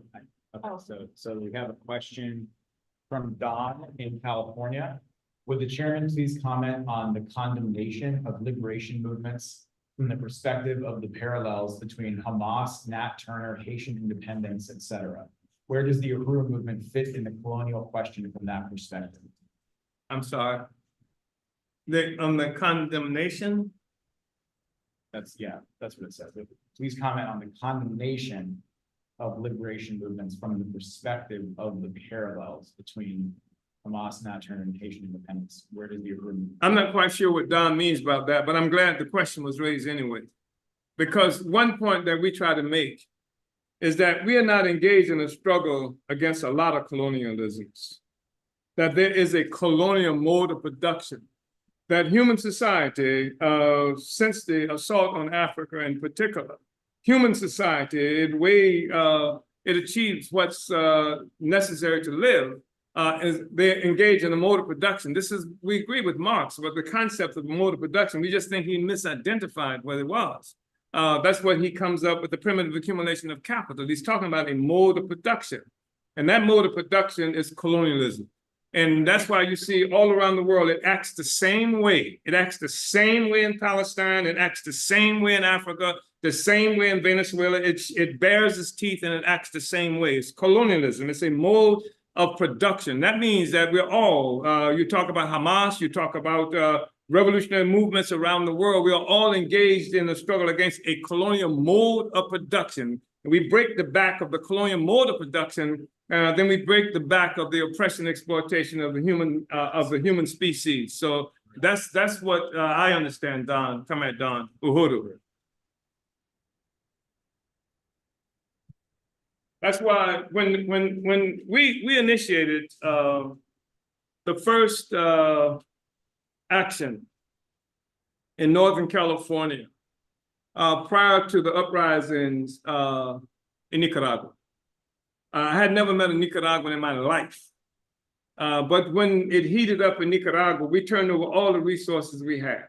Okay, so we have a question from Don in California. Would the chairman please comment on the condemnation of liberation movements from the perspective of the parallels between Hamas, Nat Turner, Haitian independence, etc.? Where does the Uhuru movement fit in the colonial question from that perspective? I'm sorry. On the condemnation? That's what it says. Please comment on the condemnation of liberation movements from the perspective of the parallels between Hamas, Nat Turner, and Haitian independence. Where does the Uhuru? I'm not quite sure what Don means about that, but I'm glad the question was raised anyway. Because one point that we try to make is that we are not engaged in a struggle against a lot of colonialisms. That there is a colonial mode of production. That human society, since the assault on Africa in particular, human society, it achieves what's necessary to live. Is they engage in a mode of production. We agree with Marx about the concept of mode of production. We just think he misidentified what it was. That's what he comes up with, the primitive accumulation of capital. He's talking about a mode of production. And that mode of production is colonialism. And that's why you see all around the world, it acts the same way. It acts the same way in Palestine. It acts the same way in Africa, the same way in Venezuela. It bears its teeth and it acts the same way. It's colonialism. It's a mode of production. That means that we're all, you talk about Hamas, you talk about revolutionary movements around the world, we are all engaged in a struggle against a colonial mode of production. We break the back of the colonial mode of production, then we break the back of the oppression and exploitation of the human species. So that's what I understand, Don. Come at Don. Uhuru. That's why when we initiated the first action in Northern California prior to the uprisings in Nicaragua. I had never met a Nicaraguan in my life. But when it heated up in Nicaragua, we turned over all the resources we had.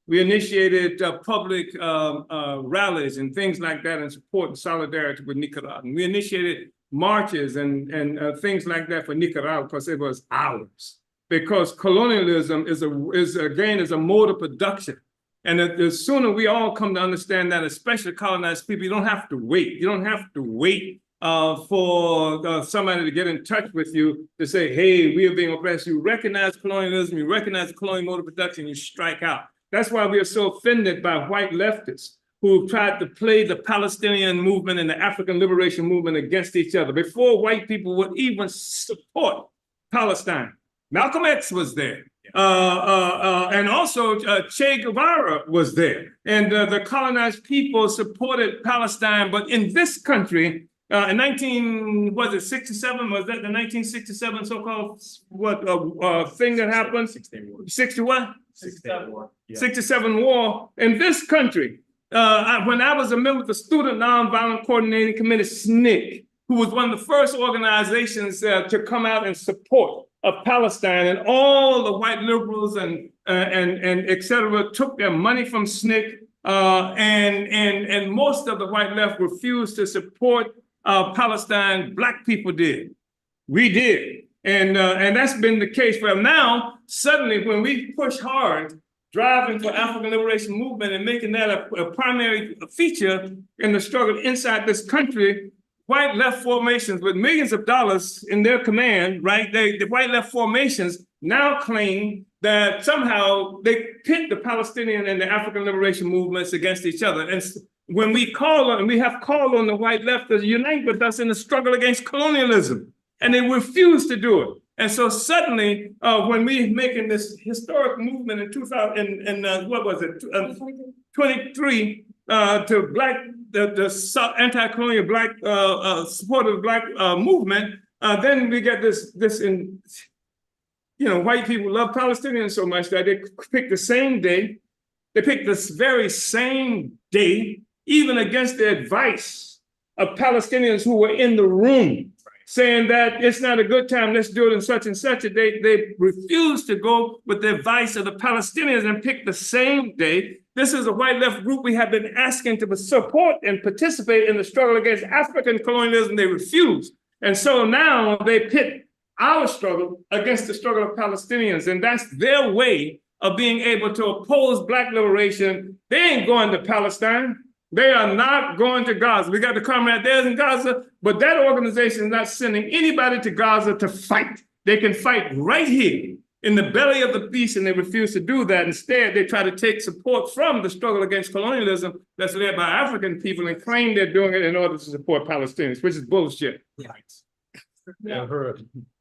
We initiated public rallies and things like that in support and solidarity with Nicaragua. We initiated marches and things like that for Nicaragua because it was ours. Because colonialism is a mode of production. And the sooner we all come to understand that, especially colonized people, you don't have to wait. You don't have to wait for somebody to get in touch with you to say, hey, we are being oppressed. You recognize colonialism, you recognize the colonial mode of production, you strike out. That's why we are so offended by white leftists who tried to play the Palestinian movement and the African liberation movement against each other before white people would even support Palestine. Malcolm X was there. And also Che Guevara was there. And the colonized people supported Palestine. But in this country, in 1967, was that the 1967 so-called thing that happened? 60 what? 67 war. Yeah. 67 war. In this country, when I was a member of the Student Nonviolent Coordinating Committee, SNCC, who was one of the first organizations to come out and support of Palestine, and all the white liberals and et cetera took their money from SNCC, and most of the white left refused to support Palestine. Black people did. We did. And that's been the case for now. Suddenly, when we push hard, driving for African liberation movement and making that a primary feature in the struggle inside this country, white left formations with millions of dollars in their command, right? The white left formations now claim that somehow they pit the Palestinian and the African liberation movements against each other. And when we call on, and we have called on the white left to unite with us in the struggle against colonialism, and they refuse to do it. And so suddenly, when we're making this historic movement in 23, to black, the anti-colonial black supportive black movement, then we get this white people love Palestinians so much that they pick the same day, they pick this very same day, even against the advice of Palestinians who were in the room, saying that it's not a good time, let's do it in such and such a day. They refuse to go with the advice of the Palestinians and pick the same day. This is a white left group we have been asking to support and participate in the struggle against African colonialism. They refuse. And so now they pit our struggle against the struggle of Palestinians. And that's their way of being able to oppose black liberation. They ain't going to Palestine. They are not going to Gaza. We got the comrade there in Gaza, but that organization is not sending anybody to Gaza to fight. They can fight right here in the belly of the beast, and they refuse to do that. Instead, they try to take support from the struggle against colonialism that's led by African people and claim they're doing it in order to support Palestinians, which is bullshit. Right. Yeah,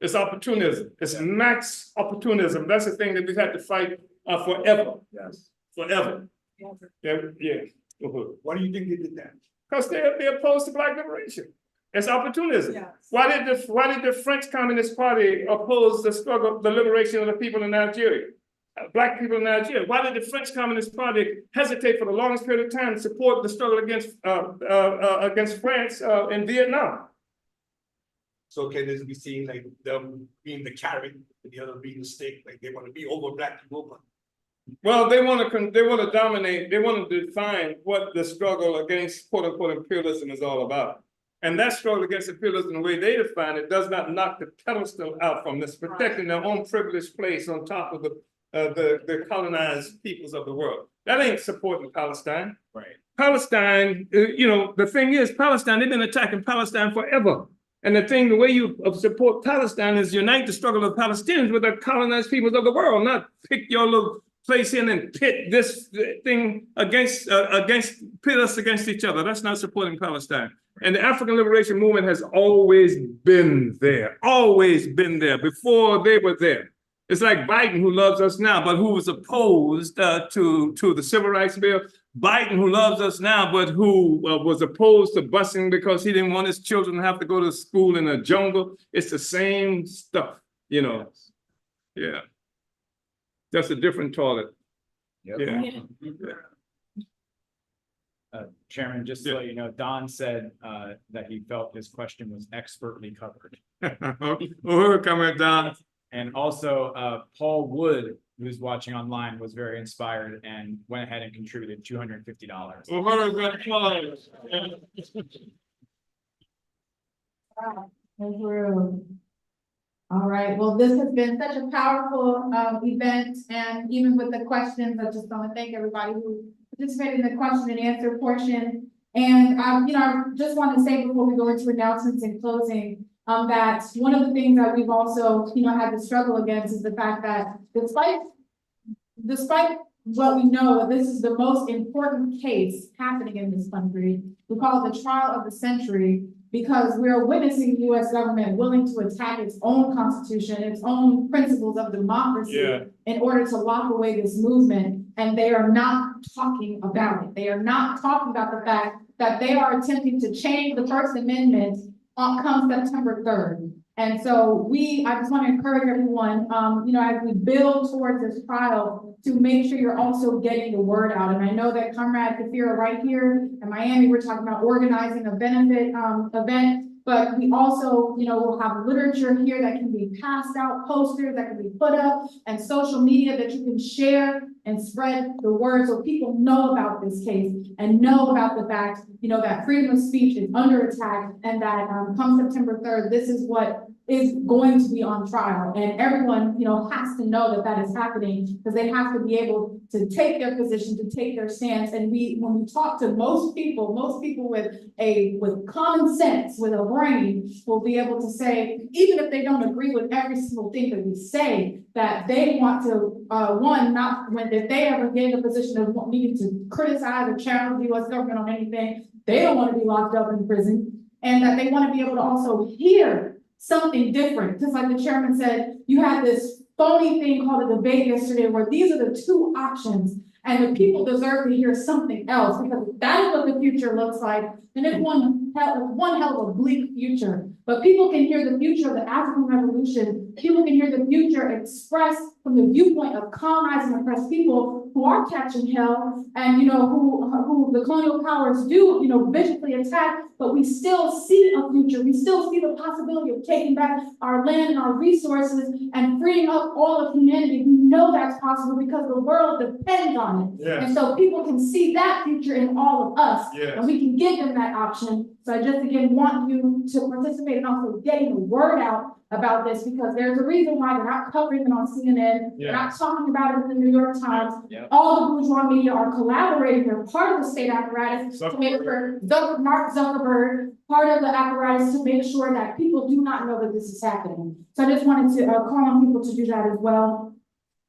it's opportunism. It's max opportunism. That's the thing that we've had to fight forever. Yes. Forever. Yeah. Why do you think they did that? Because they're opposed to black liberation. It's opportunism. Yes. Why did the French Communist Party oppose the struggle, the liberation of the people in Nigeria? Black people in Nigeria. Why did the French Communist Party hesitate for the longest period of time to support the struggle against France in Vietnam? So can this be seen like them being the carrot and the other being the stick? Like they want to be over black people, but well, they want to dominate. They want to define what the struggle against "quote unquote" imperialism is all about. And that struggle against imperialism, the way they define it, does not knock the pedestal out from this, protecting their own privileged place on top of the colonized peoples of the world. That ain't supporting Palestine. Right. Palestine, the thing is, Palestine, they've been attacking Palestine forever. And the way you support Palestine is unite the struggle of Palestinians with the colonized peoples of the world, not pick your little place in and pit this thing against pit us against each other. That's not supporting Palestine. And the African Liberation Movement has always been there before they were there. It's like Biden, who loves us now, but who was opposed to the Civil Rights Bill. Biden, who loves us now, but who was opposed to busing because he didn't want his children to have to go to school in a jungle. It's the same stuff, you know. Yeah. Just a different toilet. Yeah. Chairman, just to let you know, Don said that he felt his question was expertly covered. Uhuru, come here, Don. And also, Paul Wood, who's watching online, was very inspired and went ahead and contributed $250. All right, well, this has been such a powerful event, and even with the questions, I just want to thank everybody who participated in the question and answer portion. And I just want to say before we go into announcements and closing, that one of the things that we've also, had to struggle against is the fact that despite what we know, that this is the most important case happening in this country, we call it the trial of the century, because we are witnessing the U.S. government willing to attack its own constitution, its own principles of democracy in order to lock away this movement. And they are not talking about it. They are not talking about the fact that they are attempting to change the First Amendment come September 3rd. And so I just want to encourage everyone, as we build towards this trial, to make sure you're also getting the word out. And I know that Comrade Kafira right here in Miami, we're talking about organizing a benefit event, but we also, will have literature here that can be passed out, posters that can be put up, and social media that you can share and spread the word so people know about this case and know about the fact, that freedom of speech is under attack, and that come September 3rd, this is what is going to be on trial. And everyone, has to know that that is happening, because they have to be able to take their position, to take their stance. And when we talk to most people with common sense, with a brain, will be able to say, even if they don't agree with every single thing that we say, that they want to, if they ever get in a position of needing to criticize or challenge the U.S. government on anything, they don't want to be locked up in prison, and that they want to be able to also hear something different. Just like the chairman said, you had this phony thing called a debate yesterday where these are the two options, and the people deserve to hear something else, because that is what the future looks like. And it's one hell of a bleak future. But people can hear the future of the African Revolution. People can hear the future expressed from the viewpoint of colonized and oppressed people who are catching hell, and who the colonial powers do viciously attack. But we still see a future. We still see the possibility of taking back our land and our resources and freeing up all of humanity. We know that's possible because the world depends on it. Yes. And so people can see that future in all of us. Yes. And we can give them that option. So I just again want you to participate in also getting the word out about this, because there's a reason why they're not covering it on CNN. They're not talking about it in the New York Times. All the bourgeois media are collaborating. They're part of the state apparatus to make sure Mark Zuckerberg, part of the apparatus to make sure that people do not know that this is happening. So I just wanted to call on people to do that as well.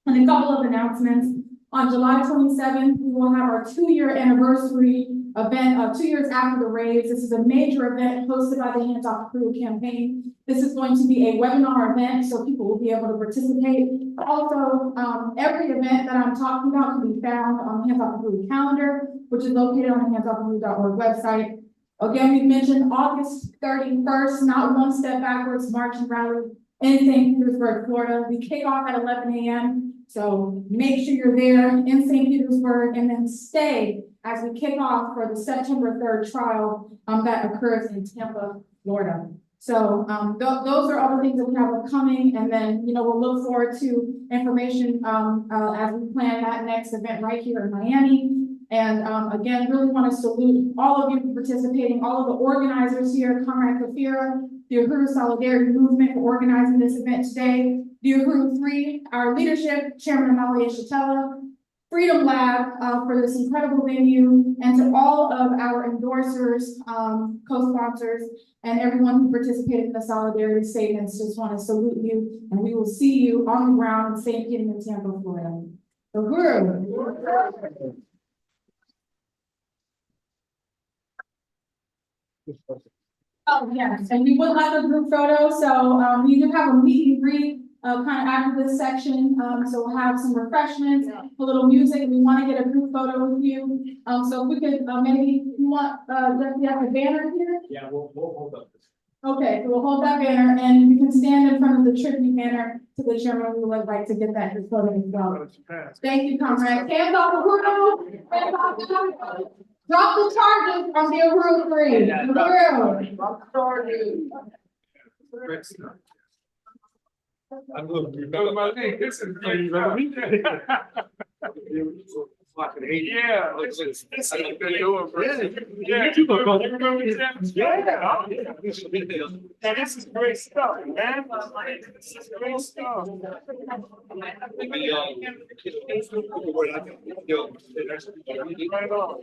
And a couple of announcements. On July 27th, we will have our 2-year anniversary event, 2 years after the raids. This is a major event hosted by the Hands Off Uhuru campaign. This is going to be a webinar event, so people will be able to participate. Also, every event that I'm talking about can be found on the Hands Off Uhuru calendar, which is located on the handsoffuhuru.org website. Again, we've mentioned August 31st, not one step backwards, march and rally in St. Petersburg, Florida. We kick off at 11 a.m. So make sure you're there in St. Petersburg, and then stay as we kick off for the September 3rd trial that occurs in Tampa, Florida. So those are all the things that we have upcoming, and then we'll look forward to information as we plan that next event right here in Miami. And again, really want to salute all of you for participating, all of the organizers here, Comrade Kafira, the Uhuru Solidarity Movement for organizing this event today, the Uhuru 3, our leadership, Chairman Omali Yeshitela, Freedom Lab for this incredible venue, and to all of our endorsers, co-sponsors, and everyone who participated in the solidarity statements. Just want to salute you, and we will see you on the ground in St. Pete and Tampa, Florida. Uhuru. Oh, yes, and we would like a group photo, so we do have a meet and greet kind of after this section. So we'll have some refreshments, a little music. We want to get a group photo with you. So if we could, maybe you want, do you have a banner here? Yeah, we'll hold up this. Okay, so we'll hold that banner and you can stand in front of the tribute banner to the chairman who would like to get that group photo as well. Thank you, comrades. Hands off Uhuru. Hands off Uhuru. Drop the charges on the Uhuru 3. Uhuru. Drop the charges. I'm going to remember my name. This is crazy. Yeah. This is good doing, bro. Yeah. Yeah. This is great stuff, man. This is great stuff. Right on.